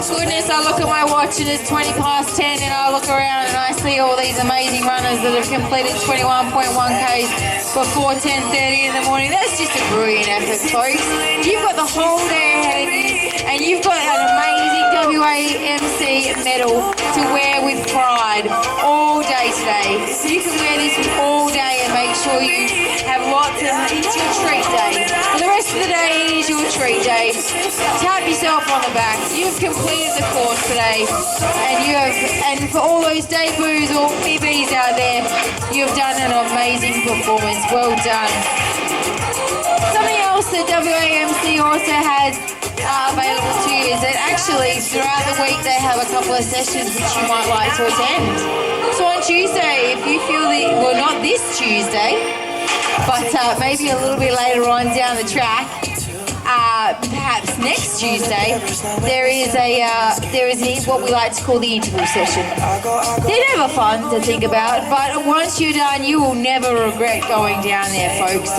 Speaker 1: Goodness, I look at my watch and it's 20 past 10 and I look around and I see all these amazing runners that have completed 21.1 Ks before 10:30 in the morning. That's just a brilliant effort, folks. You've got the whole day ahead of you and you've got an amazing WAMC medal to wear with pride all day today. You can wear this all day and make sure you have lots of, it's your treat day. For the rest of the day is your treat day. Tap yourself on the back. You've completed the course today, and for all those debuts or PBs out there, you've done an amazing performance. Well done. Something else that WAMC also has available to you is that actually throughout the week they have a couple of sessions which you might like to attend. So on Tuesday, if you feel well, not this Tuesday, but maybe a little bit later on down the track, perhaps next Tuesday, there is what we like to call the interval session. They're never fun to think about, but once you're done, you will never regret going down there, folks.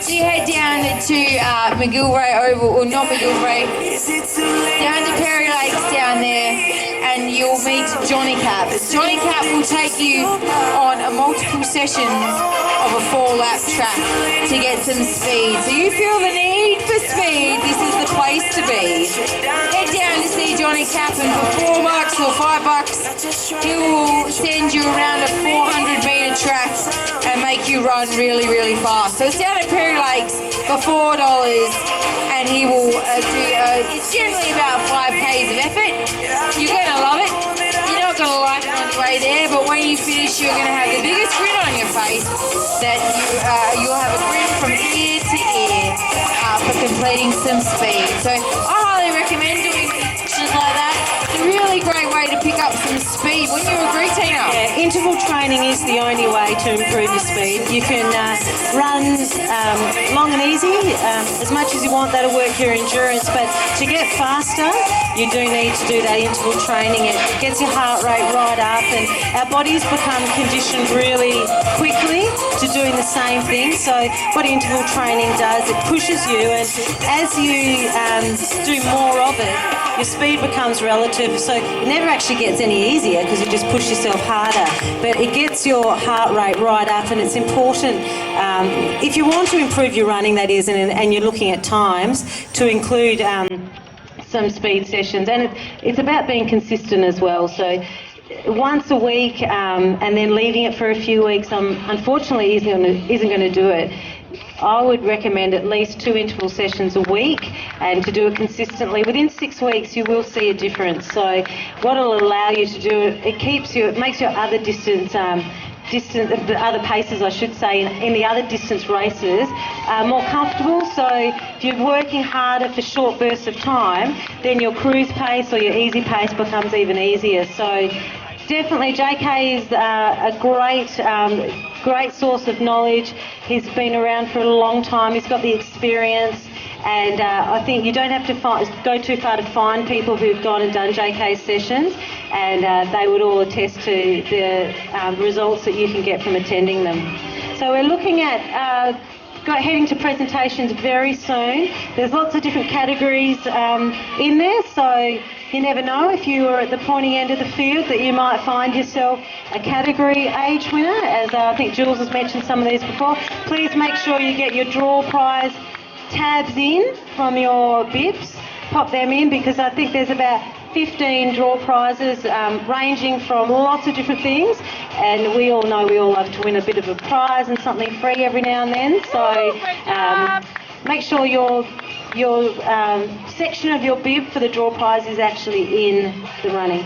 Speaker 1: So you head down to McGillivray Oval, or not McGillivray, down to Perry Lakes down there, and you'll meet Johnny Cap. Johnny Cap will take you on multiple sessions of a 4-lap track to get some speed. So you feel the need for speed, this is the place to be. Head down to see Johnny Cap, and for $4 or $5, he will send you around a 400-metre track and make you run really, really fast. So it's down at Perry Lakes for $4, and he will do, it's generally about 5 Ks of effort. You're going to love it. You're not going to like it on the way there, but when you finish, you're going to have the biggest grin on your face that you'll have a grin from ear to ear for completing some speed. So I highly recommend doing sessions like that. It's a really great way to pick up some speed. Wouldn't you agree, Tina?
Speaker 2: Yeah, interval training is the only way to improve your speed. You can run long and easy as much as you want. That'll work your endurance, but to get faster, you do need to do that interval training. It gets your heart rate right up, and our bodies become conditioned really quickly to doing the same thing. So what interval training does, it pushes you, and as you do more of it, your speed becomes relative. So it never actually gets any easier because you just push yourself harder, but it gets your heart rate right up, and it's important if you want to improve your running, that is, and you're looking at times, to include some speed sessions. And it's about being consistent as well. So once a week and then leaving it for a few weeks, unfortunately isn't going to do it. I would recommend at least 2 interval sessions a week, and to do it consistently. Within 6 weeks, you will see a difference. So what it'll allow you to do, it makes your other the other paces, I should say, in the other distance races more comfortable. So if you're working harder for short bursts of time, then your cruise pace or your easy pace becomes even easier. So definitely JK is a great source of knowledge. He's been around for a long time. He's got the experience, and I think you don't have to go too far to find people who've gone and done JK sessions, and they would all attest to the results that you can get from attending them. So we're looking at heading to presentations very soon. There's lots of different categories in there, so you never know, if you are at the pointy end of the field, that you might find yourself a category age winner, as I think Jules has mentioned some of these before. Please make sure you get your draw prize tabs in from your bibs. Pop them in, because I think there's about 15 draw prizes ranging from lots of different things, and we all know we all love to win a bit of a prize and something free every now and then. So make sure your section of your bib for the draw prize is actually in the running.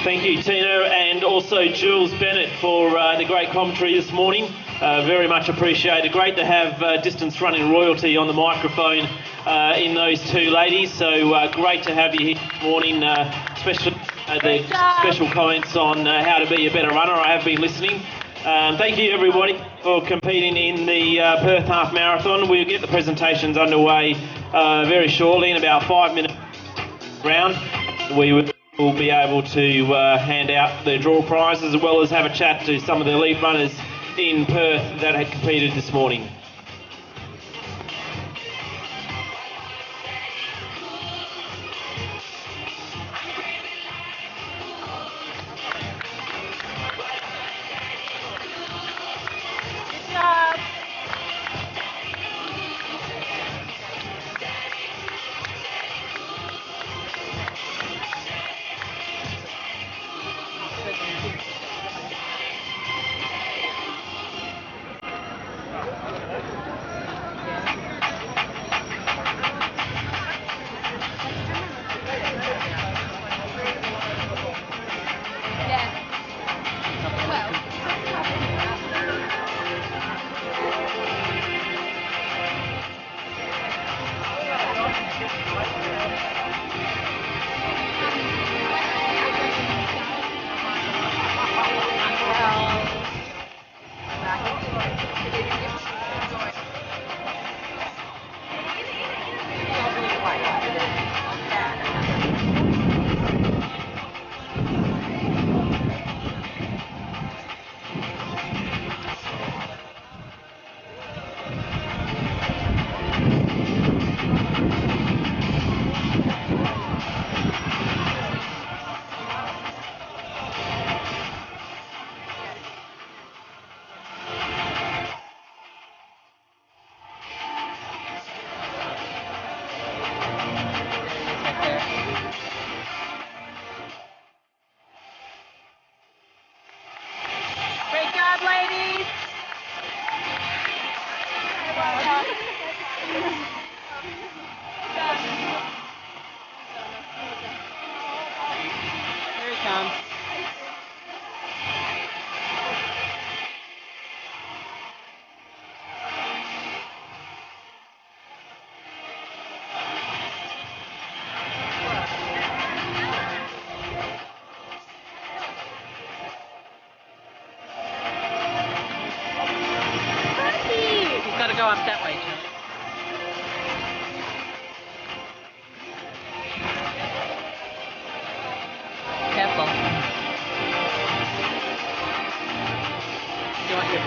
Speaker 6: Thank you, Tina, and also Jules Bennett for the great commentary this morning. Very much appreciated. Great to have distance running royalty on the microphone in those two ladies. So great to have you here this morning, especially the special comments on how to be a better runner. I have been listening. Thank you, everybody, for competing in the Perth Half Marathon. We'll get the presentations underway very shortly, in about 5 minutes round. We will be able to hand out the draw prizes, as well as have a chat to some of the elite runners in Perth that had competed this morning.
Speaker 2: comes.
Speaker 7: You've got to go up that way, Charlie. Careful. You want your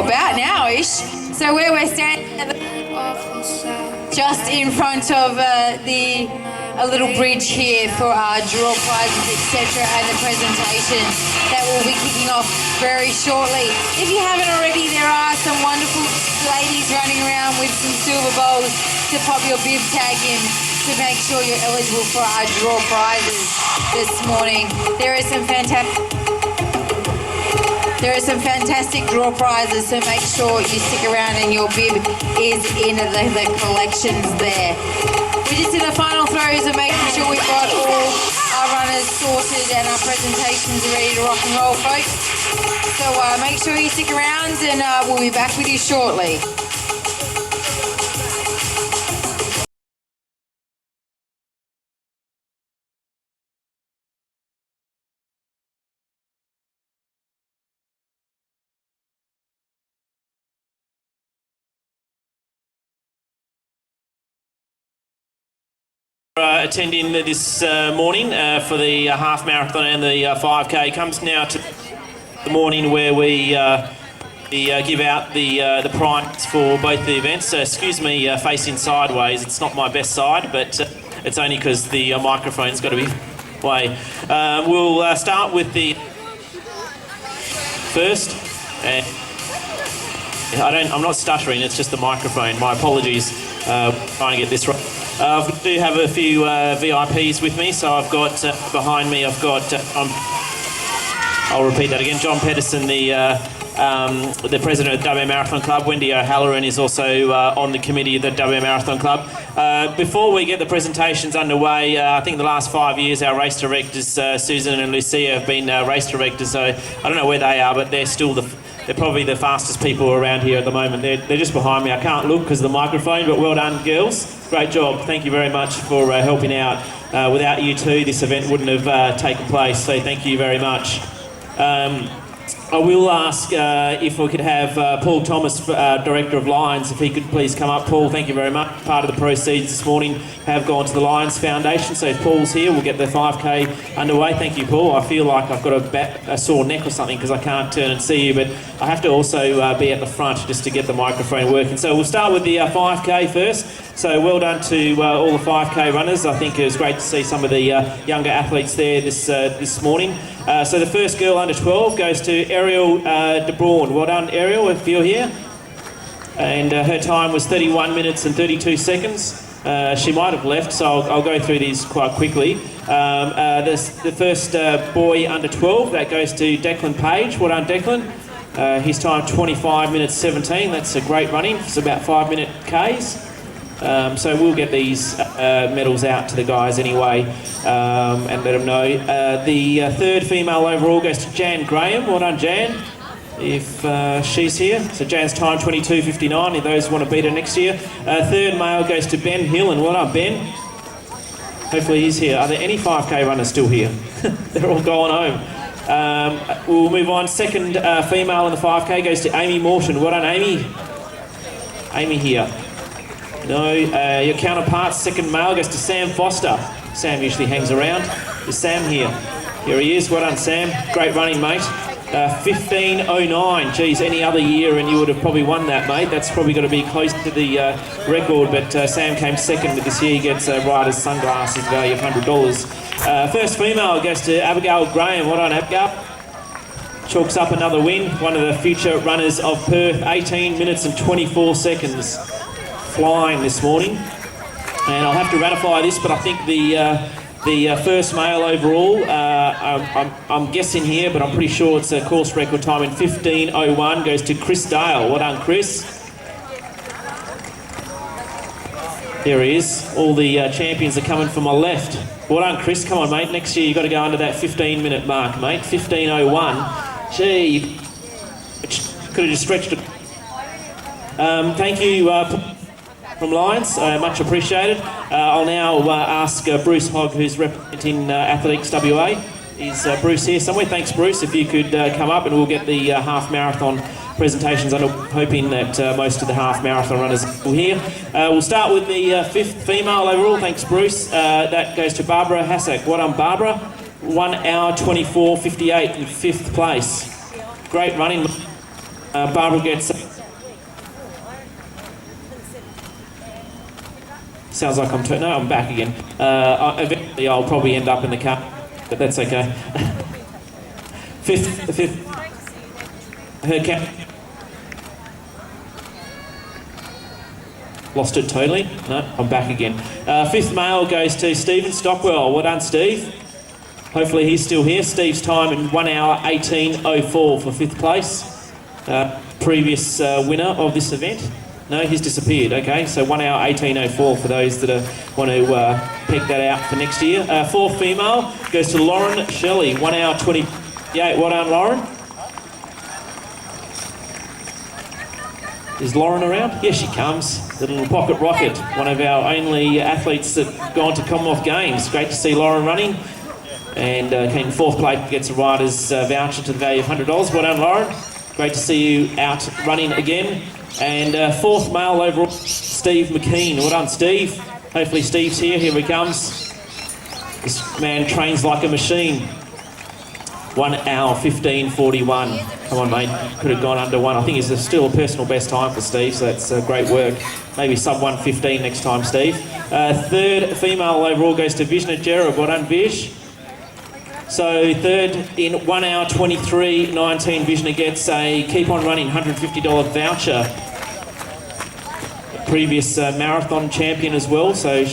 Speaker 1: About now-ish. So where we're standing just in front of a little bridge here for our draw prizes, etc., and the presentation that will be kicking off very shortly. If you haven't already, there are some wonderful ladies running around with some silver bowls to pop your bib tag in to make sure you're eligible for our draw prizes this morning. There are some fantastic draw prizes, so make sure you stick around and your bib is in the collections there. We just did the final throws and making sure we've got all our runners sorted and our presentations are ready to rock and roll, folks. So make sure you stick around and we'll be back with you shortly.
Speaker 6: Attending this morning for the half marathon and the 5k. Comes now to the morning where we give out the prize for both the events. So excuse me facing sideways, it's not my best side, but it's only because the microphone's got to be way. We'll start with the first. I'm not stuttering, it's just the microphone. My apologies, trying to get this right. I do have a few VIPs with me, so I've got behind me, I've got, I'll repeat that again, John Pedersen, the president of the WA Marathon Club. Wendy O'Halloran is also on the committee of the WA Marathon Club. Before we get the presentations underway, I think the last 5 years our race directors, Susan and Lucia, have been race directors, so I don't know where they are, but they're still they're probably the fastest people around here at the moment. They're just behind me. I can't look because of the microphone, but well done, girls. Great job. Thank you very much for helping out. Without you two, this event wouldn't have taken place, so thank you very much. I will ask if we could have Paul Thomas, Director of Lions, if he could please come up. Paul, thank you very much. Part of the proceeds this morning have gone to the Lions Foundation, so if Paul's here, we'll get the 5k underway. Thank you, Paul. I feel like I've got a sore neck or something because I can't turn and see you, but I have to also be at the front just to get the microphone working. So we'll start with the 5k first. So well done to all the 5k runners. I think it was great to see some of the younger athletes there this morning. So the first girl under 12 goes to Ariel De Braun. Well done, Ariel, if you're here. And her time was 31 minutes and 32 seconds. She might have left, so I'll go through these quite quickly. The first boy under 12, that goes to Declan Page. Well done, Declan. His time 25 minutes 17. That's a great running. It's about 5-minute Ks. So we'll get these medals out to the guys anyway and let them know. The third female overall goes to Jan Graham. Well done, Jan, if she's here. So Jan's time 22:59, if those want to beat her next year. Third male goes to Ben Hill, and well done, Ben. Hopefully he's here. Are there any 5k runners still here? They're all going home. We'll move on. Second female in the 5k goes to Amy Morton. Well done, Amy. Amy here. No, your counterpart, second male, goes to Sam Foster. Sam usually hangs around. Is Sam here? Here he is. Well done, Sam. Great running, mate. 15:09. Geez, any other year and you would have probably won that, mate. That's probably going to be close to the record, but Sam came second this year. He gets rider's sunglasses, value of $100. First female goes to Abigail Graham. Well done, Abigail. Chalks up another win. One of the future runners of Perth. 18 minutes and 24 seconds. Flying this morning, and I'll have to ratify this, but I think the first male overall, I'm guessing here, but I'm pretty sure it's a course record time in 15:01, goes to Chris Dale. Well done, Chris. There he is. All the champions are coming from my left. Well done, Chris. Come on, mate. Next year you've got to go under that 15-minute mark, mate. 15:01. Gee, could have just stretched it. Thank you. From Lions, much appreciated. I'll now ask Bruce Hogg, who's representing Athletics WA. Is Bruce here somewhere? Thanks, Bruce. If you could come up, and we'll get the half marathon presentations. I'm hoping that most of the half marathon runners are here. We'll start with the fifth female overall. Thanks, Bruce. That goes to Barbara Hassack. Well done, Barbara. 1 hour 24:58 in fifth place. Great running. Barbara gets. Sounds like I'm back again. Eventually I'll probably end up in the car, but that's okay. Fifth, her cap. Lost it totally. No, I'm back again. Fifth male goes to Stephen Stockwell. Well done, Steve. Hopefully he's still here. Steve's time in 1 hour 18:04 for fifth place. Previous winner of this event. No, he's disappeared. Okay, so 1 hour 18:04 for those that want to pick that out for next year. Fourth female goes to Lauren Shelley. 1 hour 28. Well done, Lauren. Is Lauren around? Here she comes. The little pocket rocket. One of our only athletes that gone to Commonwealth Games. Great to see Lauren running. And came fourth place, gets a rider's voucher to the value of $100. Well done, Lauren. Great to see you out running again. And fourth male overall, Steve McKean. Well done, Steve. Hopefully Steve's here. Here he comes. This man trains like a machine. 1 hour 15:41. Come on, mate. Could have gone under 1. I think it's still a personal best time for Steve, so that's great work. Maybe sub 1:15 next time, Steve. Third female overall goes to Vishna Jera. Well done, Vish. So third in 1 hour 23:19, Vishna gets a Keep On Running $150 voucher. Previous marathon champion as well, so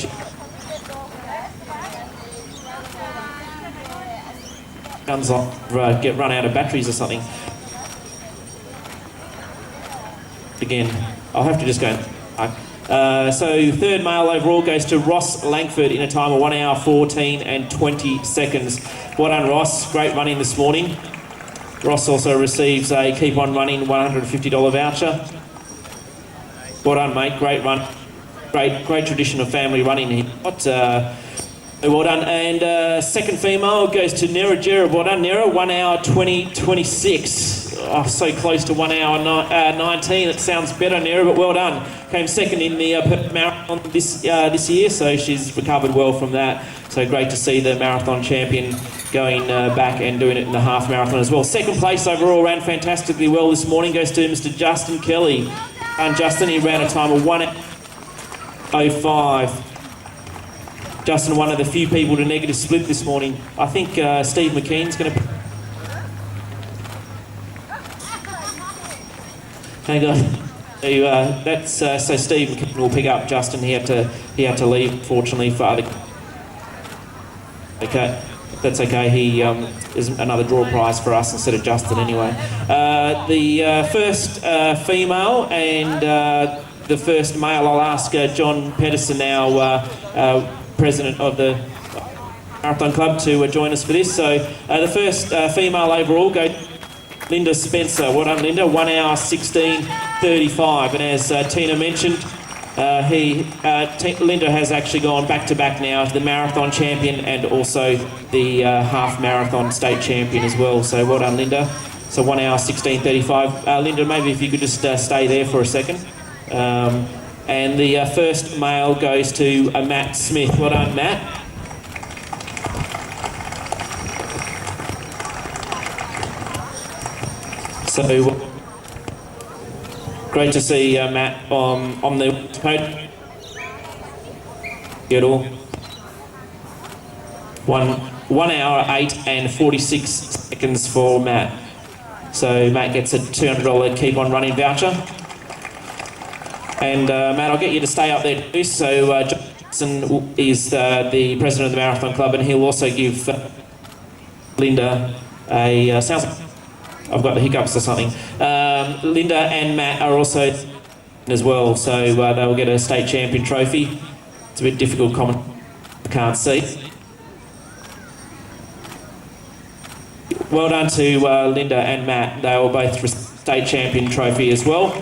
Speaker 6: guns off, get run out of batteries or something. Again, I'll have to just go. So third male overall goes to Ross Langford in a time of 1 hour 14 and 20 seconds. Well done, Ross. Great running this morning. Ross also receives a Keep On Running $150 voucher. Well done, mate. Great run. Great tradition of family running here. Well done. And second female goes to Nera Jera. Well done, Nera. 1 hour 20:26. Oh, so close to 1 hour 19. It sounds better, Nera, but well done. Came second in the Perth Marathon this year, so she's recovered well from that. So great to see the marathon champion going back and doing it in the half marathon as well. Second place overall, ran fantastically well this morning, goes to Mr. Justin Kelly. And Justin, he ran a time of 1:05. Justin, one of the few people to negative split this morning. I think Steve McKean's going to... Hang on. So Steve McKean will pick up Justin. He had to leave, fortunately, for other... Okay, that's okay. He is another draw prize for us instead of Justin anyway. The first female and the first male, I'll ask John Pedersen now, president of the Marathon Club, to join us for this. So the first female overall go Linda Spencer. Well done, Linda. 1 hour 16:35. And as Tina mentioned, Linda has actually gone back to back now, the marathon champion and also the half marathon state champion as well. So well done, Linda. So 1 hour 16:35. Linda, maybe if you could just stay there for a second. And the first male goes to Matt Smith. Well done, Matt. So great to see Matt on the podium. One hour 8 and 46 seconds for Matt. So Matt gets a $200 Keep On Running voucher. And Matt, I'll get you to stay up there too. So Johnson is the president of the Marathon Club, and he'll also give Linda a sounds. I've got the hiccups or something. Linda and Matt are also as well, so they'll get a state champion trophy. It's a bit difficult, can't see. Well done to Linda and Matt. They will both receive state champion trophy as well.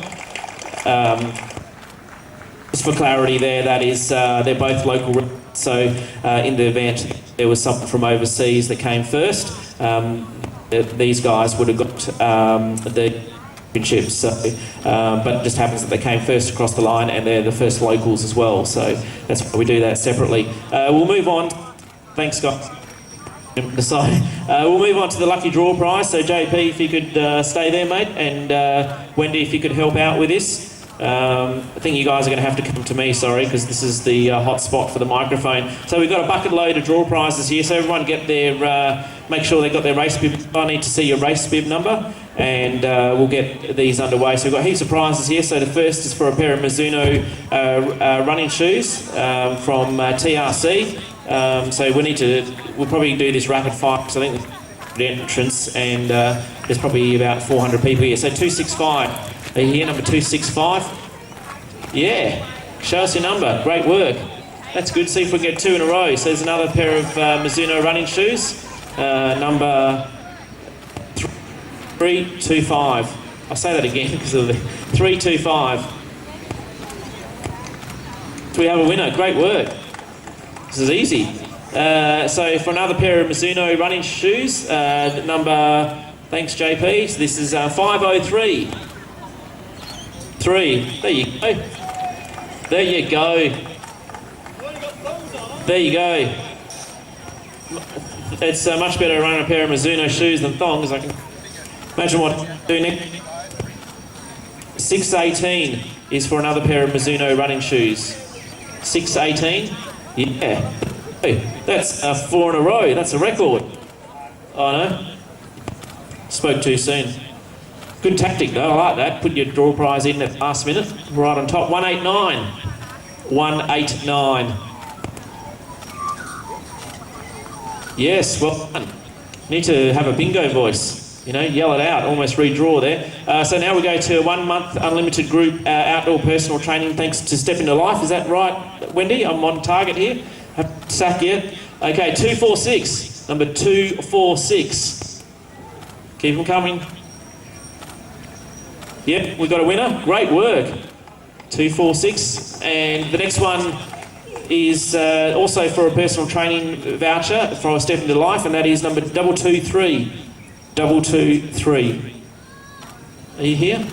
Speaker 6: Just for clarity there, that is, they're both local, so in the event there was something from overseas that came first, these guys would have got the championships. So, but it just happens that they came first across the line and they're the first locals as well, so that's why we do that separately. We'll move on. Thanks, guys. We'll move on to the lucky draw prize. So JP, if you could stay there, mate, and Wendy, if you could help out with this. I think you guys are going to have to come to me, sorry, because this is the hot spot for the microphone. So we've got a bucket load of draw prizes here, so everyone get their, make sure they've got their race bib. I need to see your race bib number, and we'll get these underway. So we've got heaps of prizes here. So the first is for a pair of Mizuno running shoes from TRC. So we'll probably do this rapid fire, because I think the entrance, and there's probably about 400 people here. So 265. Are you here, number 265? Yeah, show us your number. Great work. That's good. See if we can get 2 in a row. So there's another pair of Mizuno running shoes. Number 325. I'll say that again because of the 325. So we have a winner. Great work. This is easy. So for another pair of Mizuno running shoes, number, thanks JP, so this is 503. 3. There you go. There you go. There you go. It's much better running a pair of Mizuno shoes than thongs. I can imagine what I do next. 6:18 is for another pair of Mizuno running shoes. 6:18? Yeah. Hey, that's 4 in a row. That's a record. Oh no. Spoke too soon. Good tactic though, I like that. Put your draw prize in at the last minute. Right on top. 189. 189. Yes, well done. Need to have a bingo voice. You know, yell it out, almost redraw there. So now we go to a 1 month unlimited group outdoor personal training thanks to Step Into Life. Is that right, Wendy? I'm on target here. Haven't sacked yet. Okay, 246. Number 246. Keep them coming. Yep, we've got a winner. Great work. 246. And the next one is also for a personal training voucher for a Step Into Life, and that is number 223. 223. Are you here?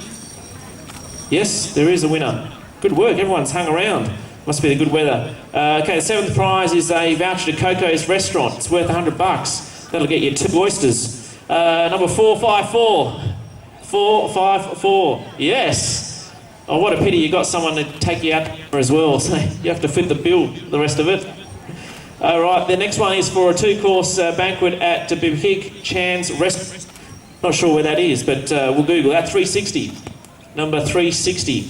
Speaker 6: Yes, there is a winner. Good work, everyone's hung around. Must be the good weather. Okay, the seventh prize is a voucher to Coco's restaurant. It's worth $100. That'll get you 2 oysters. Number 454. 454. Yes. Oh, what a pity you got someone to take you out as well. So you have to fit the bill, the rest of it. All right, the next one is for a 2-course banquet at Bibhig Chan's Restaurant. Not sure where that is, but we'll Google that. 360. Number 360.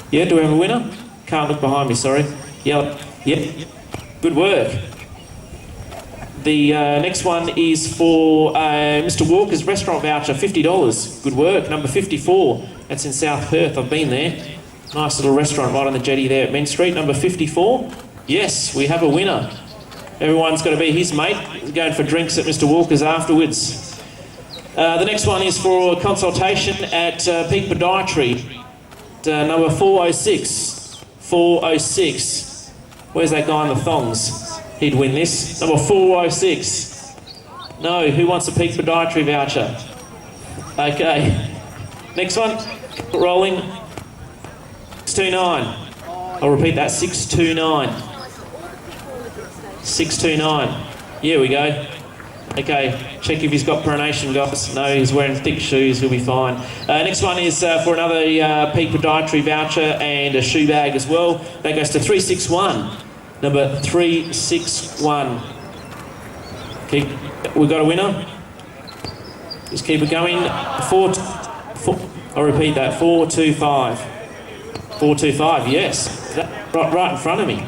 Speaker 6: Yeah, do we have a winner? Can't look behind me, sorry. Yeah, yep. Good work. The next one is for Mr. Walker's restaurant voucher, $50. Good work. Number 54. That's in South Perth. I've been there. Nice little restaurant right on the jetty there at Main Street. Number 54. Yes, we have a winner. Everyone's got to be his mate. He's going for drinks at Mr. Walker's afterwards. The next one is for a consultation at Peak Podiatry. Number 406. 406. Where's that guy in the thongs? He'd win this. Number 406. No, who wants a Peak Podiatry voucher? Okay. Next one. Rolling. 629. I'll repeat that. 629. 629. Here we go. Okay, check if he's got pronation, guys. No, he's wearing thick shoes, he'll be fine. Next one is for another Peak Podiatry voucher and a shoe bag as well. That goes to 361. Number 361. We've got a winner. Just keep it going. I'll repeat that. 425. 425, yes. Right in front of me.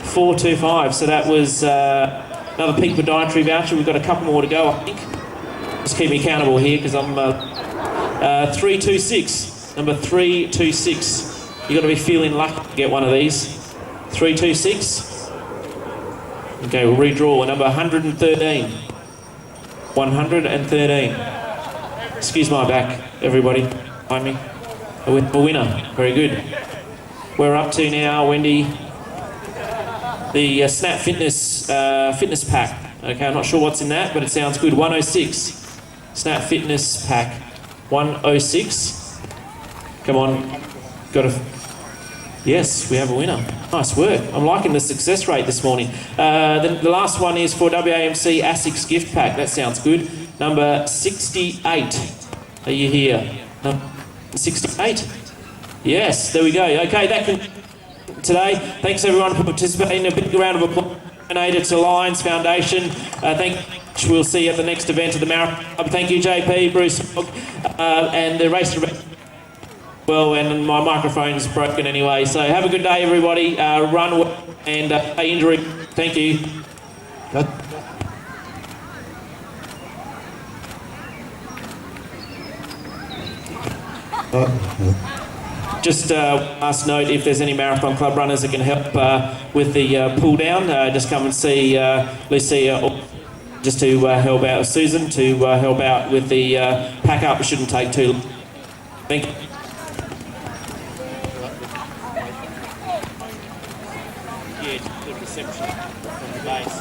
Speaker 6: 425. So that was another Peak Podiatry voucher. We've got a couple more to go, I think. Just keep me accountable here because I'm 326. Number 326. You've got to be feeling lucky to get one of these. 326. Okay, we'll redraw. Number 113. 113. Excuse my back, everybody. Behind me. A winner. Very good. We're up to now, Wendy, the Snap Fitness fitness pack. Okay, I'm not sure what's in that, but it sounds good. 106. Snap Fitness pack. 106. Come on. Got a... Yes, we have a winner. Nice work. I'm liking the success rate this morning. The last one is for WAMC ASICS gift pack. That sounds good. Number 68. Are you here? No, 68? Yes, there we go. Okay, that can... Today, thanks everyone for participating. A big round of applause donated to Lions Foundation. We'll see you at the next event of the marathon. Thank you, JP, Bruce, and the race well, and my microphone's broken anyway. So have a good day, everybody. Run well and injury. Thank you. Just last note, if there's any Marathon Club runners that can help with the pull down, just come and see Lucy, just to help out, Susan, to help out with the pack up. It shouldn't take too long. Thank you. Yeah, good reception from the base.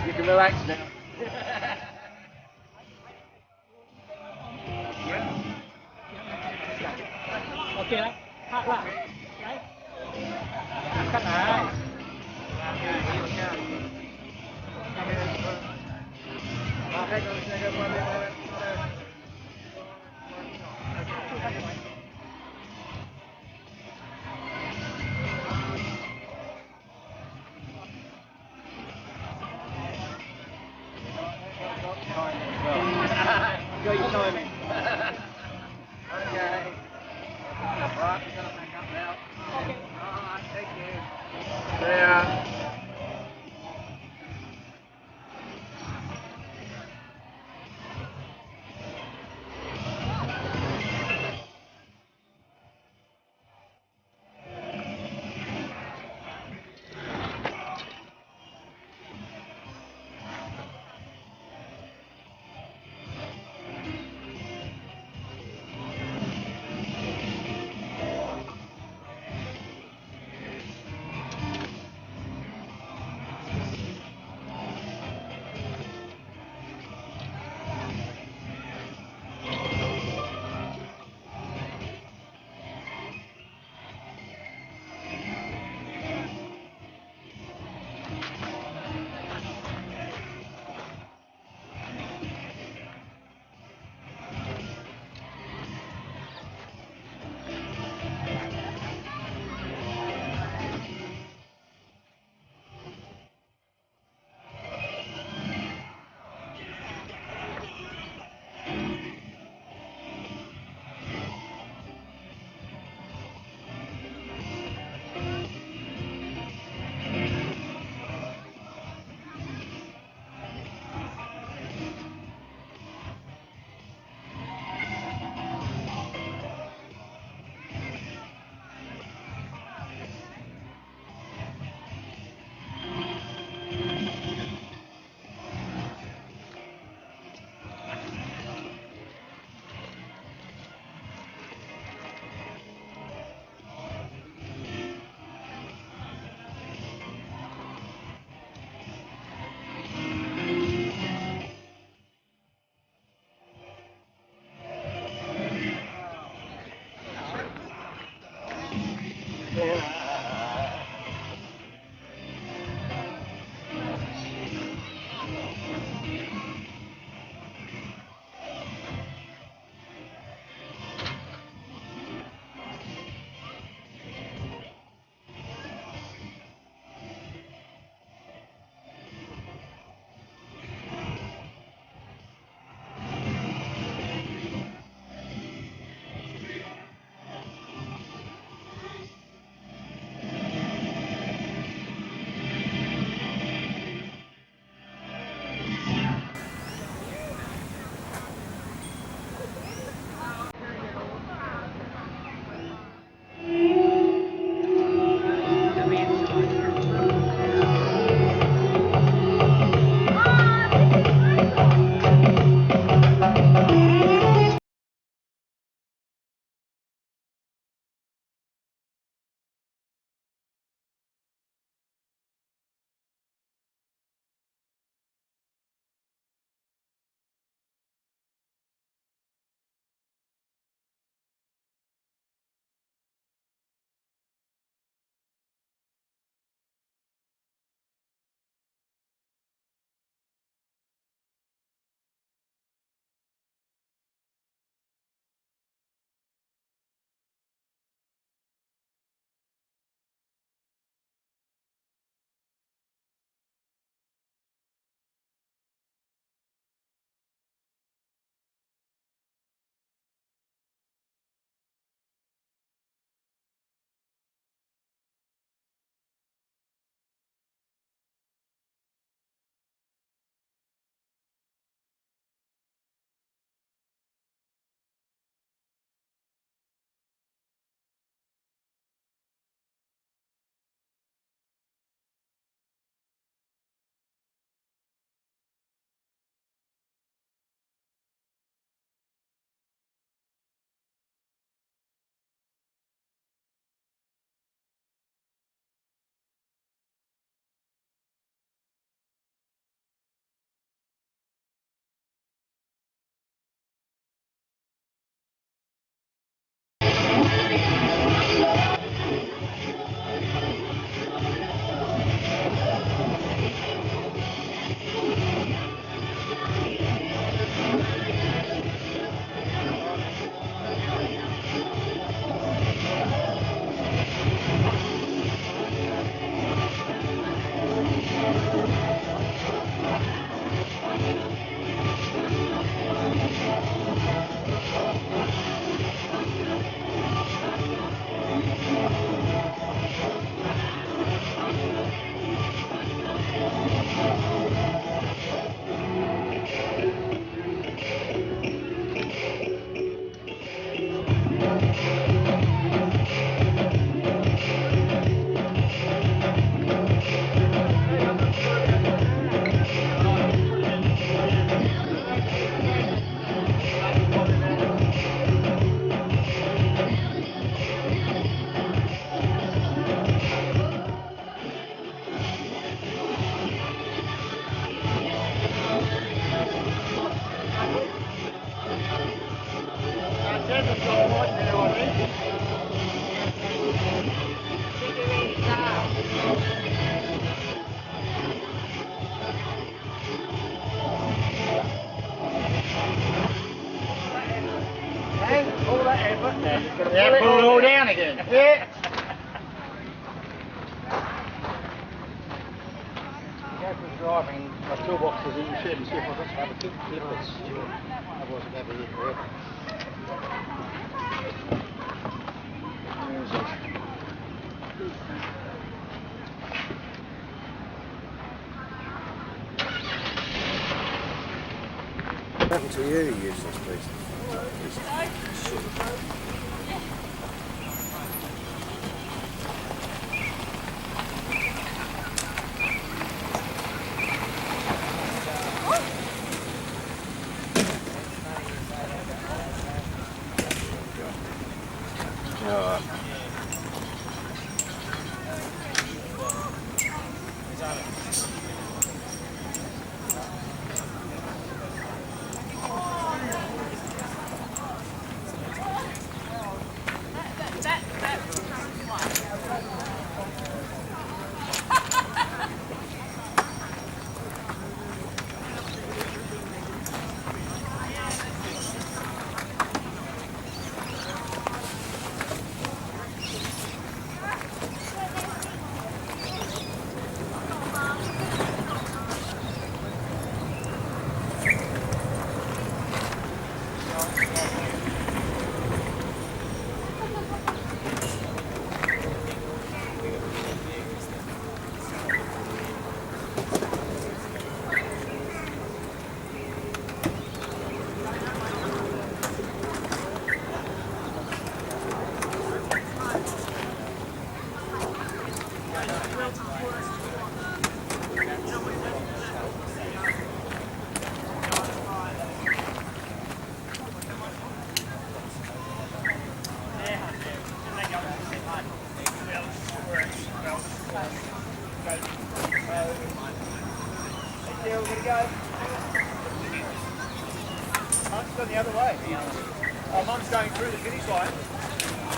Speaker 8: You can relax now. Ok đấy, hát lại. Đấy. Cắt lại. Go your timing. Okay. Right, we're gonna back up now. Okay. Alright, thank you. There. Yeah, pull it all down again. Yeah. Go for driving. My toolbox is in the shed and see if I've got some other clippers. Otherwise I'll have a hit forever. Where is it? What happened to you, useless beast? Mum's gone the other way. Oh, Mum's going through the finish line.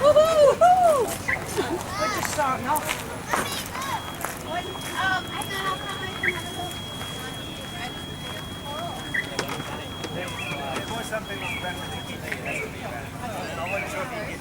Speaker 9: Woohoo! We're just starting off.
Speaker 8: There was some people who ran for the kids here. And I wasn't sure if you get...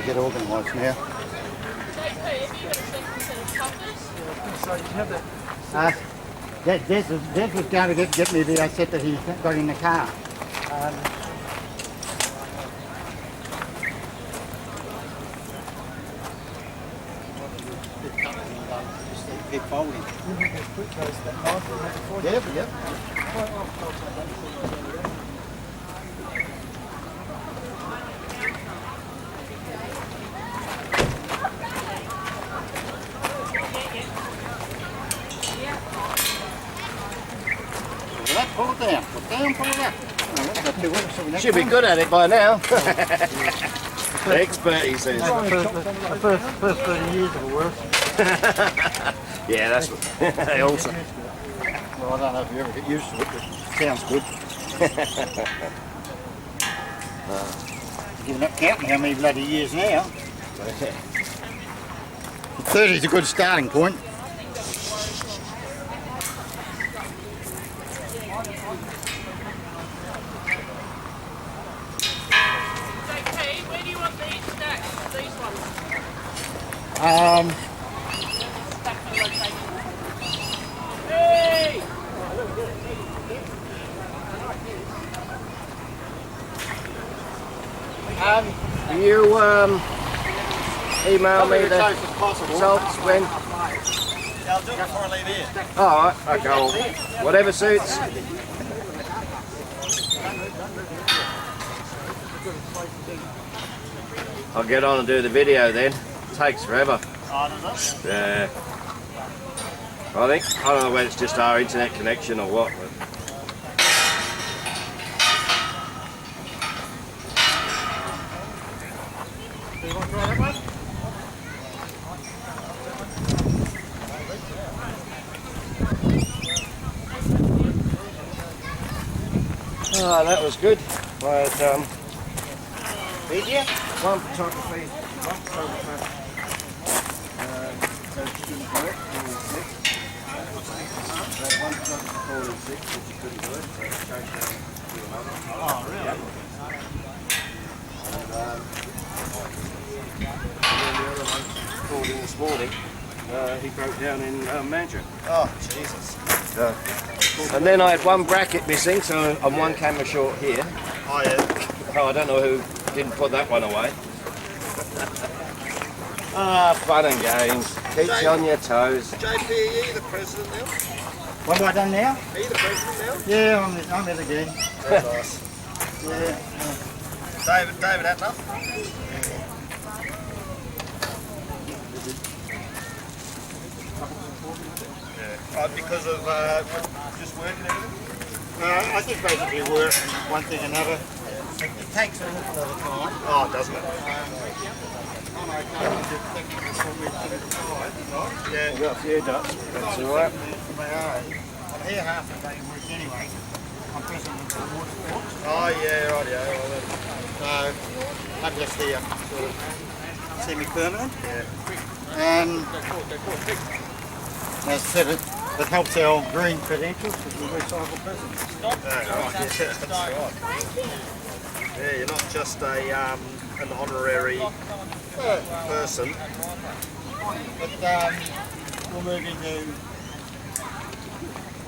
Speaker 8: Get organised now. Des was going to get me the set that he got in the car. Keep folding. Yep. Pull it down, pull it up. Oh, should be good at it by now. Expert, he says. The first 30 years of work. Yeah, that's what awesome. Well, I don't know if you ever get used to it, but it sounds good. You're not counting how many bloody years now. 30 is a good starting point. You email me the results when?
Speaker 10: Yeah, I'll do it before I leave here.
Speaker 8: Alright, okay, well, whatever suits. I'll get on and do the video then. It takes forever.
Speaker 10: Oh, does it?
Speaker 8: Yeah. I don't know whether it's just our internet connection or what. But...
Speaker 10: Do you want to try that one?
Speaker 8: Ah, that was good. But,
Speaker 10: Did you?
Speaker 8: one photography, one photographer. So she couldn't do it, 46. One photographer 46, but she couldn't do it, so she changed down to another.
Speaker 10: Oh, really?
Speaker 8: Yep. And then the other one called in this morning. He broke down in Manchester.
Speaker 10: Oh, Jesus.
Speaker 8: And then I had one bracket missing, so I'm one camera short here.
Speaker 10: Oh, yeah.
Speaker 8: Oh, I don't know who didn't put that one away. Fun and games. Keeps you on your toes.
Speaker 10: JP, are you the president now? What have I done now? Are you the president now? Yeah, I'm it again. Very nice. Yeah. David Atler? Because of just work and everything? I think basically work, one thing and another. It takes an awful lot of time. Oh, doesn't it? I'm okay with the technical side, yeah.
Speaker 8: I've got a few dots. That's alright.
Speaker 10: I'm here half the day work anyway. I'm president of the water sports. Oh, yeah, right, yeah. So, I'm just here, sort of semi-permanent. Yeah. And as I said, it helps our green credentials because we recycle presents. That's right. Yeah, you're not just an honorary person. But we'll move into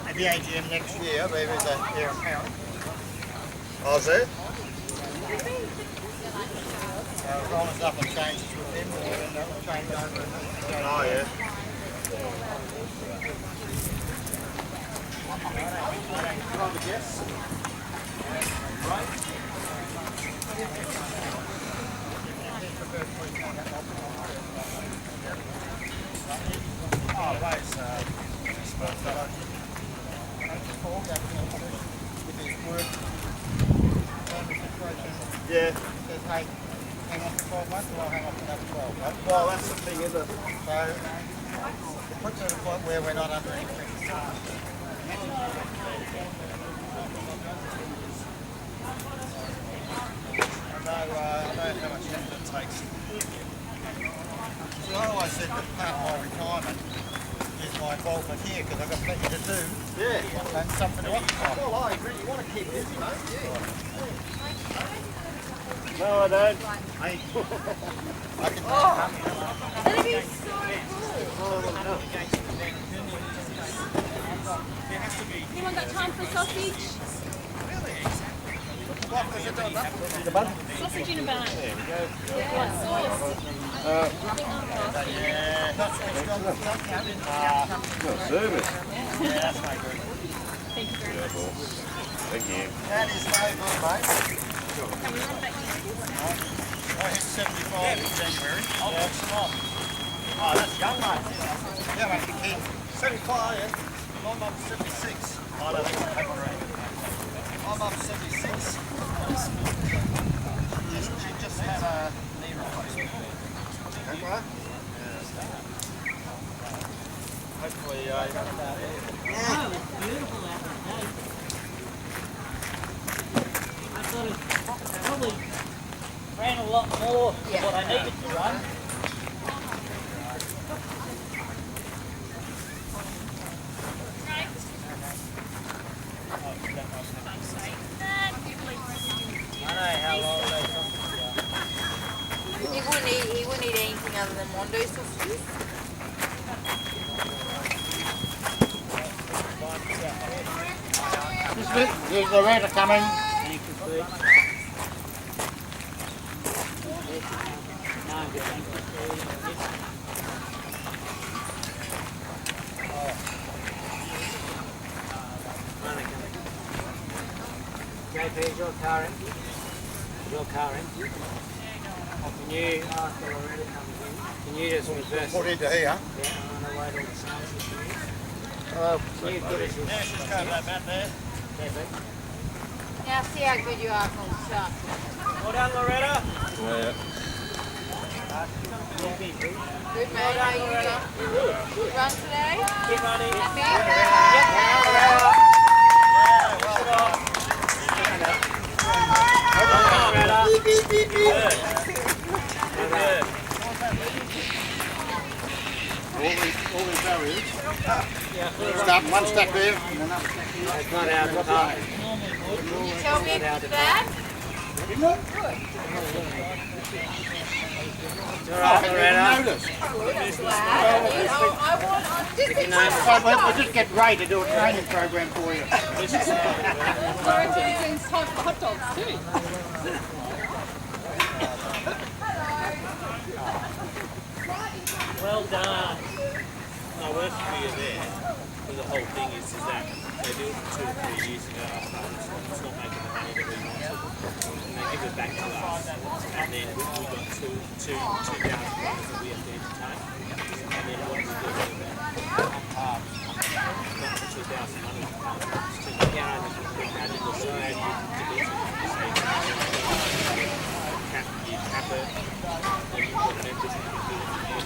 Speaker 10: at the AGM next year. There is a heir apparent. Oh, is there? As long as nothing changes with him, then that will change over. Oh, yeah. Yeah. Says, hey, hang on for 12 months or I'll hang on for another 12 months. Well, that's the thing, isn't it? So, it puts us at a point where we're not under any pressure. I know how much effort it takes. So I always said that part of my retirement is my involvement here because I've got plenty to do. Yeah. And something to occupy. Well, I agree. You want to keep busy, mate? Yeah.
Speaker 8: No, I don't.
Speaker 10: Hey. I can
Speaker 1: That'd be so cool. Anyone got time for sausage? Sausage in a bun. Yeah, sauce.
Speaker 8: Service.
Speaker 10: Yeah, that's no good.
Speaker 1: Thank you very much.
Speaker 8: Thank you.
Speaker 10: That is no good, mate. I hit 75 in January. I'll watch them off. Oh, that's young, mate. Yeah, mate, you kid. 75, yeah. My mum's 76. Oh, no, that's a paper ring. My mum's 76. She just had a knee replacement. Okay. Hopefully,
Speaker 7: Oh, it's beautiful out there. I sort of probably ran a lot more than what I needed to run. I know how long they
Speaker 1: He wouldn't eat anything other than Mondo sausages.
Speaker 8: There's Loretta coming.
Speaker 7: Thank you, Bert. No, good, thank
Speaker 11: JP, is your car empty? Is your car empty? Can you, after Loretta comes in, can you just reverse
Speaker 8: Put
Speaker 11: it?
Speaker 8: into here.
Speaker 11: Yeah, I want to wait all the sales history. Can you give us your...
Speaker 10: Yeah, she's got that back there.
Speaker 11: JP?
Speaker 1: Now see how good you are from the start.
Speaker 11: Well done, Loretta.
Speaker 1: Good mate, how you good run today?
Speaker 11: Keep running.
Speaker 8: All these barriers. One stack there, and another stack here.
Speaker 11: It's not out of time.
Speaker 1: Can you tell me if it's bad?
Speaker 11: It's all right, Loretta.
Speaker 8: Notice.
Speaker 11: If you know,
Speaker 8: We'll just get Ray to do a training program for you.
Speaker 1: Quarantine's time for hot dogs too.
Speaker 6: Well done. No, worse for you there. But the whole thing is that they do it 2 or 3 years ago. It's not making the money that we wanted. And they give it back to us. And then we've got 2,000 runners that we have to entertain. And then what do we do with that? Not for 2,000 runners. It's to get over to add in the side. You cap it. Then you've got an emphasis on doing it.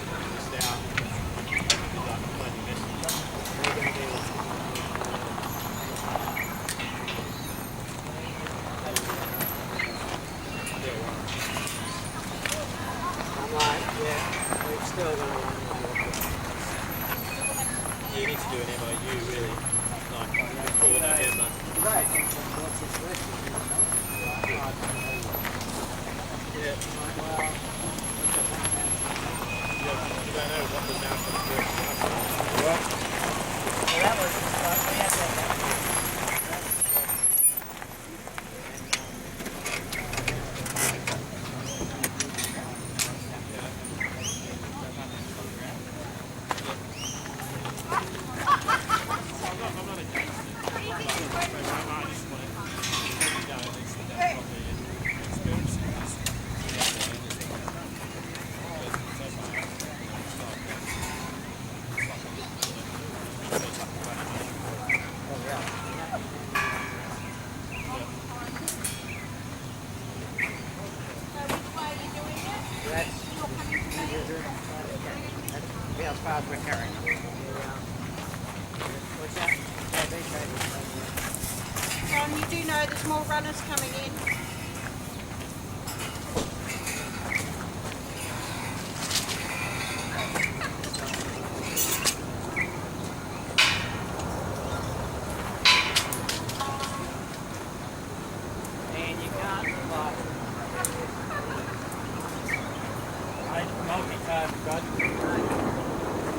Speaker 11: I'm like, yeah, we've still got to run with
Speaker 6: You need to do an MOU really, like before November. Yeah. You don't know what the marathon first marathon.
Speaker 11: as far as we're carrying. What's that?
Speaker 9: John, you do know there's more runners coming in.
Speaker 11: And you can't like
Speaker 7: multi-carb drug.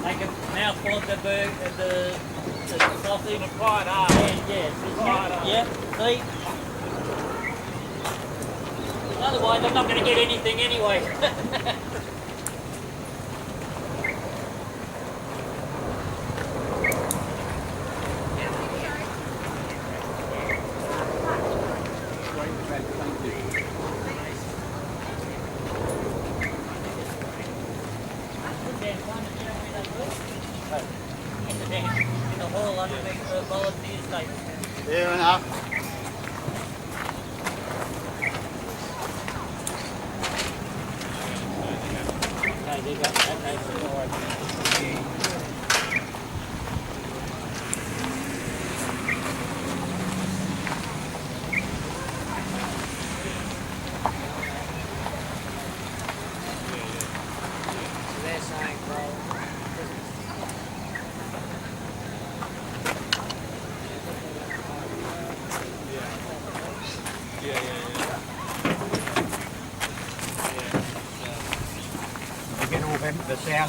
Speaker 7: They can now sponsor the sausage.
Speaker 11: quite hard.
Speaker 7: Yeah, see? Otherwise, they're not going to get anything anyway. In the hall underneath the volunteer station.
Speaker 8: Fair enough.
Speaker 11: Okay, they got that. That's all right. So they're saying, well,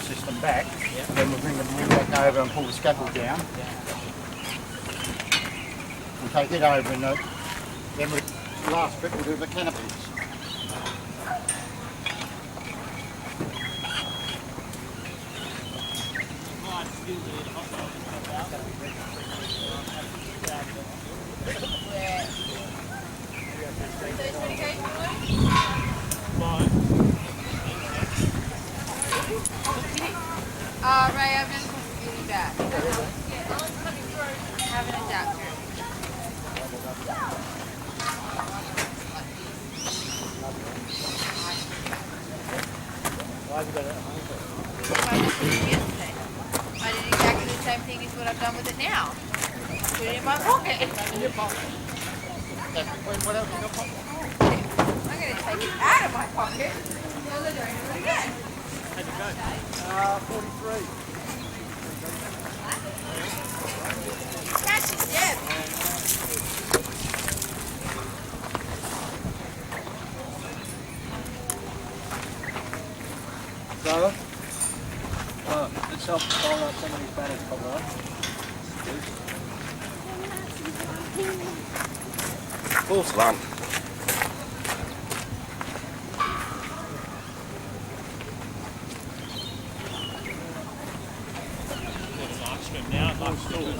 Speaker 8: sound system back, then we'll bring the balloon back over and pull the scaffold down. We'll take it over and then the last bit we'll do the canopies.
Speaker 1: Ray, I've just put you back. Have an adapter.
Speaker 11: Why have you got it at home?
Speaker 1: Yesterday. I did exactly the same thing as what I've done with it now. Put it in my pocket.
Speaker 8: In your pocket. What else in your pocket?
Speaker 1: I'm going to take it out of my pocket. Because I don't do it again.
Speaker 8: How'd you go? 43.
Speaker 1: Catch it, Deb.
Speaker 11: So, let's help follow up some of these banners, probably.
Speaker 10: Full slant.
Speaker 4: Now, like school.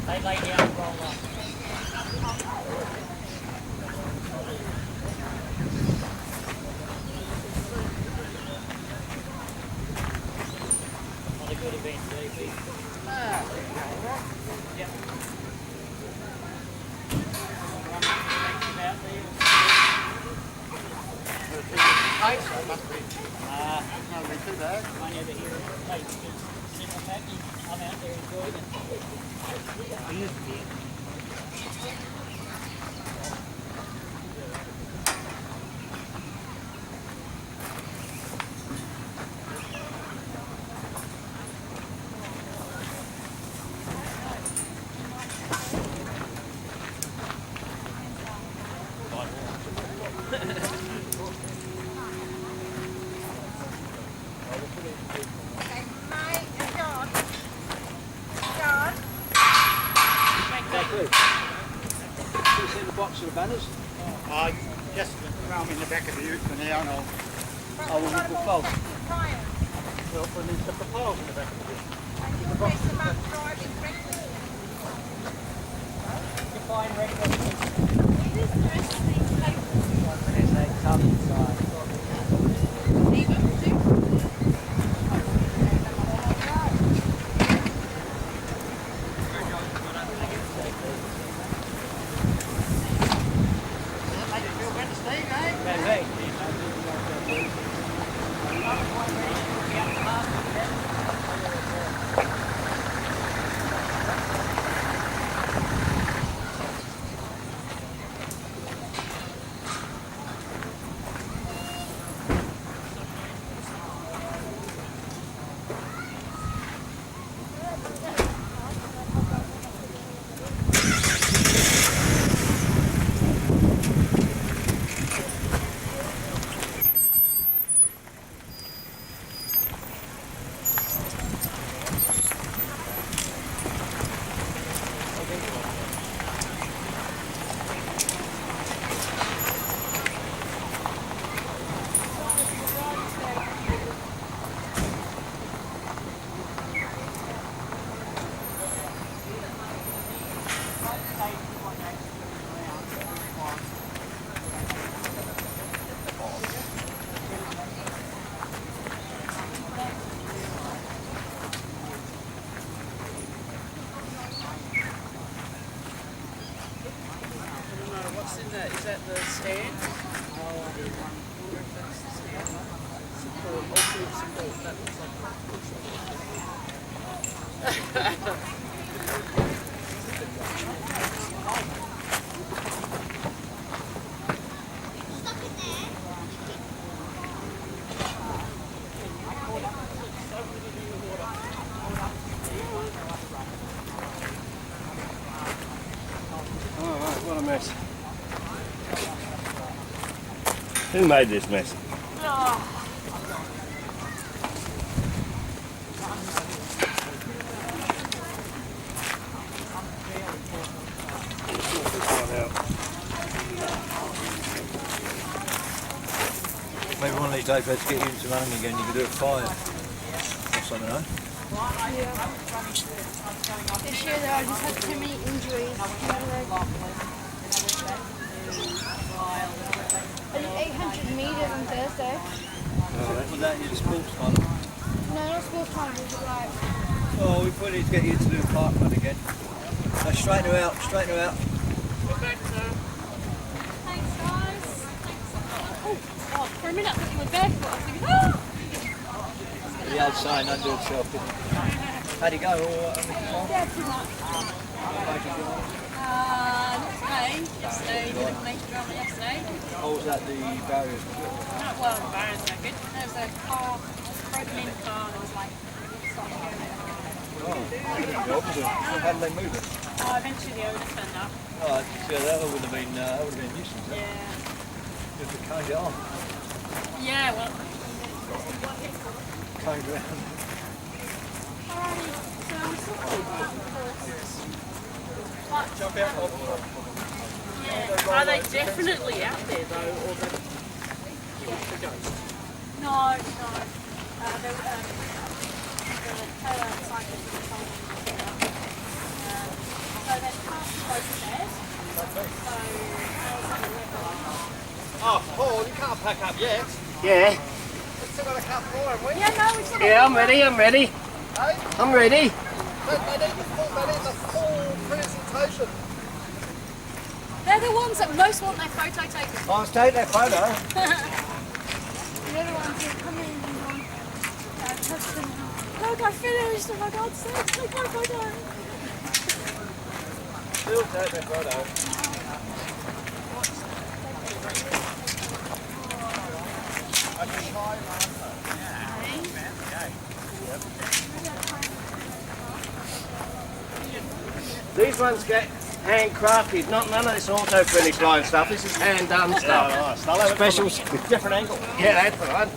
Speaker 7: They lay down and roll up. Not a good event, DB. Yep. Out there.
Speaker 8: Must be. Not be too bad.
Speaker 7: I never hear it. Hey, simple package. I'm out there enjoying it.
Speaker 8: I used to be.
Speaker 9: Okay, mate, and John. John.
Speaker 11: You see the box of the banners?
Speaker 8: I just throw them in the back of the ute for now and I'll
Speaker 9: Got them all
Speaker 8: fold.
Speaker 9: trying.
Speaker 8: Well, put them the poles in the back of the ute.
Speaker 9: And you press them up driving correctly.
Speaker 7: Define record.
Speaker 9: It is the rest of these papers.
Speaker 11: There's a tub inside.
Speaker 9: Leave them too.
Speaker 8: What a mess. Who made this mess?
Speaker 12: Maybe one of these days we have to get you into running again, you can do it 5 or something, eh?
Speaker 9: This year though, I just had too many injuries. I did 800 metres on Thursday.
Speaker 12: Was that your sports one?
Speaker 9: No, not sports time, it was like...
Speaker 12: Oh, we probably need to get you to do a park run again. So straighten her out, straighten her out.
Speaker 9: Thanks guys. Oh, for a minute I thought you were barefoot. I was thinking, ah!
Speaker 12: The old saying, undo itself, didn't it? How'd it go? All right,
Speaker 9: Yeah, pretty much. Not today. Yesterday, didn't make a drama yesterday.
Speaker 12: what was that, the barriers?
Speaker 9: Well, the barriers were good. There was a car, broken in car, and it was like, starting to go there.
Speaker 12: Oh, the opposite. How did they move it?
Speaker 9: Eventually the owner turned up.
Speaker 12: Oh, yeah, that would have been a nuisance.
Speaker 9: Yeah.
Speaker 12: You have to cone it on.
Speaker 9: Yeah, well.
Speaker 12: Cone around.
Speaker 9: Alrighty, so we saw
Speaker 10: Jump out of
Speaker 9: yeah. Are they definitely out there though, or they No. There was the Taylor cyclist was told them to get up. So they passed both there.
Speaker 10: Oh, Paul, you can't pack up yet.
Speaker 8: Yeah.
Speaker 10: We've still got a couple more, haven't we?
Speaker 9: Yeah, no, we've still got
Speaker 8: Yeah, I'm ready. I'm ready.
Speaker 10: Hey?
Speaker 8: I'm ready.
Speaker 10: They need the full presentation.
Speaker 9: They're the ones that most want their photo taken.
Speaker 8: I was taking that photo.
Speaker 9: They're the ones who come in and want touch them. Look, I finished! Oh my God, take my photo!
Speaker 10: Still take that photo.
Speaker 8: These ones get handcrafted, none of this auto finish line stuff. This is hand done stuff.
Speaker 10: Nice. They'll have it
Speaker 8: Special.
Speaker 10: from a different angle.
Speaker 8: Yeah, that's the one.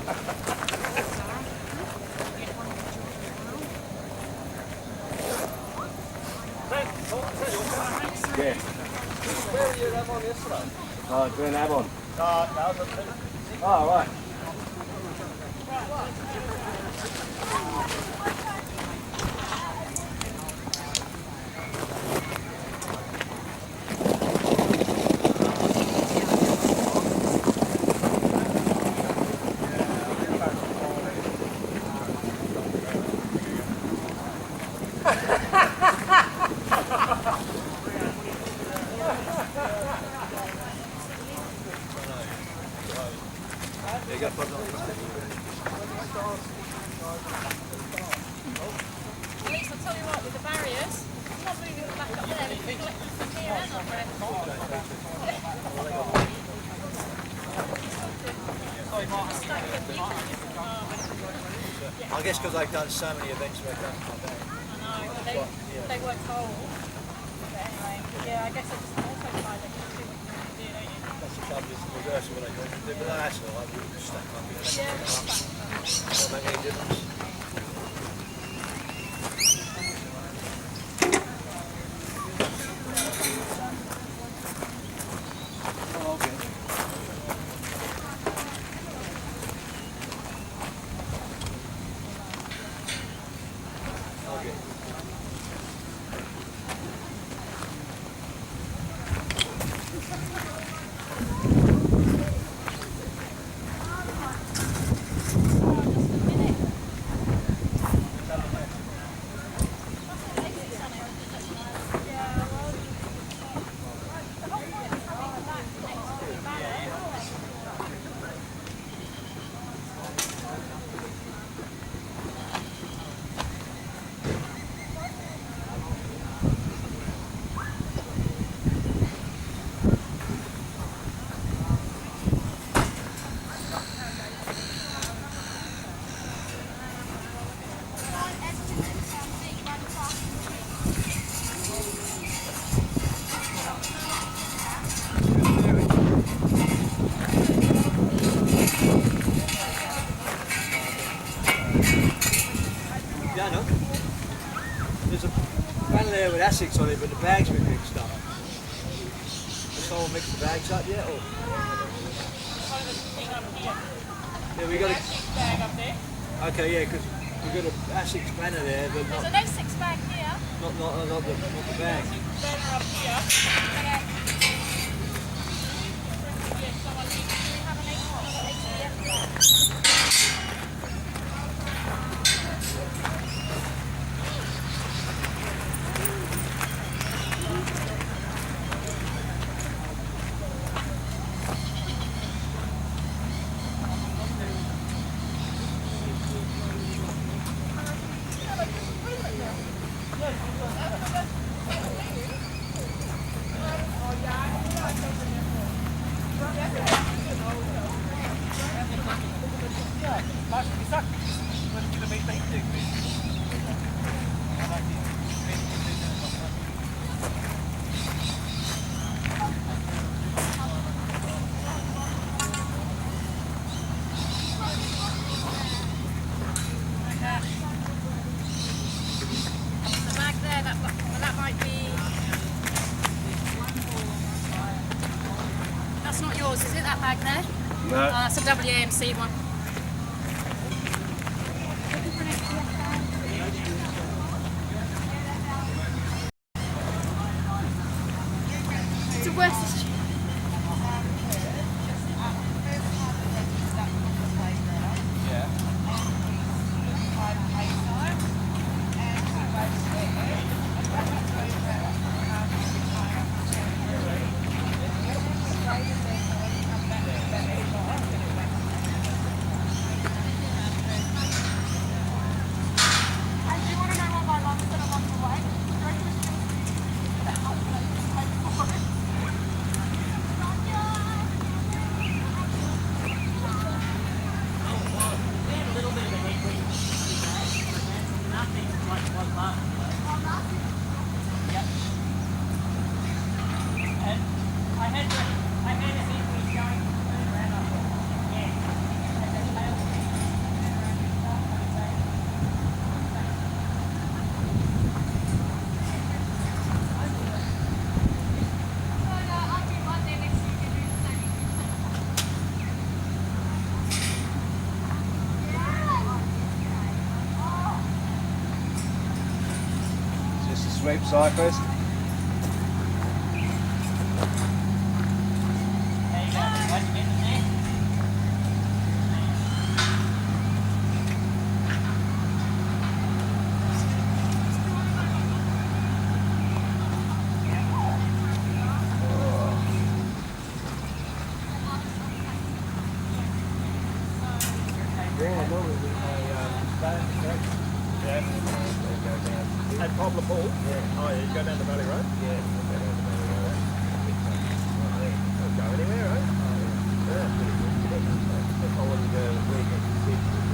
Speaker 8: Yeah.
Speaker 10: Where were you at on yesterday?
Speaker 8: Oh, doing that one.
Speaker 10: No,
Speaker 8: Oh, right.
Speaker 12: There you go, put it on.
Speaker 9: At least I'll tell you what, with the barriers, it's not moving them back up there, we can collect them from here and up there.
Speaker 12: I guess because they've done so many events where they don't come back.
Speaker 9: I know, but they weren't told. But anyway, yeah, I guess I just also try to do what you really do, don't you?
Speaker 12: That's the trouble, it's the reverse of what they do. But that's all right, we'll just stack them up.
Speaker 9: Yeah,
Speaker 12: Won't make any difference. Oh, okay. Okay. ASICs on it, but the bag's been mixed up. Has someone mixed the bags up yet? Or? Yeah, we got a bag up there. Okay, yeah, because we got a ASIC spanner there, but not.
Speaker 9: There's a no 6 bag here.
Speaker 12: Not the bag.
Speaker 9: Spanner up here. Okay. That might be. That's not yours, is it? That bag there?
Speaker 10: No.
Speaker 9: That's a WAMC one. It's the worst.
Speaker 12: Sweep cyclist.
Speaker 10: At Poplar Pool? Yeah. Oh, yeah, you go down the Valley Road? Yeah, go down the Valley Road. Don't go anywhere, right? Yeah, pretty good. If I wanted to go weekend to six with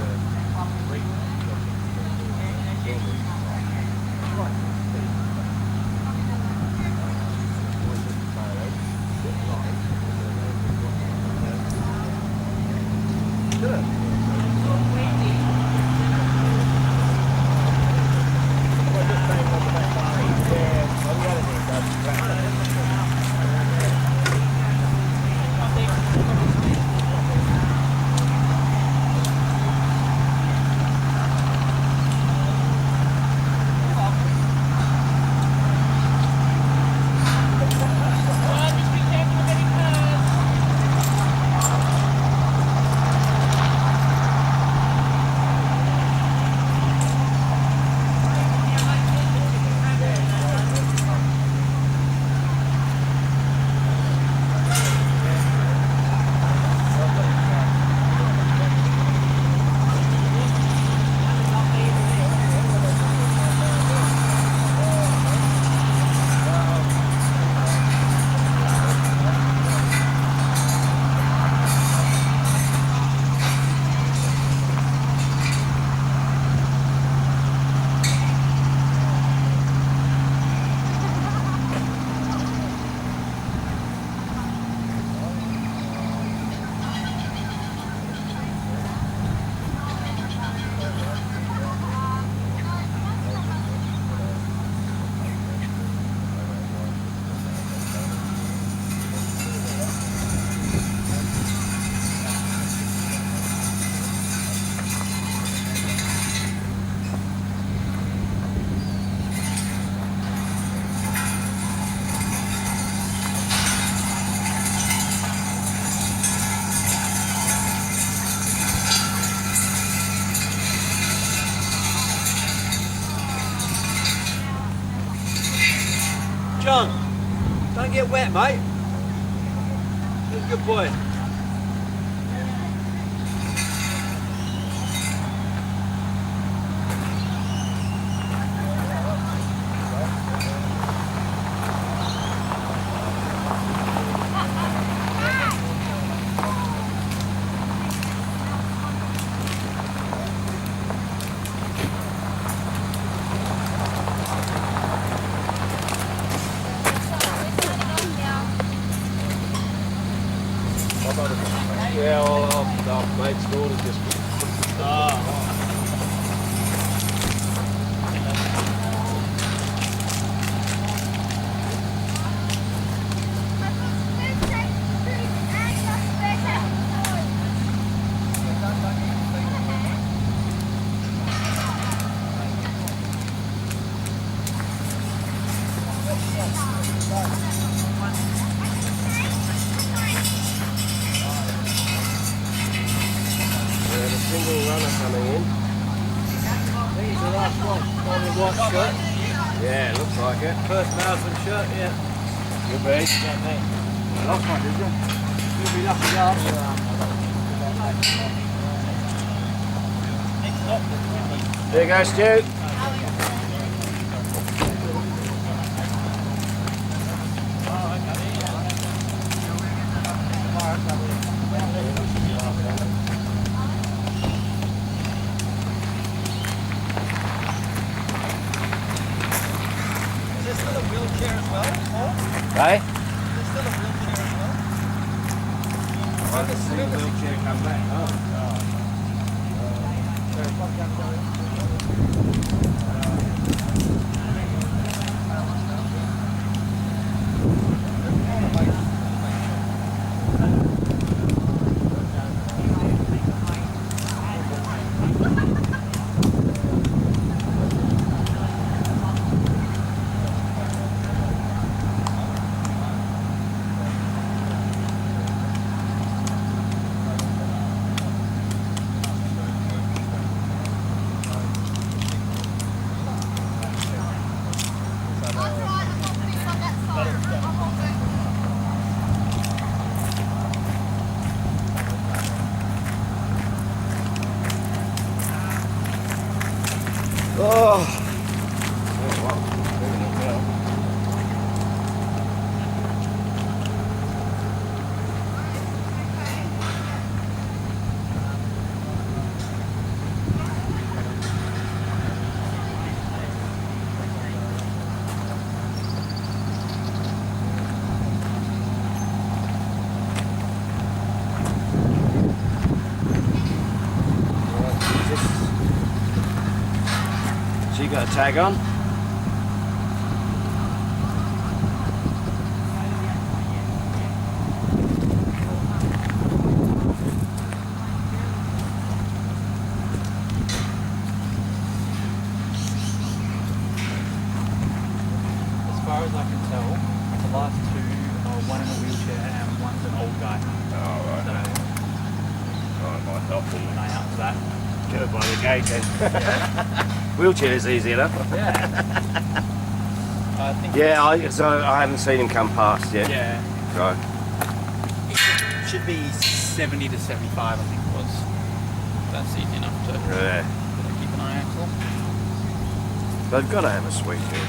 Speaker 12: get wet, mate. Good boy. Yeah, our mate's daughter just. Single runner coming in. He's the last one. On the white shirt. Yeah, looks like it. Perth Marathon shirt, yeah. Good be. Last one, did you? You'll be lucky last. There you go, Stu. Hey? There's still a wheelchair as well. I haven't seen a wheelchair come back. Oh. So you got a tag on?
Speaker 13: As far as I can tell, the last two are one in a wheelchair and one's an old guy.
Speaker 8: Oh, right.
Speaker 13: So,
Speaker 8: Right, might help
Speaker 13: keep an eye out for that.
Speaker 8: Get it by the gate then. Wheelchair's easy enough.
Speaker 13: Yeah. I think
Speaker 8: Yeah, so I haven't seen him come past yet.
Speaker 13: Yeah.
Speaker 8: So.
Speaker 13: It should be 70 to 75, I think it was. That's easy enough to keep an eye out for.
Speaker 8: They've got to have a sweet chair.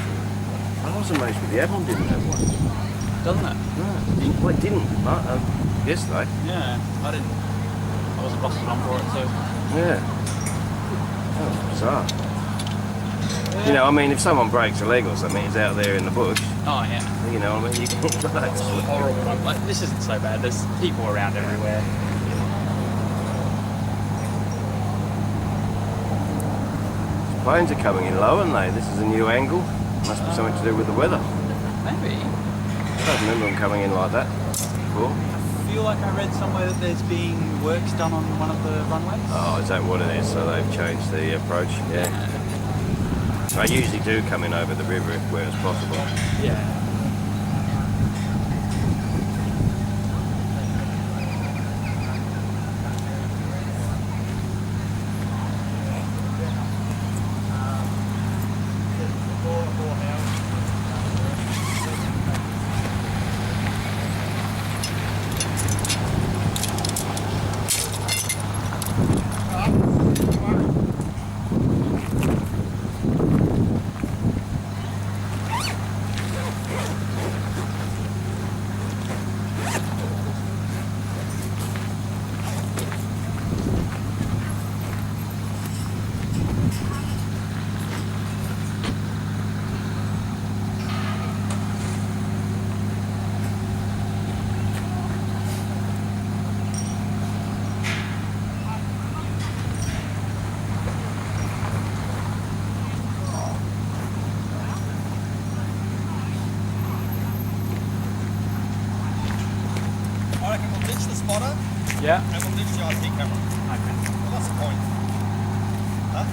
Speaker 8: I was amazed with the Avon didn't have one.
Speaker 13: Doesn't it?
Speaker 8: No, well, it didn't yesterday.
Speaker 13: Yeah, I didn't. I wasn't busted on for it, so.
Speaker 8: Yeah. That was bizarre. You know, I mean, if someone breaks a leg or something, it's out there in the bush.
Speaker 13: Oh, yeah.
Speaker 8: You know, I mean, you can.
Speaker 13: It's horrible. Like, this isn't so bad. There's people around everywhere.
Speaker 8: Planes are coming in low, aren't they? This is a new angle. Must be something to do with the weather.
Speaker 13: Maybe.
Speaker 8: I don't remember them coming in like that before.
Speaker 13: I feel like I read somewhere that there's been works done on one of the runways.
Speaker 8: Oh, is that what it is? So they've changed the approach? Yeah. They usually do come in over the river where it's possible.
Speaker 13: Yeah.
Speaker 10: I reckon we'll ditch the spotter
Speaker 13: Yeah.
Speaker 10: and we'll ditch the IP camera.
Speaker 13: Okay.
Speaker 10: Well, that's the point. Huh?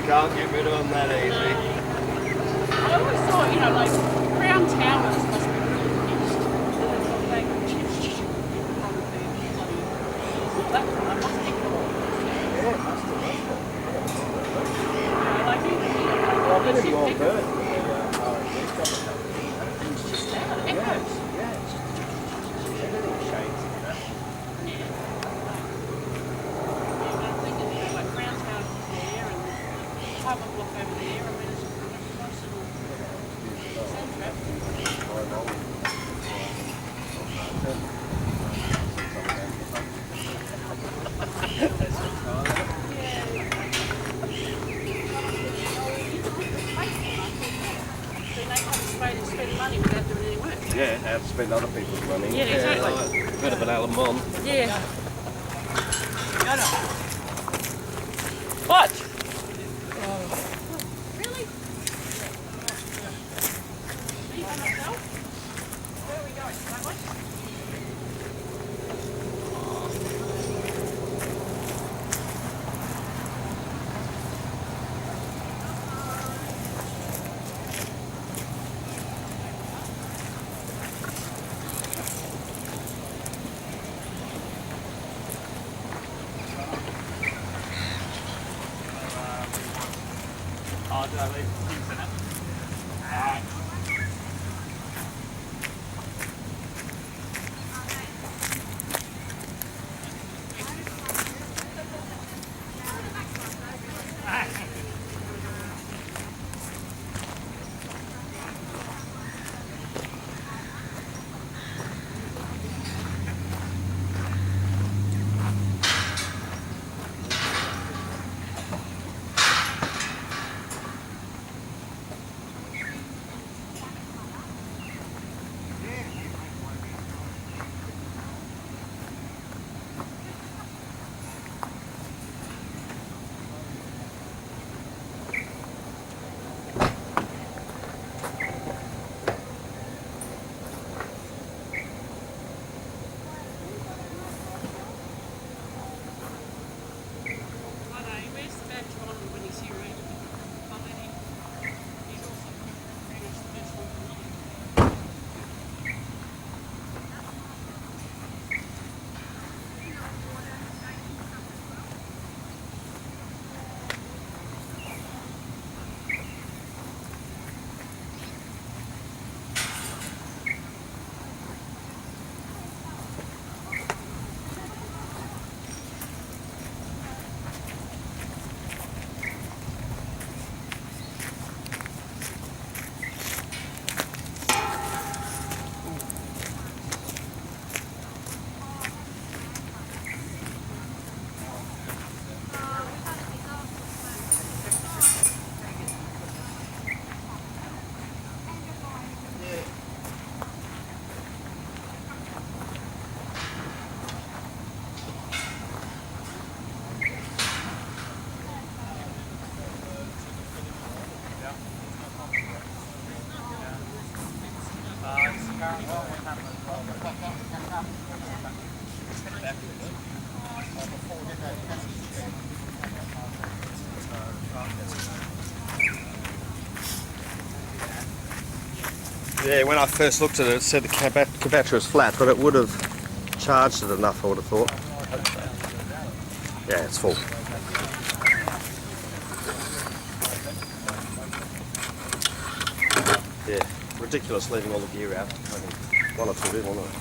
Speaker 12: Can't get rid of them that easy.
Speaker 9: I always thought, you know, like Crown Towers must be really fixed. That must be cool.
Speaker 12: Yeah, it must have.
Speaker 9: Like you,
Speaker 12: Well, I've been in more birds than the
Speaker 9: it's just out.
Speaker 12: Yeah, everything shakes in that.
Speaker 9: Like Crown Towers is there and apartment block over there. I mean, it's a nice little sand trap. Spend money without doing any work.
Speaker 12: Yeah, how to spend other people's money.
Speaker 9: Yeah, exactly.
Speaker 12: Like, bit of an Alan Mom.
Speaker 9: Yeah. What? Really? Me by myself? Where are we going? That way?
Speaker 13: Oh, did I leave things in it?
Speaker 10: Yeah, when I first looked at it, it said the Cabacha was flat, but it would have charged it enough, I would have thought. Yeah, it's full. Yeah, ridiculous leaving all the gear out. Only one or two in, wasn't it?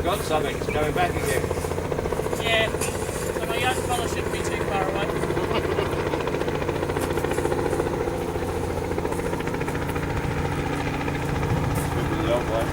Speaker 12: Got something, it's going back again.
Speaker 7: Yeah, so my young fella shouldn't be too far away.
Speaker 12: The old bloke.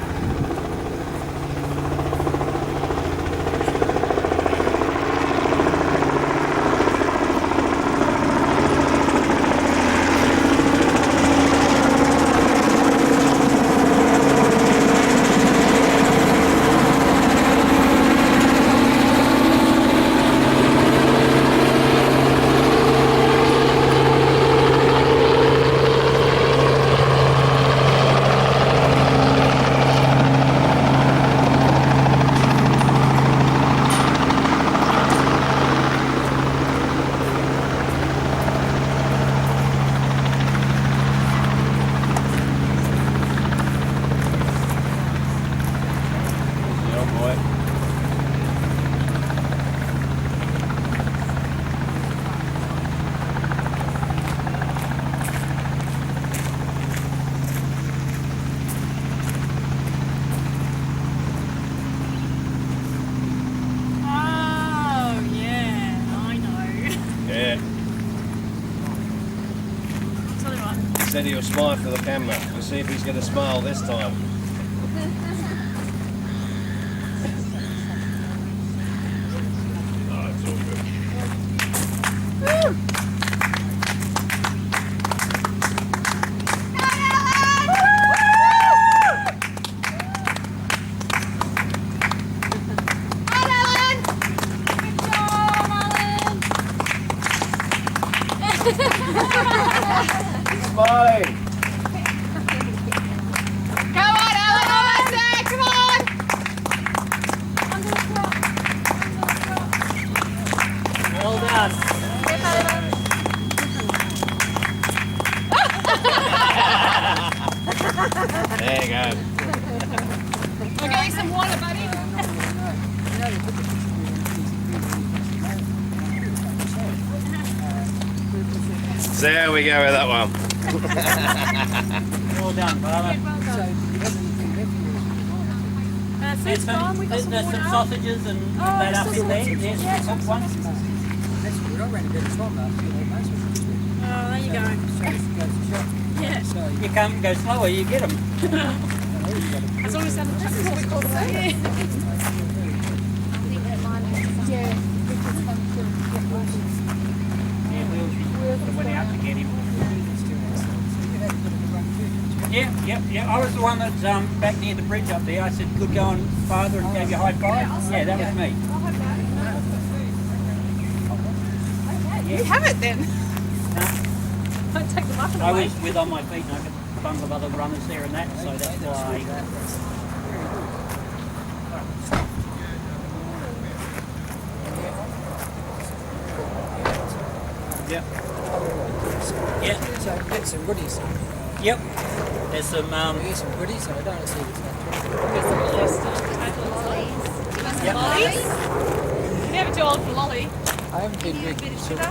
Speaker 8: Said he'll smile for the camera. We'll see if he's going to smile this time. Oh, it's all good. Smiling.
Speaker 1: Come on, Alan, almost there, come on!
Speaker 7: Well done.
Speaker 8: There you go.
Speaker 1: I'll get you some water, buddy.
Speaker 8: So there we go with that one.
Speaker 7: Well done, brother. There's some sausages and that up in there. Yes, some ones.
Speaker 11: That's good. I ran a better time last year.
Speaker 9: Oh, there you go. Yeah.
Speaker 7: You come, go slower, you get them.
Speaker 9: As long as that's what we call it. Yeah.
Speaker 7: Went out to get him. Yeah. I was the one that's back near the bridge up there. I said, good going farther and gave you a high five. Yeah, that was me.
Speaker 9: You have it then.
Speaker 7: Huh?
Speaker 9: Don't take the muffin
Speaker 7: I
Speaker 9: away.
Speaker 7: was with on my feet and I got a bunch of other runners there and that, so that's why.
Speaker 11: Yeah.
Speaker 7: Yeah.
Speaker 11: So get some goodies.
Speaker 7: Yep. There's some
Speaker 11: Here's some goodies. So I don't see this.
Speaker 9: Yep. Lollies? You're never too old for lolly.
Speaker 11: I haven't been
Speaker 9: You need a bit of sugar?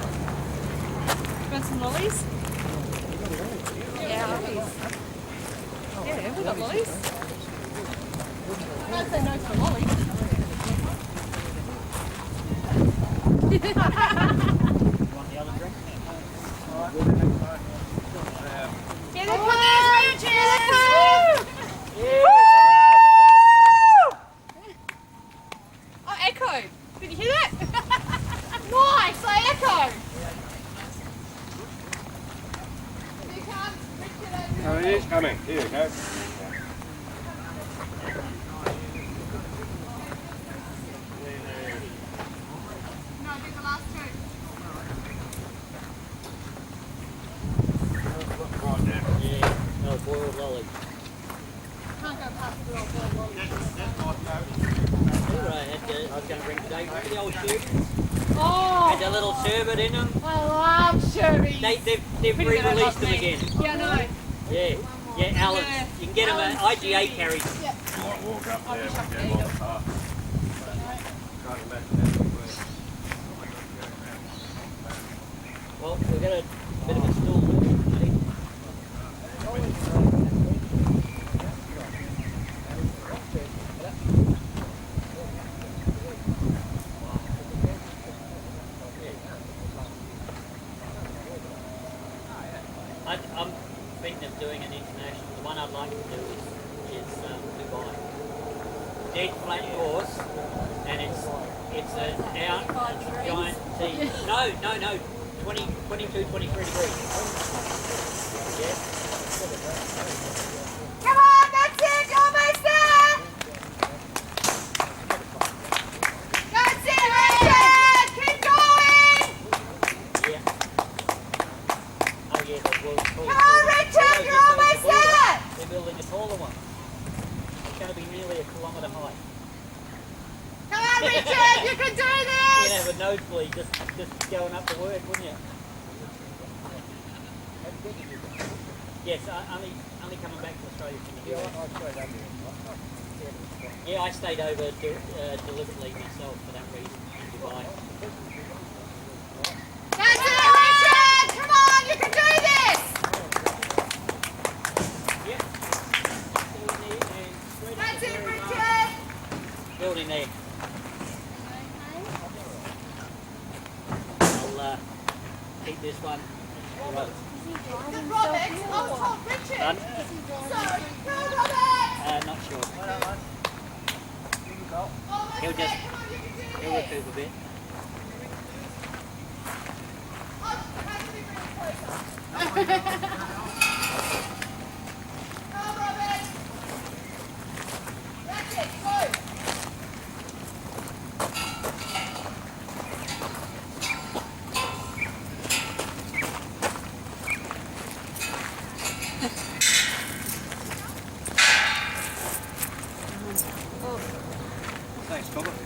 Speaker 9: You want some lollies? Yeah, lollies. Yeah, we got lollies. I'd say no for lollies.
Speaker 7: want the other drink?
Speaker 9: echo. Did you hear that? Nice, I echo. Here comes Richard.
Speaker 8: Oh, he is coming. Here we go.
Speaker 9: No, do the last two.
Speaker 11: Yeah, no, boiled lolly.
Speaker 9: Can't go past the little boiled lolly.
Speaker 11: I was going to bring today. Remember the old sherbets?
Speaker 9: Oh!
Speaker 11: Had a little sherbet in them.
Speaker 9: I love sherbets.
Speaker 11: They've re-released them again.
Speaker 9: Yeah, I know.
Speaker 11: Yeah, Alan. You can get them at IGA carries.
Speaker 9: Yeah.
Speaker 8: Might walk up there and get one past.
Speaker 11: Well, we've got a bit of a stool today. I'm thinking of doing an international. The one I'd like to do is Dubai. Dead flat course, and it's an out giant sea. No. 22, 23 degrees. Yeah.
Speaker 9: Come on, that's it, you're almost there! That's it, Richard! Keep going!
Speaker 11: Yeah. Oh yeah, the world's tallest.
Speaker 9: Come on, Richard, you're almost there!
Speaker 11: They're building a taller one. It's going to be nearly a kilometre high.
Speaker 9: Come on, Richard, you can do this!
Speaker 11: You'd have a nosebleed just going up to work, wouldn't you? Yes, only coming back to Australia from the US. Yeah, I stayed over deliberately myself for that reason in Dubai.
Speaker 9: That's it, Richard! Come on, you can do this!
Speaker 11: Yep.
Speaker 9: That's it, Richard!
Speaker 11: Building there. I'll keep this one. Right.
Speaker 9: Good Robert! Oh, Tom, Richard!
Speaker 11: Done?
Speaker 9: Sorry, go Robert!
Speaker 11: Not sure.
Speaker 9: Almost
Speaker 11: He'll
Speaker 9: there,
Speaker 11: just
Speaker 9: come on, you can do
Speaker 11: he'll
Speaker 9: this!
Speaker 11: recoup a bit.
Speaker 9: Oh, have to be really closer. Go Robert! That's it, go!
Speaker 13: Thanks, Robert.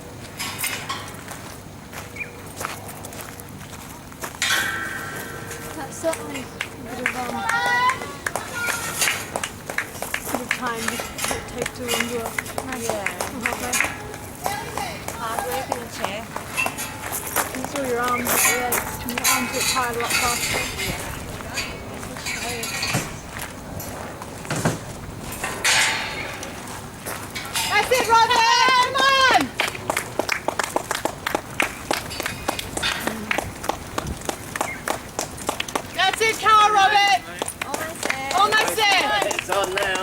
Speaker 14: That's certainly a bit of time to take to endure.
Speaker 2: Hard work in the chair.
Speaker 14: You can feel your arms, your arms get tired a lot faster.
Speaker 9: That's it, Robert! Come on! That's it, Carl, Robert!
Speaker 2: Almost there.
Speaker 9: Almost there!
Speaker 5: It's on now.